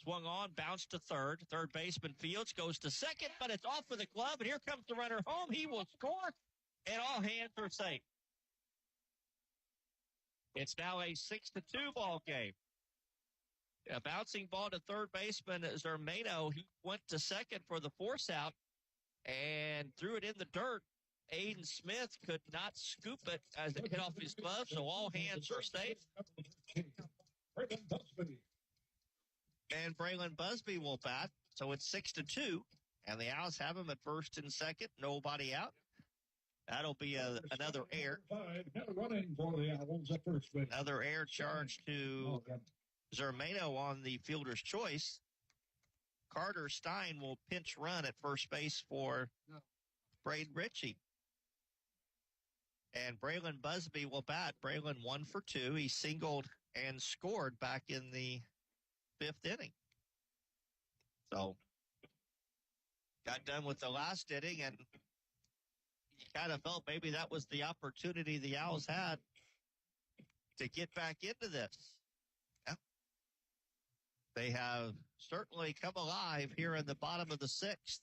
swung on, bounced to third. Third baseman Fields goes to second, but it's off of the glove, and here comes the runner home. He will score, and all hands are safe. It's now a 6-2 ball game. A bouncing ball to third baseman Zermano. He went to second for the force out and threw it in the dirt. Aiden Smith could not scoop it as it hit off his glove, so all hands are safe. And Braylon Busby will bat, so it's 6-2, and the Owls have him at first and second, nobody out. That'll be another error. Another error charge to Zermano on the fielder's choice. Carter Stein will pinch run at first base for Braden Ritchie. And Braylon Busby will bat. Braylon 1 for 2. He singled and scored back in the 5th inning. So, got done with the last inning, and you kind of felt maybe that was the opportunity the Owls had to get back into this. Yeah. They have certainly come alive here in the bottom of the 6th.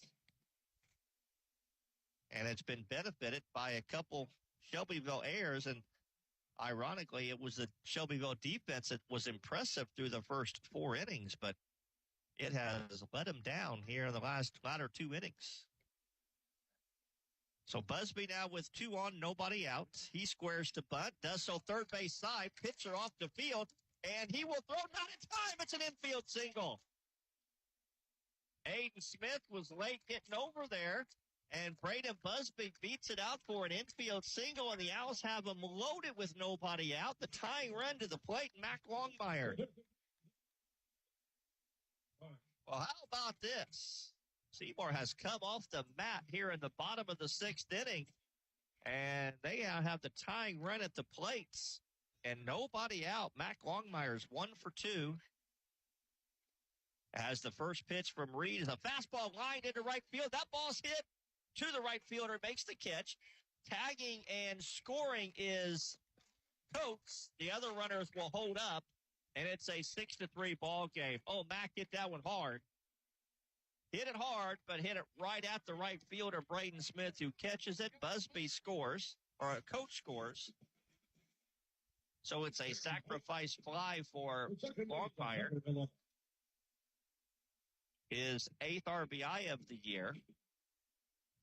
And it's been benefited by a couple Shelbyville errors, and ironically, it was the Shelbyville defense that was impressive through the first 4 innings, but it has let them down here in the latter 2 innings. So Busby now with 2 on, nobody out. He squares to bunt, does so third base side, pitcher off the field, and he will throw not in time. It's an infield single. Aiden Smith was late getting over there, and Braden Busby beats it out for an infield single, and the Owls have him loaded with nobody out. The tying run to the plate, Mac Longmire. Well, how about this? Seymour has come off the mat here in the bottom of the 6th inning, and they now have the tying run at the plates, and nobody out. Mac Longmire's 1 for 2. As the first pitch from Reed is a fastball lined into right field. That ball's hit to the right fielder, makes the catch. Tagging and scoring is Coates. The other runners will hold up, and it's a 6-3 ball game. Oh, Mac hit that one hard. Hit it hard, but hit it right at the right fielder, Braden Smith, who catches it. Busby scores, or Coates scores. So it's a sacrifice fly for Longmire. His 8th RBI of the year.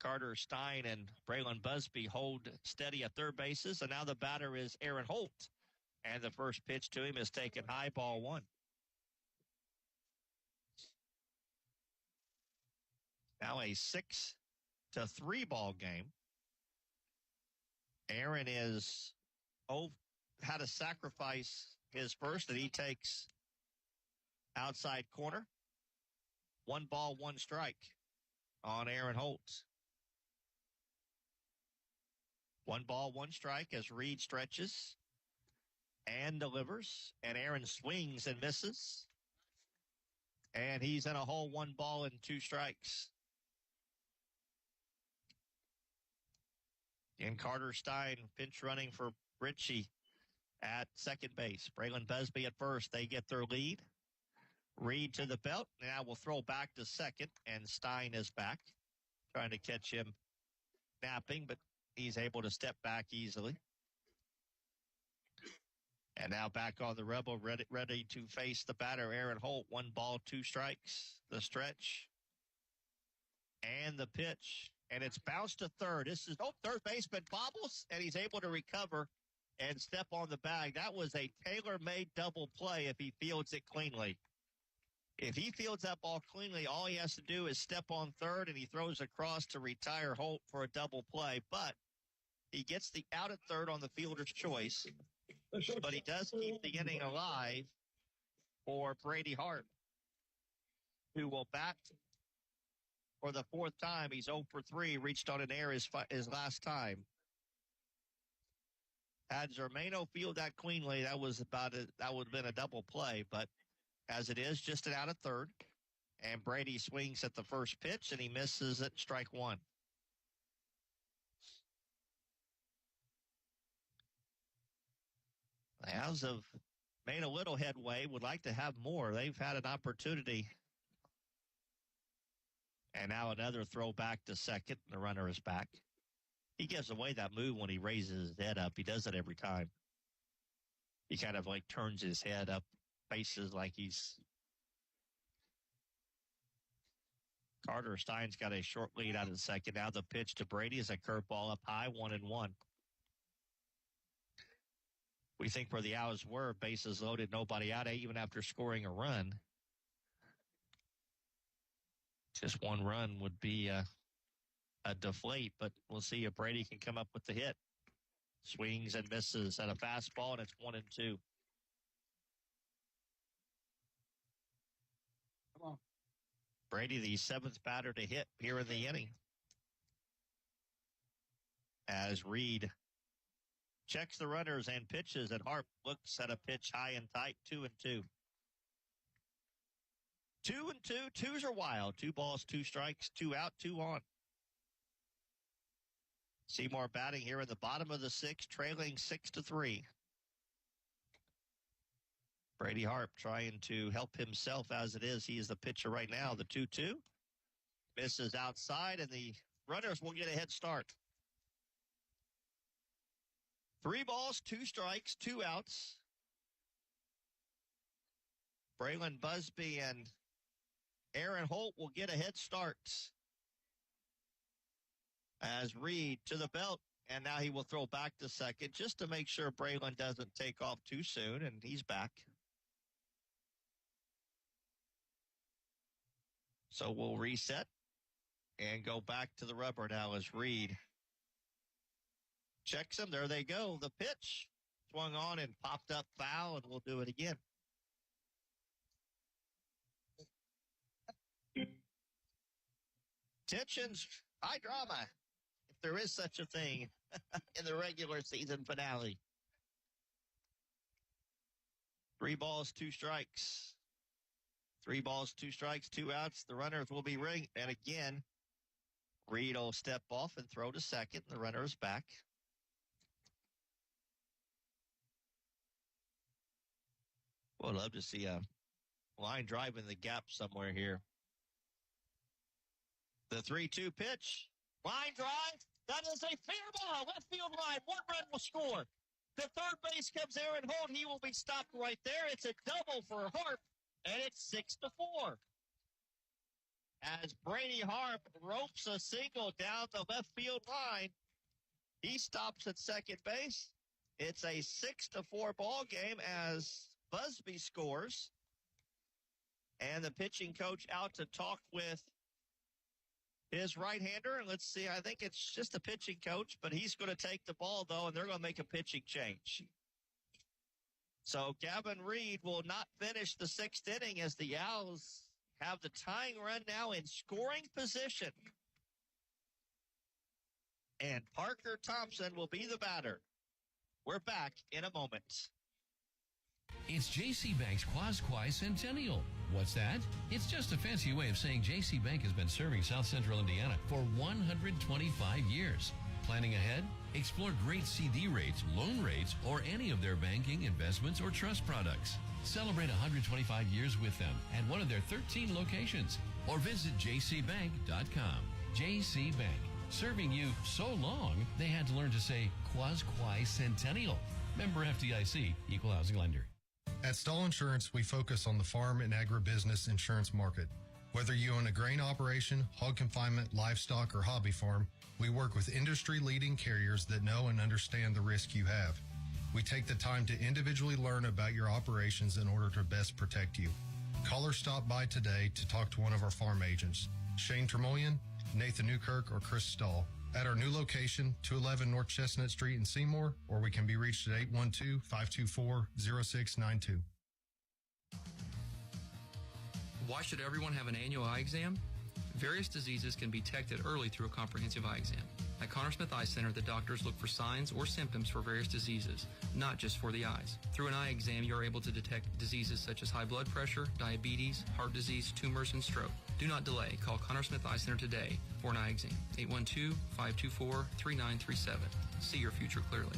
Carter Stein and Braylon Busby hold steady at third bases, and now the batter is Aaron Holt. And the first pitch to him is taken high, ball 1. Now a 6-3 ball game. Aaron had to sacrifice his first, and he takes outside corner. 1 ball, 1 strike on Aaron Holt. 1 ball, 1 strike as Reed stretches and delivers, and Aaron swings and misses. And he's in a hole, 1 ball and 2 strikes. And Carter Stein pinch running for Ritchie at second base. Braylon Busby at first. They get their lead. Reed to the belt. Now we'll throw back to second, and Stein is back, trying to catch him napping, but he's able to step back easily. And now back on the Rebel, ready to face the batter, Aaron Holt. 1 ball, 2 strikes. The stretch and the pitch, and it's bounced to third. This is third baseman bobbles, and he's able to recover and step on the bag. That was a tailor-made double play if he fields it cleanly. If he fields that ball cleanly, all he has to do is step on third, and he throws across to retire Holt for a double play. But he gets the out at third on the fielder's choice, but he does keep the inning alive for Brady Hart, who will bat for the 4th time. He's 0 for 3, reached on an error his last time. Had Zermano field that cleanly, that would have been a double play, but as it is, just an out at third. And Brady swings at the first pitch, and he misses at strike 1. The Owls have made a little headway, would like to have more. They've had an opportunity. And now another throw back to second. The runner is back. He gives away that move when he raises his head up. He does it every time. He kind of like turns his head up, faces like he's... Carter Stein's got a short lead out of the second. Now the pitch to Brady is a curveball up high, 1-1. We think where the Owls were, bases loaded, nobody out, even after scoring a run. Just 1 run would be a deflate, but we'll see if Brady can come up with the hit. Swings and misses at a fastball, and it's 1-2. Come on. Brady, the 7th batter to hit here in the inning. As Reed checks the runners and pitches, and Harp looks at a pitch high and tight, 2-2. 2-2. Twos are wild. 2 balls, 2 strikes, 2 out, 2 on. Seymour batting here in the bottom of the 6th, trailing 6-3. Brady Harp trying to help himself as it is. He is the pitcher right now. The 2-2 misses outside, and the runners will get a head start. 3 balls, 2 strikes, 2 outs. Braylon Busby and Aaron Holt will get a head start. As Reed to the belt, and now he will throw back to second just to make sure Braylon doesn't take off too soon, and he's back. So we'll reset and go back to the rubber now as Reed checks him. There they go. The pitch swung on and popped up foul, and we'll do it again. Tensions, high drama, if there is such a thing in the regular season finale. 3 balls, 2 strikes. 3 balls, 2 strikes, 2 outs. The runners will be ringed. And again, Reed will step off and throw to second. The runner is back. Well, I'd love to see a line drive in the gap somewhere here. The 3-2 pitch. Line drive. That is a fair ball. Left field line. 1 run will score. The third base comes Aaron Holt. He will be stopped right there. It's a double for Harp, and it's 6-4. As Brady Harp ropes a single down the left field line, he stops at second base. It's a 6-4 ball game as Busby scores. And the pitching coach out to talk with his right-hander. And let's see, I think it's just a pitching coach, but he's going to take the ball, though, and they're going to make a pitching change. So Gavin Reed will not finish the 6th inning as the Owls have the tying run now in scoring position. and Parker Thompson will be the batter. We're back in a moment. It's J.C. Bank's Quasquai Centennial. What's that? It's just a fancy way of saying J.C. Bank has been serving South Central Indiana for 125 years. Planning ahead? Explore great CD rates, loan rates, or any of their banking, investments, or trust products. Celebrate 125 years with them at one of their 13 locations or visit jcbank.com. J.C. Bank, serving you so long, they had to learn to say Quasquai Centennial. Member FDIC, Equal Housing Lender. At Stall Insurance, we focus on the farm and agribusiness insurance market. Whether you own a grain operation, hog confinement, livestock, or hobby farm, we work with industry-leading carriers that know and understand the risk you have. We take the time to individually learn about your operations in order to best protect you. Call or stop by today to talk to one of our farm agents, Shane Tremoyan, Nathan Newkirk, or Chris Stahl, at our new location, 211 North Chestnut Street in Seymour, or we can be reached at 812-524-0692. Why should everyone have an annual eye exam? Various diseases can be detected early through a comprehensive eye exam. At Connor Smith Eye Center, the doctors look for signs or symptoms for various diseases, not just for the eyes. Through an eye exam, you're able to detect diseases such as high blood pressure, diabetes, heart disease, tumors, and stroke. Do not delay. Call Connor Smith Eye Center today for an eye exam. 812-524-3937. See your future clearly.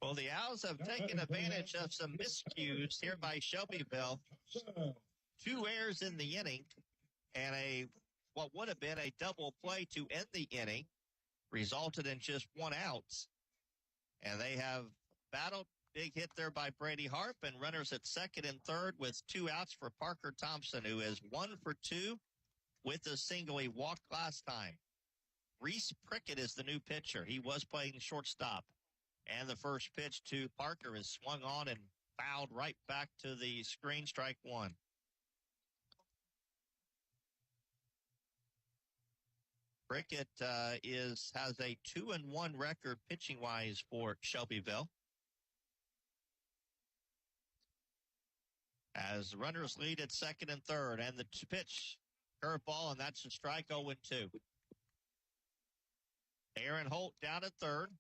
Well, the Owls have taken advantage of some miscues here by Shelbyville. 2 errors in the inning and what would have been a double play to end the inning resulted in just 1 out. And they have battled. Big hit there by Brady Harp, and runners at second and third with 2 outs for Parker Thompson, who is 1 for 2 with a single. He walked last time. Reese Prickett is the new pitcher. He was playing shortstop. And the first pitch to Parker is swung on and fouled right back to the screen, strike 1. Prickett has a 2-1 record pitching-wise for Shelbyville. As runners lead at second and third, and the pitch, curveball, and that's a strike, 0-2. Aaron Holt down at third.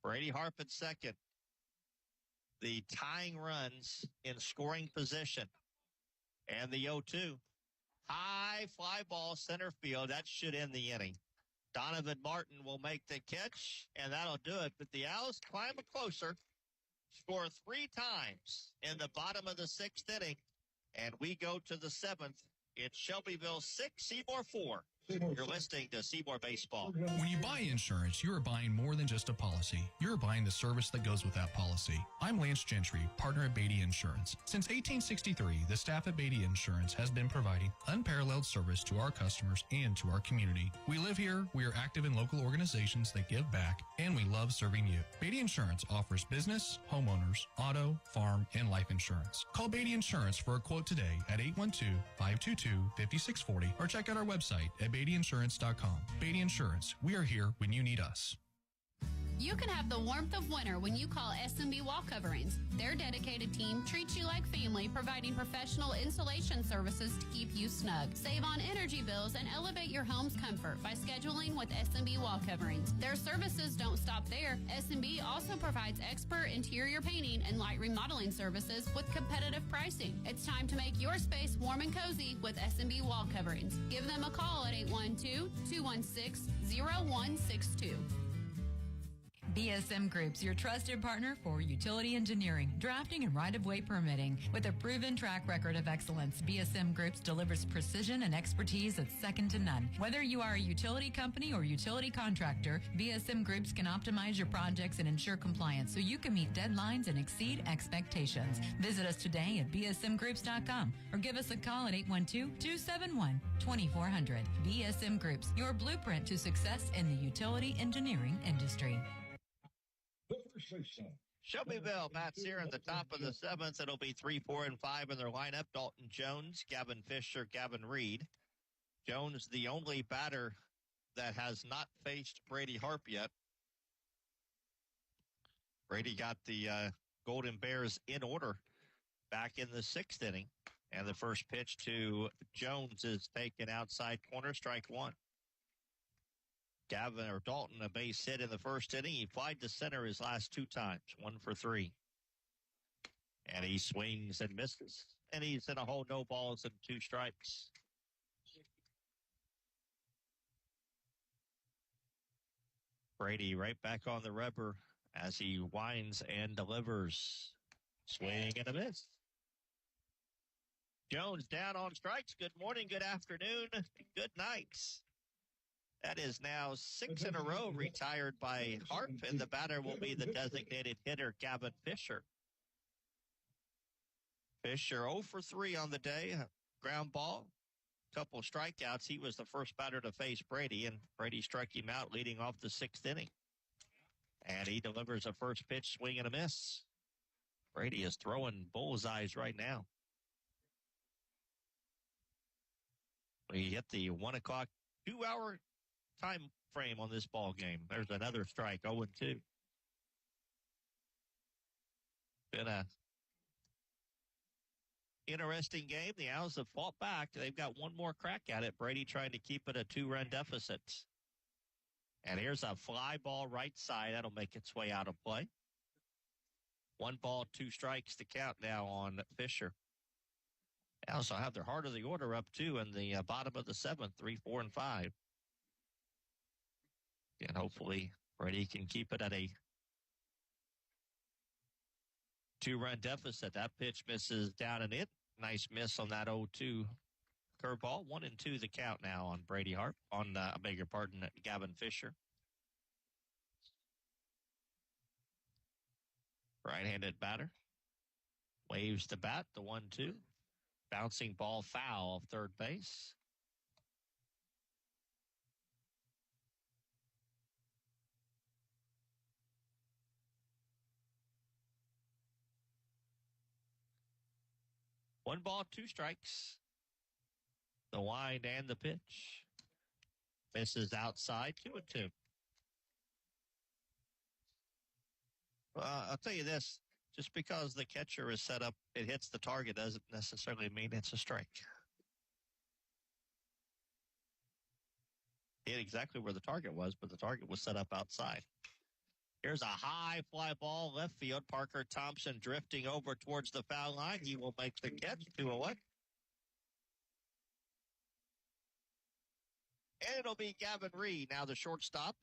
Brady Harp at second. The tying runs in scoring position. And the 0-2. High fly ball center field. That should end the inning. Donovan Martin will make the catch, and that'll do it. But the Owls climb closer. Score 3 times in the bottom of the 6th inning, and we go to the 7th. It's Shelbyville 6, Seymour 4. You're listening to Seymour Baseball. When you buy insurance, you are buying more than just a policy. You're buying the service that goes with that policy. I'm Lance Gentry, partner at Beatty Insurance. Since 1863, the staff at Beatty Insurance has been providing unparalleled service to our customers and to our community. We live here, we are active in local organizations that give back, and we love serving you. Beatty Insurance offers business, homeowners, auto, farm, and life insurance. Call Beatty Insurance for a quote today at 812-522-5640 or check out our website at BeattyInsurance.com. Beatty Insurance, we are here when you need us. You can have the warmth of winter when you call S&B Wall Coverings. Their dedicated team treats you like family, providing professional insulation services to keep you snug. Save on energy bills and elevate your home's comfort by scheduling with S&B Wall Coverings. Their services don't stop there. S&B also provides expert interior painting and light remodeling services with competitive pricing. It's time to make your space warm and cozy with S&B Wall Coverings. Give them a call at 812-216-0162. BSM Group's your trusted partner for utility engineering, drafting, and right-of-way permitting. With a proven track record of excellence, BSM Groups delivers precision and expertise that's second to none. Whether you are a utility company or utility contractor, BSM Groups can optimize your projects and ensure compliance so you can meet deadlines and exceed expectations. Visit us today at bsmgroups.com or give us a call at 812-271-2400. BSM Groups, your blueprint to success in the utility engineering industry. Shelbyville bats here in the top of the 7th. It'll be 3, 4, and 5 in their lineup. Dalton Jones, Gavin Fisher, Gavin Reed. Jones, the only batter that has not faced Brady Harp yet. Brady got the Golden Bears in order back in the 6th inning. And the first pitch to Jones is taken outside corner, strike one. Dalton, a base hit in the 1st inning. He flied to center his last 2 times, 1 for 3. And he swings and misses. And he's in a hole, no balls and 2 strikes. Brady right back on the rubber as he winds and delivers. Swing and a miss. Jones down on strikes. Good morning, good afternoon, good night. That is now 6 in a row retired by Harp, and the batter will be the designated hitter, Gavin Fisher. Fisher 0 for 3 on the day. Ground ball, couple strikeouts. He was the first batter to face Brady, and Brady struck him out leading off the 6th inning. And he delivers a first pitch, swing and a miss. Brady is throwing bullseyes right now. We hit the 1 o'clock, 2-hour time frame on this ball game. There's another strike, 0-2. Been a interesting game. The Owls have fought back. They've got one more crack at it. Brady trying to keep it a 2-run deficit. And here's a fly ball right side. That'll make its way out of play. 1 ball, 2 strikes to count now on Fisher. They also have their heart of the order up, too, in the bottom of the 7th, 3, 4, and 5. And hopefully Brady can keep it at a 2-run deficit. That pitch misses down and in. Nice miss on that 0-2 curveball. 1-2 the count now on Brady Harp. I beg your pardon, Gavin Fisher. Right-handed batter. Waves the bat, the 1-2. Bouncing ball foul off third base. One ball, 2 strikes. The wind and the pitch. Misses outside, 2-2. I'll tell you this. Just because the catcher is set up, it hits the target doesn't necessarily mean it's a strike. Hit exactly where the target was, but the target was set up outside. Here's a high fly ball, left field. Parker Thompson drifting over towards the foul line. He will make the catch, 2-1. And it'll be Gavin Reed, now the shortstop.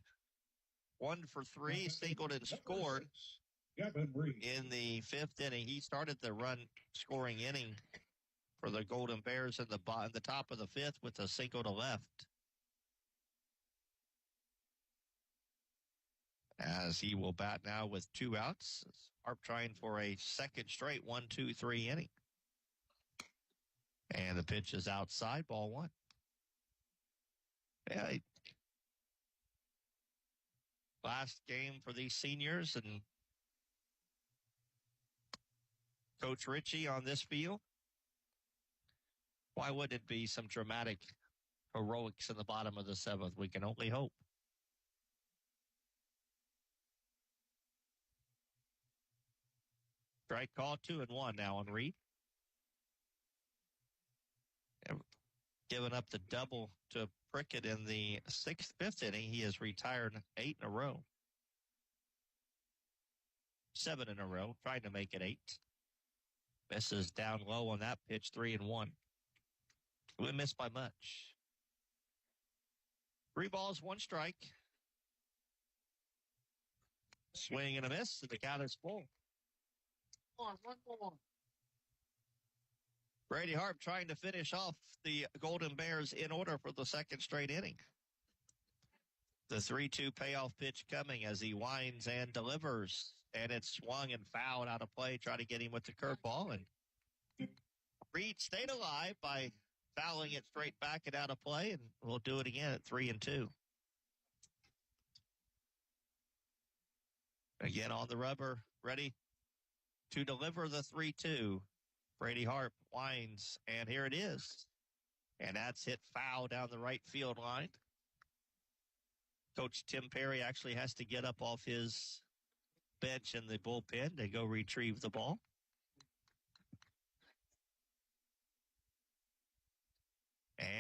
1 for 3, singled and scored in the 5th inning. He started the run-scoring inning for the Golden Bears in the top of the 5th with a single to left. As he will bat now with 2 outs. Harp trying for a second straight 1-2-3 inning. And the pitch is outside, ball 1. Yeah, last game for these seniors and Coach Ritchie on this field. Why would it be some dramatic heroics in the bottom of the 7th? We can only hope. Strike call, 2-1 now on Reed. Giving up the double to Prickett in the 5th inning. He has retired 8 in a row. 7 in a row, trying to make it 8. Misses down low on that pitch, 3-1. We missed by much. 3 balls, 1 strike. Swing and a miss, and the count is full. One more. Brady Harp trying to finish off the Golden Bears in order for the second straight inning. The 3-2 payoff pitch coming as he winds and delivers. And it's swung and fouled out of play, trying to get him with the curveball. And Reed stayed alive by fouling it straight back and out of play. And we'll do it again at 3-2. Again on the rubber, ready to deliver the 3-2. Brady Harp winds, and here it is. And that's hit foul down the right field line. Coach Tim Perry actually has to get up off his bench in the bullpen to go retrieve the ball.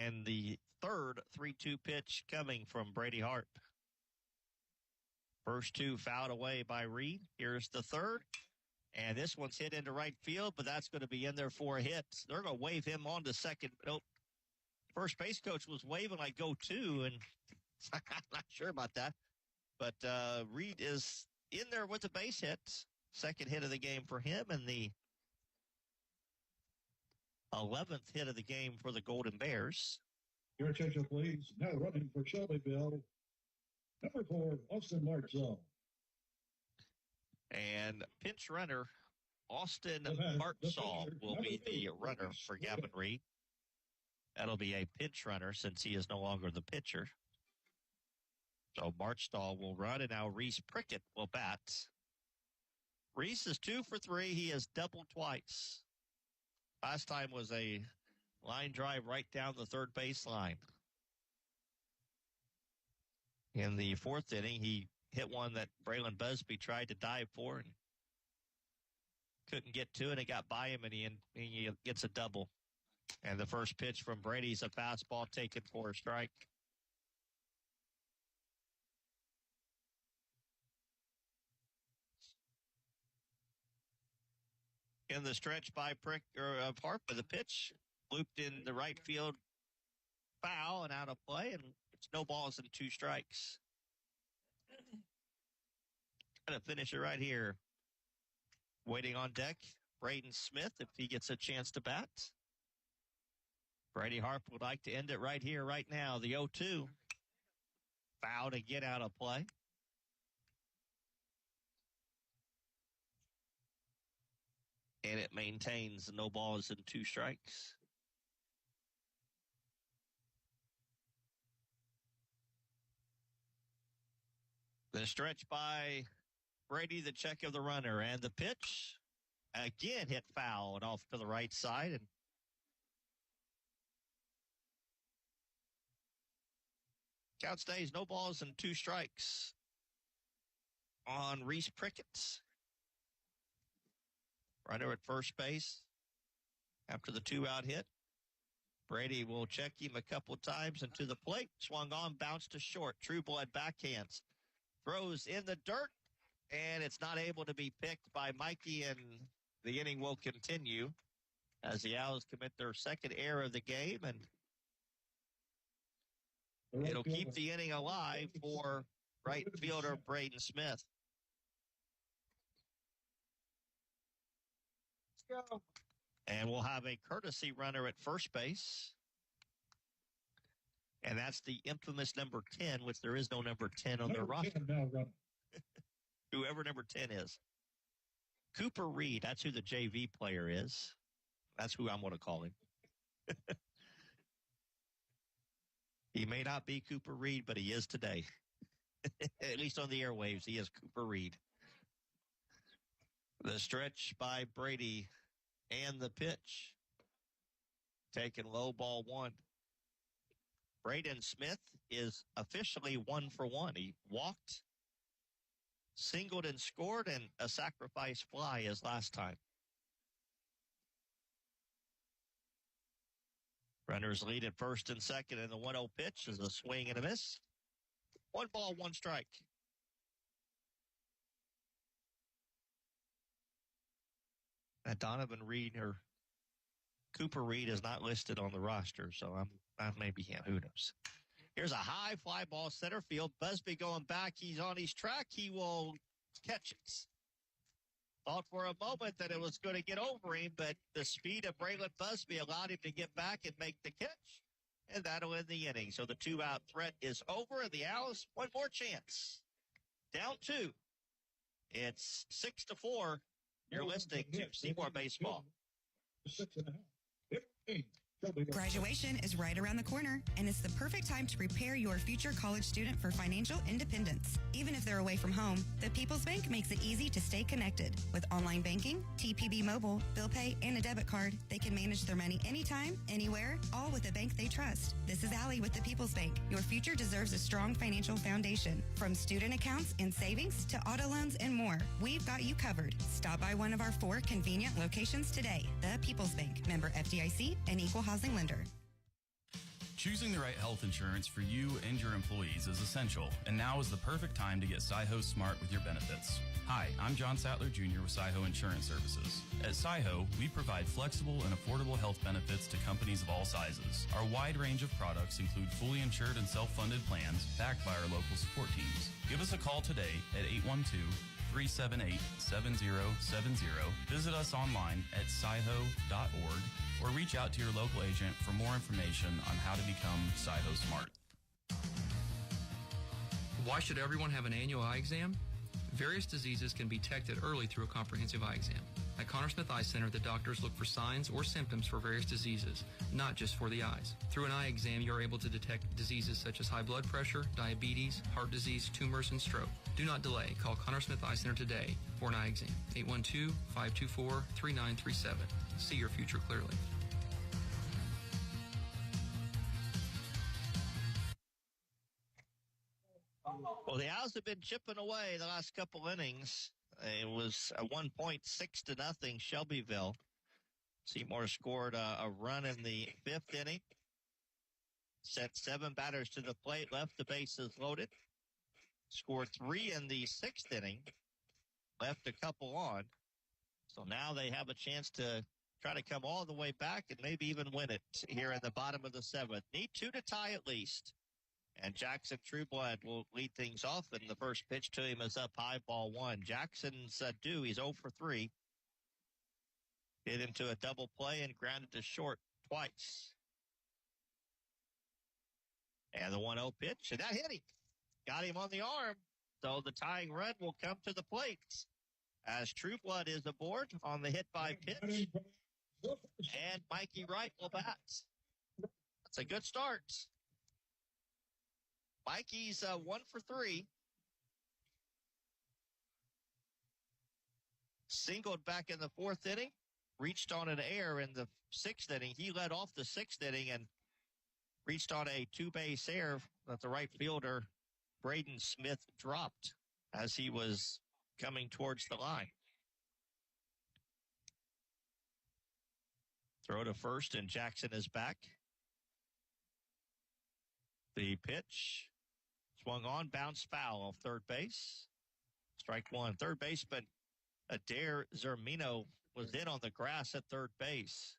And the third 3-2 pitch coming from Brady Hart. First two fouled away by Reed. Here's the third. And this one's hit into right field, but that's going to be in there for a hit. They're going to wave him on to second. Nope. First base coach was waving like go to, and I'm not sure about that. But Reed is in there with the base hit. Second hit of the game for him, and the 11th hit of the game for the Golden Bears. Your attention, please. Now running for Shelbyville, number 4, Austin Martzell. And pinch runner, Austin Martzell will be the runner for Gavin Reed. That'll be a pinch runner since he is no longer the pitcher. So Martzell will run, and now Reese Prickett will bat. Reese is 2 for 3. He has doubled twice. Last time was a line drive right down the third baseline. In the fourth inning, he hit one that Braylon Busby tried to dive for and couldn't get to it. It got by him, and he gets a double. And the first pitch from Brady's a fastball taken for a strike. In the stretch by Hart with the pitch, looped in the right field foul and out of play, and it's no balls and 2 strikes. Gonna finish it right here. Waiting on deck, Braden Smith, if he gets a chance to bat. Brady Hart would like to end it right here, right now. The 0-2. Foul to get out of play. And it maintains no balls and 2 strikes. The stretch by Brady, the check of the runner, and the pitch again hit foul and off to the right side. And count stays no balls and 2 strikes on Reese Prickett. Runner at first base after the 2-out hit. Brady will check him a couple times and to the plate. Swung on, bounced to short. True blood backhands. Throws in the dirt, and it's not able to be picked by Mikey, and the inning will continue as the Owls commit their second error of the game, and it'll keep the inning alive for right fielder Braden Smith. Let's go. And we'll have a courtesy runner at first base. And that's the infamous number 10, which there is no number 10 on their roster. Whoever number 10 is. Cooper Reed, that's who the JV player is. That's who I'm going to call him. He may not be Cooper Reed, but he is today. At least on the airwaves, he is Cooper Reed. The stretch by Brady and the pitch. Taking low, ball 1. Braden Smith is officially 1 for 1. He walked, singled, and scored, and a sacrifice fly as last time. Runners lead at first and second, and the 1-0 pitch is a swing and a miss. 1 ball, 1 strike. And Donovan Reed or Cooper Reed is not listed on the roster, so I maybe him. Who knows? Here's a high fly ball center field. Busby going back. He's on his track. He will catch it. Thought for a moment that it was going to get over him, but the speed of Braylon Busby allowed him to get back and make the catch, and that'll end the inning. So the 2-out threat is over, and the Owls, 1 more chance. Down 2. It's 6-4. You're listening to Seymour Baseball. 6.5. Graduation is right around the corner, and it's the perfect time to prepare your future college student for financial independence. Even if they're away from home, the People's Bank makes it easy to stay connected. With online banking, TPB Mobile, bill pay, and a debit card, they can manage their money anytime, anywhere, all with a bank they trust. This is Allie with the People's Bank. Your future deserves a strong financial foundation. From student accounts and savings to auto loans and more, we've got you covered. Stop by one of our 4 convenient locations today. The People's Bank, member FDIC, and equal housing lender. Choosing the right health insurance for you and your employees is essential, and now is the perfect time to get Seyho Smart with your benefits. Hi, I'm John Sattler Jr. with Seyho Insurance Services. At Seyho, we provide flexible and affordable health benefits to companies of all sizes. Our wide range of products include fully insured and self-funded plans backed by our local support teams. Give us a call today at 812-378-7070. Visit us online at seyho.org or reach out to your local agent for more information on how to become Seyho Smart. Why should everyone have an annual eye exam? Various diseases can be detected early through a comprehensive eye exam. At Connor Smith Eye Center, the doctors look for signs or symptoms for various diseases, not just for the eyes. Through an eye exam, you're able to detect diseases such as high blood pressure, diabetes, heart disease, tumors, and stroke. Do not delay. Call Connor Smith Eye Center today for an eye exam. 812-524-3937. See your future clearly. Well, the Owls have been chipping away the last couple innings. It was a 1.6-0 Shelbyville. Seymour scored a run in the fifth inning. Sent 7 batters to the plate, left the bases loaded. Scored 3 in the sixth inning. Left a couple on. So now they have a chance to try to come all the way back and maybe even win it here in the bottom of the seventh. Need 2 to tie at least. And Jackson Trueblood will lead things off, and the first pitch to him is up high, ball 1. Jackson's due. He's 0 for 3. Hit into a double play and grounded to short twice. And the 1-0 pitch, and that hit him. Got him on the arm. So the tying run will come to the plate as Trueblood is aboard on the hit by pitch. And Mikey Wright will bat. That's a good start. Mikey's 1 for 3. Singled back in the fourth inning. Reached on an error in the sixth inning. He led off the sixth inning and reached on a 2-base error that the right fielder, Braden Smith, dropped as he was coming towards the line. Throw to first, and Jackson is back. The pitch swung on, bounced foul off third base. Strike 1. Third baseman Adair Zermino was in on the grass at third base.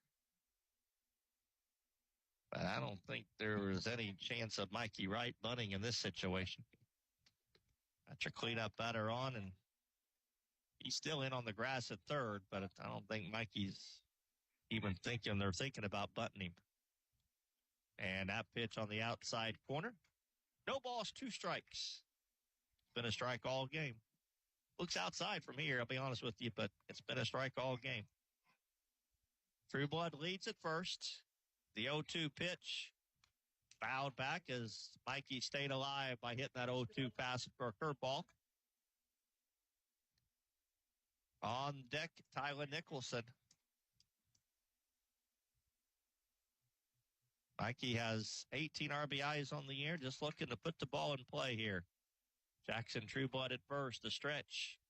But I don't think there was any chance of Mikey Wright bunting in this situation. Got your cleanup batter on, and he's still in on the grass at third, but I don't think Mikey's even thinking they're thinking about bunting him. And that pitch on the outside corner. No balls, 2 strikes. Been a strike all game. Looks outside from here, I'll be honest with you, but it's been a strike all game. Trueblood leads at first. The 0-2 pitch fouled back as Mikey stayed alive by hitting that 0-2 pass for a curveball. On deck, Tyler Nicholson. Mikey has 18 RBIs on the year, just looking to put the ball in play here. Jackson Trueblood at first, the stretch.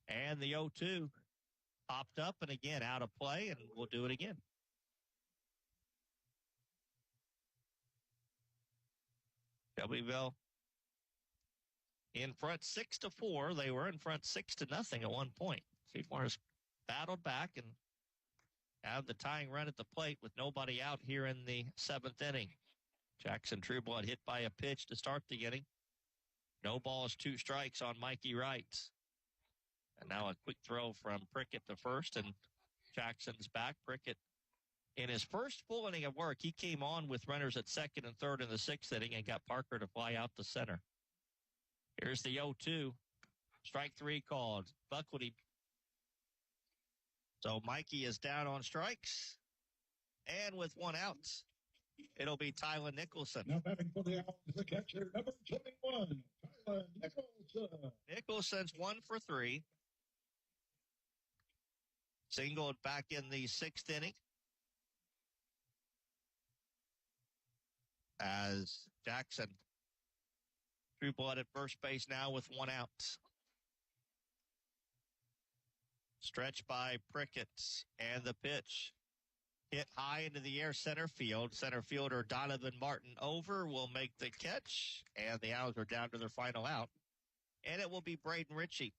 And the 0-2 popped up and again out of play, and we'll do it again. Shelbyville in front 6-4. They were in front 6-0 at one point. Seymour has battled back and have the tying run at the plate with nobody out here in the seventh inning. Jackson Trueblood hit by a pitch to start the inning. No balls, 2 strikes on Mikey Wright. And now a quick throw from Prickett to first, and Jackson's back. Prickett, in his first full inning of work, he came on with runners at second and third in the sixth inning and got Parker to fly out to center. Here's the 0-2. Strike 3 called. Buckley. So Mikey is down on strikes. And with 1 out, it'll be Tyler Nicholson. Now batting for the Owls, the catcher, number 21, Tyler Nicholson. Nicholson's 1 for 3. Singled back in the sixth inning. As Jackson Trueblood at first base now with 1 out. Stretch by Prickett, and the pitch Hit high into the air center field. Center fielder Donovan Martin over will make the catch, and the Owls are down to their final out. And it will be Braden Ritchie.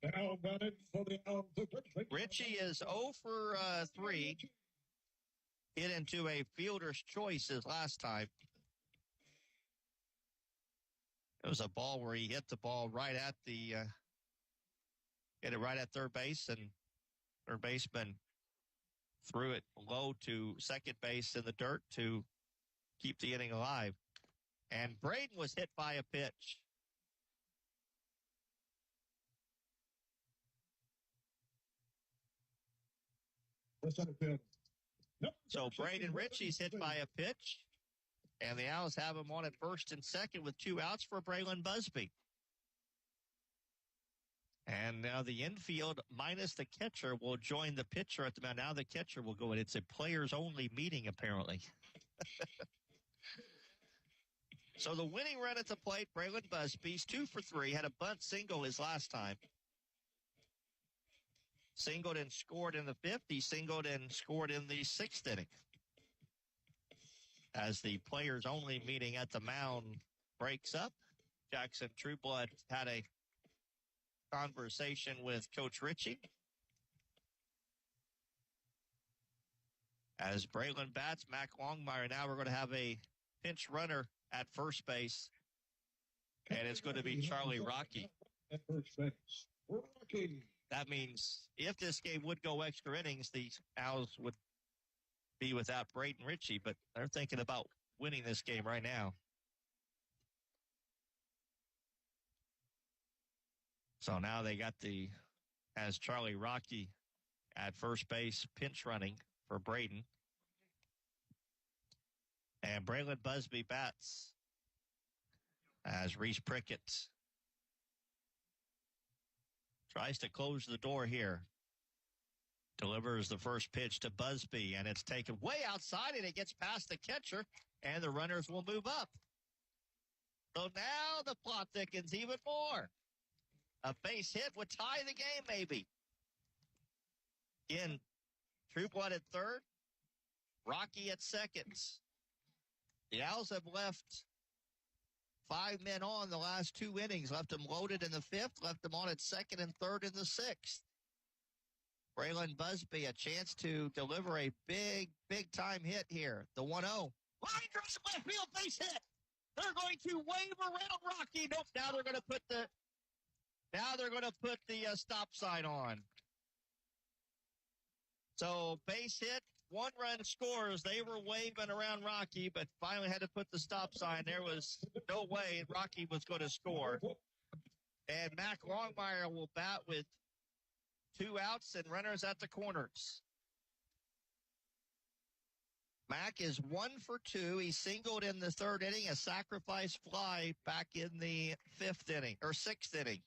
Now got it for the Owls. Ritchie is 0 for 3. Hit into a fielder's choice his last time. It was a ball where he hit the ball right at hit it right at third base, and third baseman threw it low to second base in the dirt to keep the inning alive. And Braden was hit by a pitch. So Braden Ritchie's hit by a pitch, and the Owls have him on at first and second with 2 outs for Braylon Busby. And now the infield minus the catcher will join the pitcher at the mound. Now the catcher will go in. It's a players-only meeting, apparently. So the winning run at the plate, Braylon Busby's 2 for 3, had a bunt single his last time. Singled and scored in the 5th. He singled and scored in the 6th inning. As the players-only meeting at the mound breaks up, Jackson Trueblood had a conversation with Coach Ritchie. As Braylon bats, Mac Longmire, now we're going to have a pinch runner at first base, and it's going to be Charlie Rocky. At first base. Rocky. That means if this game would go extra innings, the Owls would be without Braden Ritchie, but they're thinking about winning this game right now. So now they got as Charlie Rocky at first base, pinch running for Braden. And Braylon Busby bats as Reese Prickett tries to close the door here. Delivers the first pitch to Busby, and it's taken way outside, and it gets past the catcher, and the runners will move up. So now the plot thickens even more. A base hit would tie the game, maybe. Again, Trueblood at third, Rocky at second. The Owls have left 5 men on the last 2 innings, left them loaded in the 5th, left them on at second and third in the 6th. Braylon Busby, a chance to deliver a big time hit here. The 1-0. Line drive left field, base hit. They're going to wave around Rocky. Nope, now they're going to put the stop sign on. So base hit, 1-run scores. They were waving around Rocky, but finally had to put the stop sign. There was no way Rocky was going to score. And Mac Longmire will bat with 2 outs and runners at the corners. Mac is 1 for 2. He singled in the 3rd inning, a sacrifice fly back in the 5th inning, or 6th inning.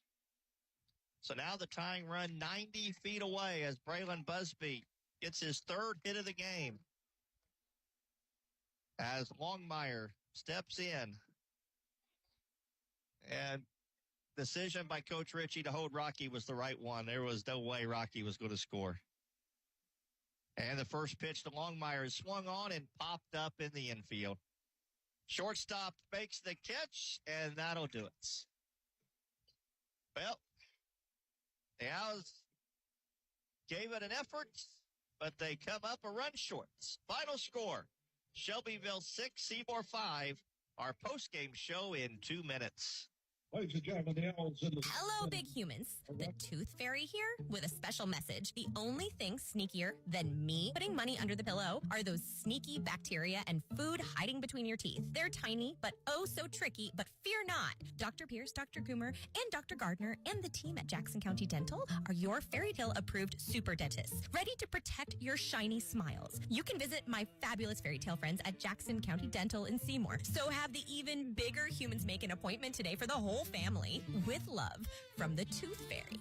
So now the tying run 90 feet away as Braylon Busby gets his 3rd hit of the game. As Longmire steps in. And decision by Coach Ritchie to hold Rocky was the right one. There was no way Rocky was going to score. And the first pitch to Longmire is swung on and popped up in the infield. Shortstop makes the catch, and that'll do it. Well, the Owls gave it an effort, but they come up a run short. Final score, Shelbyville 6, Seymour 5. Our postgame show in 2 minutes. Ladies and gentlemen, the Owls in the... Hello, big humans. The Tooth Fairy here with a special message. The only thing sneakier than me putting money under the pillow are those sneaky bacteria and food hiding between your teeth. They're tiny, but oh so tricky, but fear not. Dr. Pierce, Dr. Coomer, and Dr. Gardner and the team at Jackson County Dental are your fairy tale approved super dentists, ready to protect your shiny smiles. You can visit my fabulous fairy tale friends at Jackson County Dental in Seymour. So have the even bigger humans make an appointment today for the whole family. With love from the Tooth Fairy.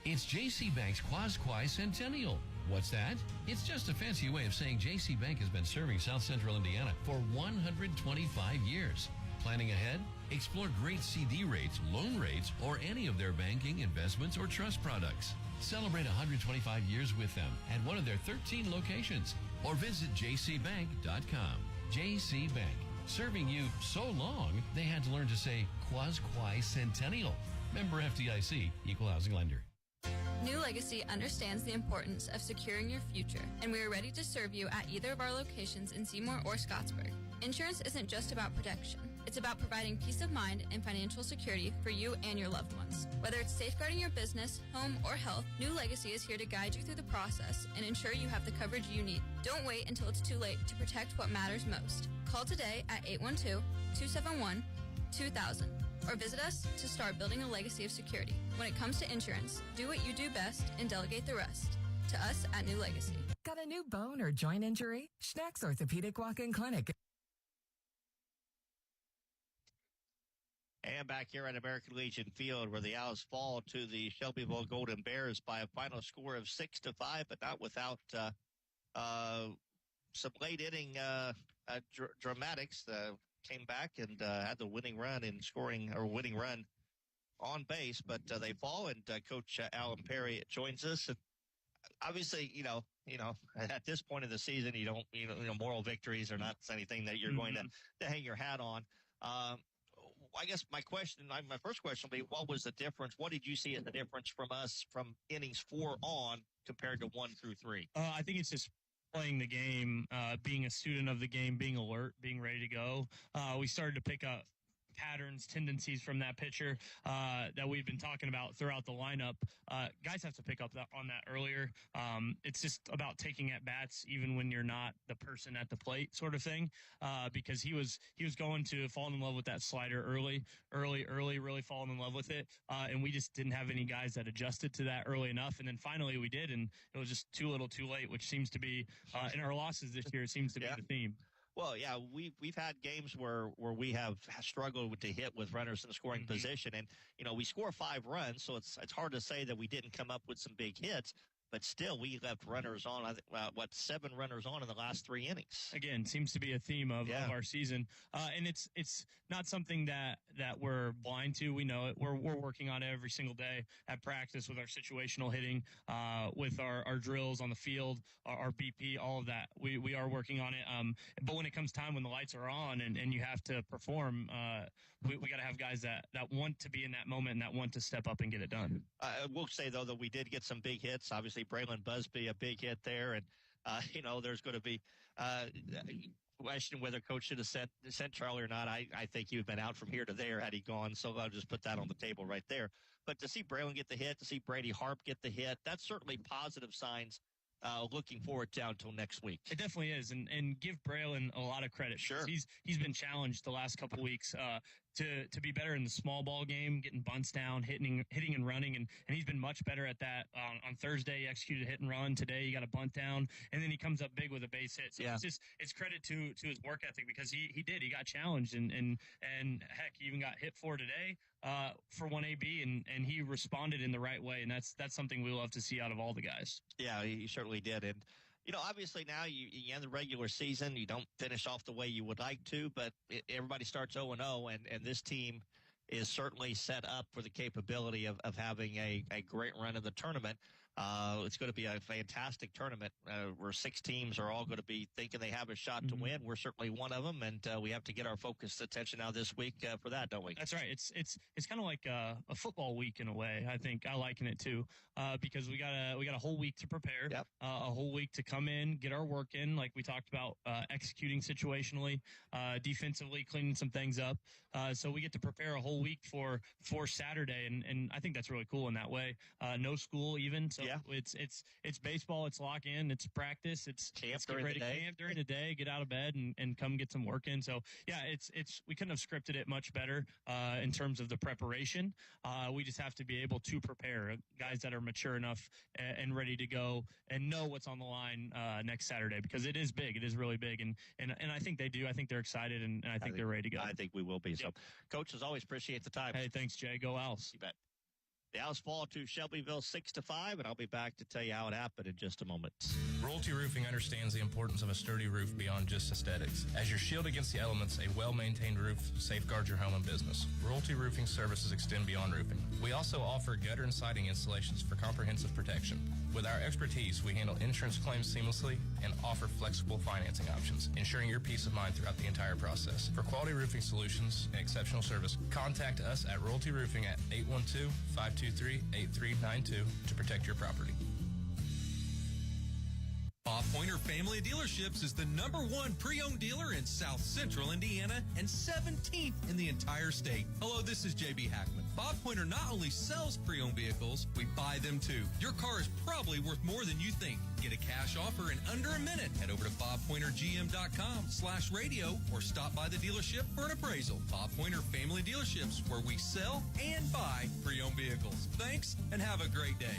It's J.C. Bank's Quasquai Centennial. What's that? It's just a fancy way of saying J.C. Bank has been serving South Central Indiana for 125 years. Planning ahead? Explore great CD rates, loan rates, or any of their banking, investments, or trust products. Celebrate 125 years with them at one of their 13 locations or visit jcbank.com. JC Bank, serving you so long, they had to learn to say Quas-Quai Centennial. Member FDIC, Equal Housing Lender. New Legacy understands the importance of securing your future, and we are ready to serve you at either of our locations in Seymour or Scottsburg. Insurance isn't just about protection. It's about providing peace of mind and financial security for you and your loved ones. Whether it's safeguarding your business, home, or health, New Legacy is here to guide you through the process and ensure you have the coverage you need. Don't wait until it's too late to protect what matters most. Call today at 812-271-2000 or visit us to start building a legacy of security. When it comes to insurance, do what you do best and delegate the rest. To us at New Legacy. Got a new bone or joint injury? Schnack's Orthopedic Walk-In Clinic. And back here at American Legion Field, where the Owls fall to the Shelbyville Golden Bears by a final score of 6-5, but not without some late inning dramatics. Came back and had the winning run on base, but they fall. And Coach Alan Perry joins us. And obviously, you know, at this point of the season, you know, moral victories are not anything that you're going to hang your hat on. I guess my first question will be, what was the difference? What did you see as the difference from us from innings 4 on compared to 1 through 3? I think it's just playing the game, being a student of the game, being alert, being ready to go. We started to pick up patterns, tendencies from that pitcher that we've been talking about throughout the lineup. Guys have to pick up on that earlier. It's just about taking at bats even when you're not the person at the plate, sort of thing. Because he was going to fall in love with that slider early, really falling in love with it. And we just didn't have any guys that adjusted to that early enough. And then finally we did, and it was just too little, too late, which seems to be in our losses this year. It seems to be the theme. Well, yeah, we've had games where we have struggled to hit with runners in the scoring position, and we score 5 runs, so it's hard to say that we didn't come up with some big hits. But still, we left runners on. I think 7 runners on in the last 3 innings. Again, seems to be a theme of our season, and it's not something that we're blind to. We know it. We're working on it every single day at practice with our situational hitting, with our drills on the field, our BP, all of that. We are working on it. But when it comes time when the lights are on and you have to perform, we got to have guys that want to be in that moment and that want to step up and get it done. I will say though that we did get some big hits. Obviously, Braylon Busby, a big hit there, and there's going to be question whether coach should have sent Charlie or not. I think he would have been out from here to there had he gone, so I'll just put that on the table right there. But to see Braylon get the hit, to see Brady Harp get the hit, that's certainly positive signs. Looking forward to until next week. It definitely is, and give Braylon a lot of credit. Sure, he's been challenged the last couple weeks to be better in the small ball game, getting bunts down, hitting and running, and he's been much better at that. On Thursday, he executed a hit and run. Today, he got a bunt down, and then he comes up big with a base hit. So it's credit to his work ethic, because he got challenged, and heck, he even got hit for today for 1AB, and he responded in the right way, and that's something we love to see out of all the guys. Yeah, he certainly did, and obviously now you end the regular season. You don't finish off the way you would like to, but everybody starts 0-0, and this team is certainly set up for the capability of having a great run in the tournament. It's going to be a fantastic tournament where 6 teams are all going to be thinking they have a shot to win. We're certainly one of them, and we have to get our focused attention now this week for that, don't we? That's right. It's kind of like a football week in a way. I think I liken it to because we got a whole week to prepare, a whole week to come in, get our work in, like we talked about, executing situationally, defensively, cleaning some things up. So we get to prepare a whole week for Saturday, and I think that's really cool in that way. No school even, so it's baseball, it's lock in, it's practice, it's camp during the day, get out of bed and come get some work in. So yeah, it's we couldn't have scripted it much better in terms of the preparation. We just have to be able to prepare guys that are mature enough and ready to go and know what's on the line next Saturday, because it is big. It is really big, and I think they do. I think they're excited, and I think they're ready to go. I think we will be. So, Coach, as always, appreciate the time. Hey, thanks, Jay. Go Owls. You bet. The Owls fall to Shelbyville 6-5, and I'll be back to tell you how it happened in just a moment. Royalty Roofing understands the importance of a sturdy roof beyond just aesthetics. As your shield against the elements, a well-maintained roof safeguards your home and business. Royalty Roofing services extend beyond roofing. We also offer gutter and siding installations for comprehensive protection. With our expertise, we handle insurance claims seamlessly and offer flexible financing options, ensuring your peace of mind throughout the entire process. For quality roofing solutions and exceptional service, contact us at Royalty Roofing at 812-523-8392 to protect your property. Bob Pointer Family Dealerships is the #1 pre-owned dealer in South Central Indiana and 17th in the entire state. Hello, this is JB Hackman. Bob Pointer not only sells pre-owned vehicles, we buy them too. Your car is probably worth more than you think. Get a cash offer in under a minute. Head over to bobpointergm.com/radio or stop by the dealership for an appraisal. Bob Pointer Family Dealerships, where we sell and buy pre-owned vehicles. Thanks and have a great day.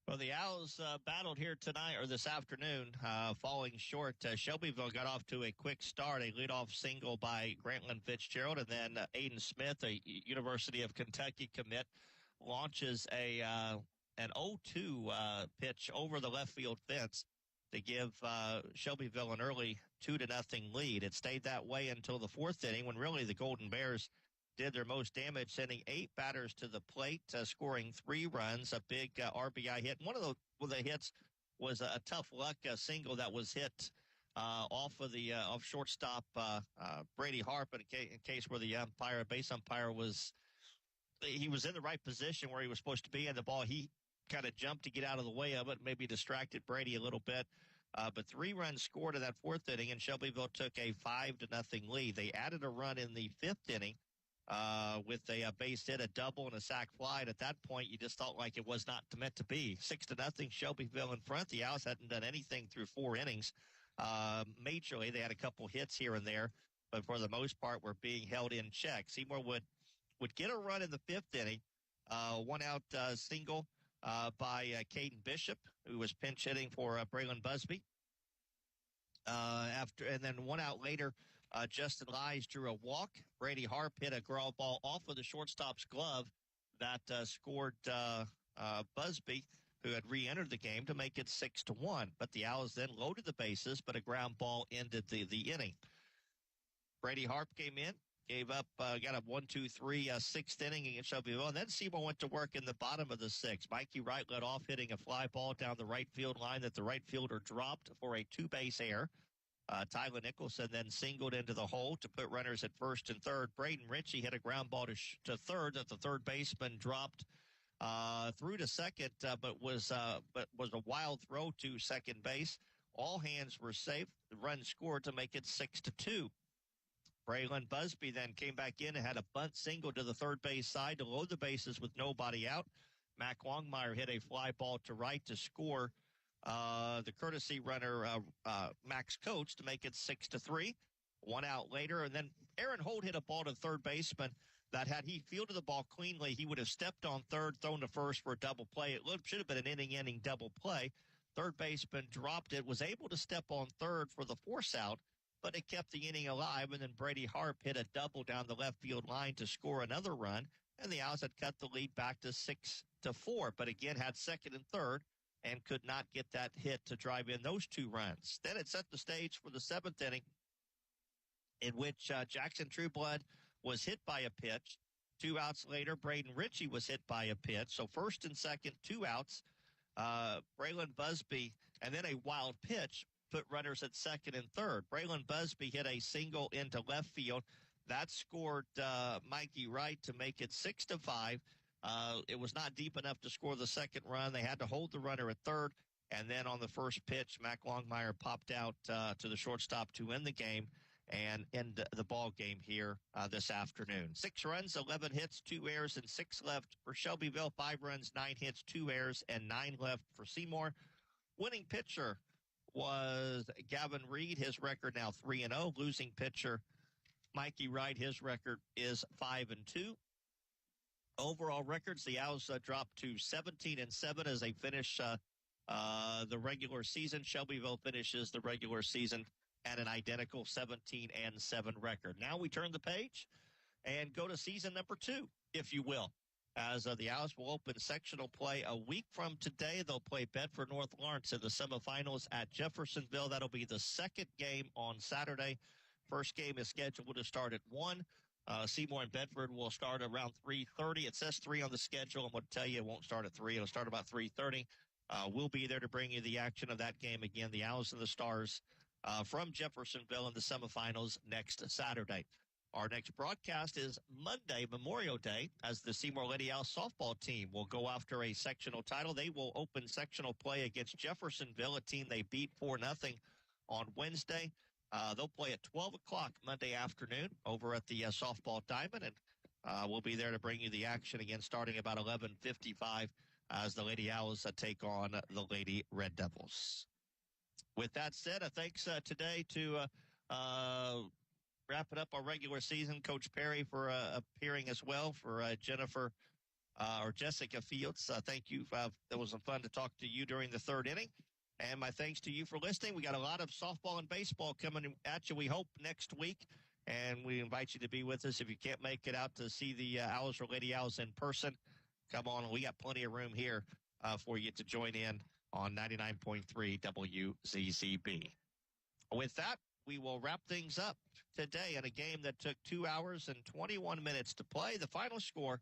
Well, the Owls battled here tonight or this afternoon, falling short. Shelbyville got off to a quick start, a leadoff single by Grantland Fitzgerald, and then Aiden Smith, a University of Kentucky commit, launches an 0-2 pitch over the left field fence to give Shelbyville an early 2-0 lead. It stayed that way until the fourth inning, when really the Golden Bears did their most damage, sending 8 batters to the plate, scoring 3 runs, a big RBI hit. One of the hits was a tough luck single that was hit off shortstop Brady Harp, in case where the base umpire was in the right position where he was supposed to be, and the ball, he kind of jumped to get out of the way of it, maybe distracted Brady a little bit. But 3 runs scored in that fourth inning, and Shelbyville took a 5-0 lead. They added a run in the fifth inning with a base hit, a double, and a sac fly. And at that point, you just felt like it was not meant to be. 6-0, Shelbyville in front. The Owls hadn't done anything through 4 innings. Majorly, they had a couple hits here and there, but for the most part, were being held in check. Seymour would get a run in the fifth inning, 1-out single by Caden Bishop, who was pinch hitting for Braylon Busby. And then 1 out later, Justin Lies drew a walk. Brady Harp hit a ground ball off of the shortstop's glove that scored Busby, who had re-entered the game, to make it 6-1. But the Owls then loaded the bases, but a ground ball ended the inning. Brady Harp came in, gave up, got a 1-2-3 sixth inning against Shelbyville, and then Seymour went to work in the bottom of the sixth. Mikey Wright led off, hitting a fly ball down the right field line that the right fielder dropped for a 2-base error. Tyler Nicholson then singled into the hole to put runners at first and third. Braden Ritchie hit a ground ball to third that the third baseman dropped through to second, but was a wild throw to second base. All hands were safe. The run scored to make it 6-2. Braylon Busby then came back in and had a bunt single to the third base side to load the bases with nobody out. Mac Longmire hit a fly ball to right to score the courtesy runner, Max Coates, to make it 6-3. 1 out later, and then Aaron Holt hit a ball to third baseman that, had he fielded the ball cleanly, he would have stepped on third, thrown to first for a double play. It should have been an inning double play. Third baseman dropped it, was able to step on third for the force out, but it kept the inning alive, and then Brady Harp hit a double down the left field line to score another run, and the Owls had cut the lead back to 6-4, but again had second and third and could not get that hit to drive in those 2 runs. Then it set the stage for the 7th inning, in which Jackson Trueblood was hit by a pitch. 2 outs later, Braden Ritchie was hit by a pitch. So first and second, 2 outs. Braylon Busby, and then a wild pitch put runners at second and third. Braylon Busby hit a single into left field. That scored Mikey Wright to make it 6-5. It was not deep enough to score the second run. They had to hold the runner at third. And then on the first pitch, Mac Longmire popped out to the shortstop to end the game and end the ball game here this afternoon. 6 runs, 11 hits, 2 errors, and 6 left for Shelbyville. 5 runs, 9 hits, 2 errors, and 9 left for Seymour. Winning pitcher was Gavin Reed. His record now 3-0. Losing pitcher Mikey Wright. His record is 5-2. Overall records, the Owls dropped to 17-7 as they finish the regular season. Shelbyville finishes the regular season and an identical 17-7 record. Now we turn the page and go to season number 2, if you will, as the Owls will open sectional play a week from today. They'll play Bedford North Lawrence in the semifinals at Jeffersonville. That'll be the second game on Saturday. First game is scheduled to start at 1. Seymour and Bedford will start around 3:30. It says 3 on the schedule. I'm going to tell you it won't start at 3. It'll start about 3:30. We'll be there to bring you the action of that game. Again, the Owls and the Stars from Jeffersonville in the semifinals next Saturday. Our next broadcast is Monday, Memorial Day, as the Seymour Lady Owls softball team will go after a sectional title. They will open sectional play against Jeffersonville, a team they beat 4-0 on Wednesday. They'll play at 12 o'clock Monday afternoon over at the softball diamond, and we'll be there to bring you the action again starting about 11:55 as the Lady Owls take on the Lady Red Devils. With that said, thanks today to wrapping up our regular season, Coach Perry for appearing as well, for Jessica Fields. Thank you. It was fun to talk to you during the third inning. And my thanks to you for listening. We got a lot of softball and baseball coming at you, we hope, next week. And we invite you to be with us. If you can't make it out to see the Owls or Lady Owls in person, come on. We got plenty of room here for you to join in on 99.3 WZZB. With that, we will wrap things up today in a game that took 2 hours and 21 minutes to play. The final score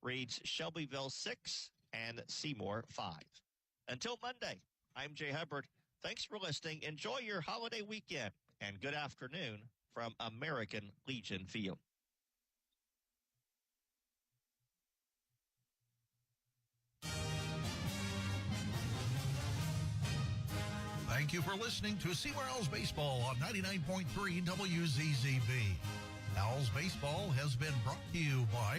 reads Shelbyville 6 and Seymour 5. Until Monday, I'm Jay Hubbard. Thanks for listening. Enjoy your holiday weekend, and good afternoon from American Legion Field. Thank you for listening to Seymour Owls Baseball on 99.3 WZZB. Owls Baseball has been brought to you by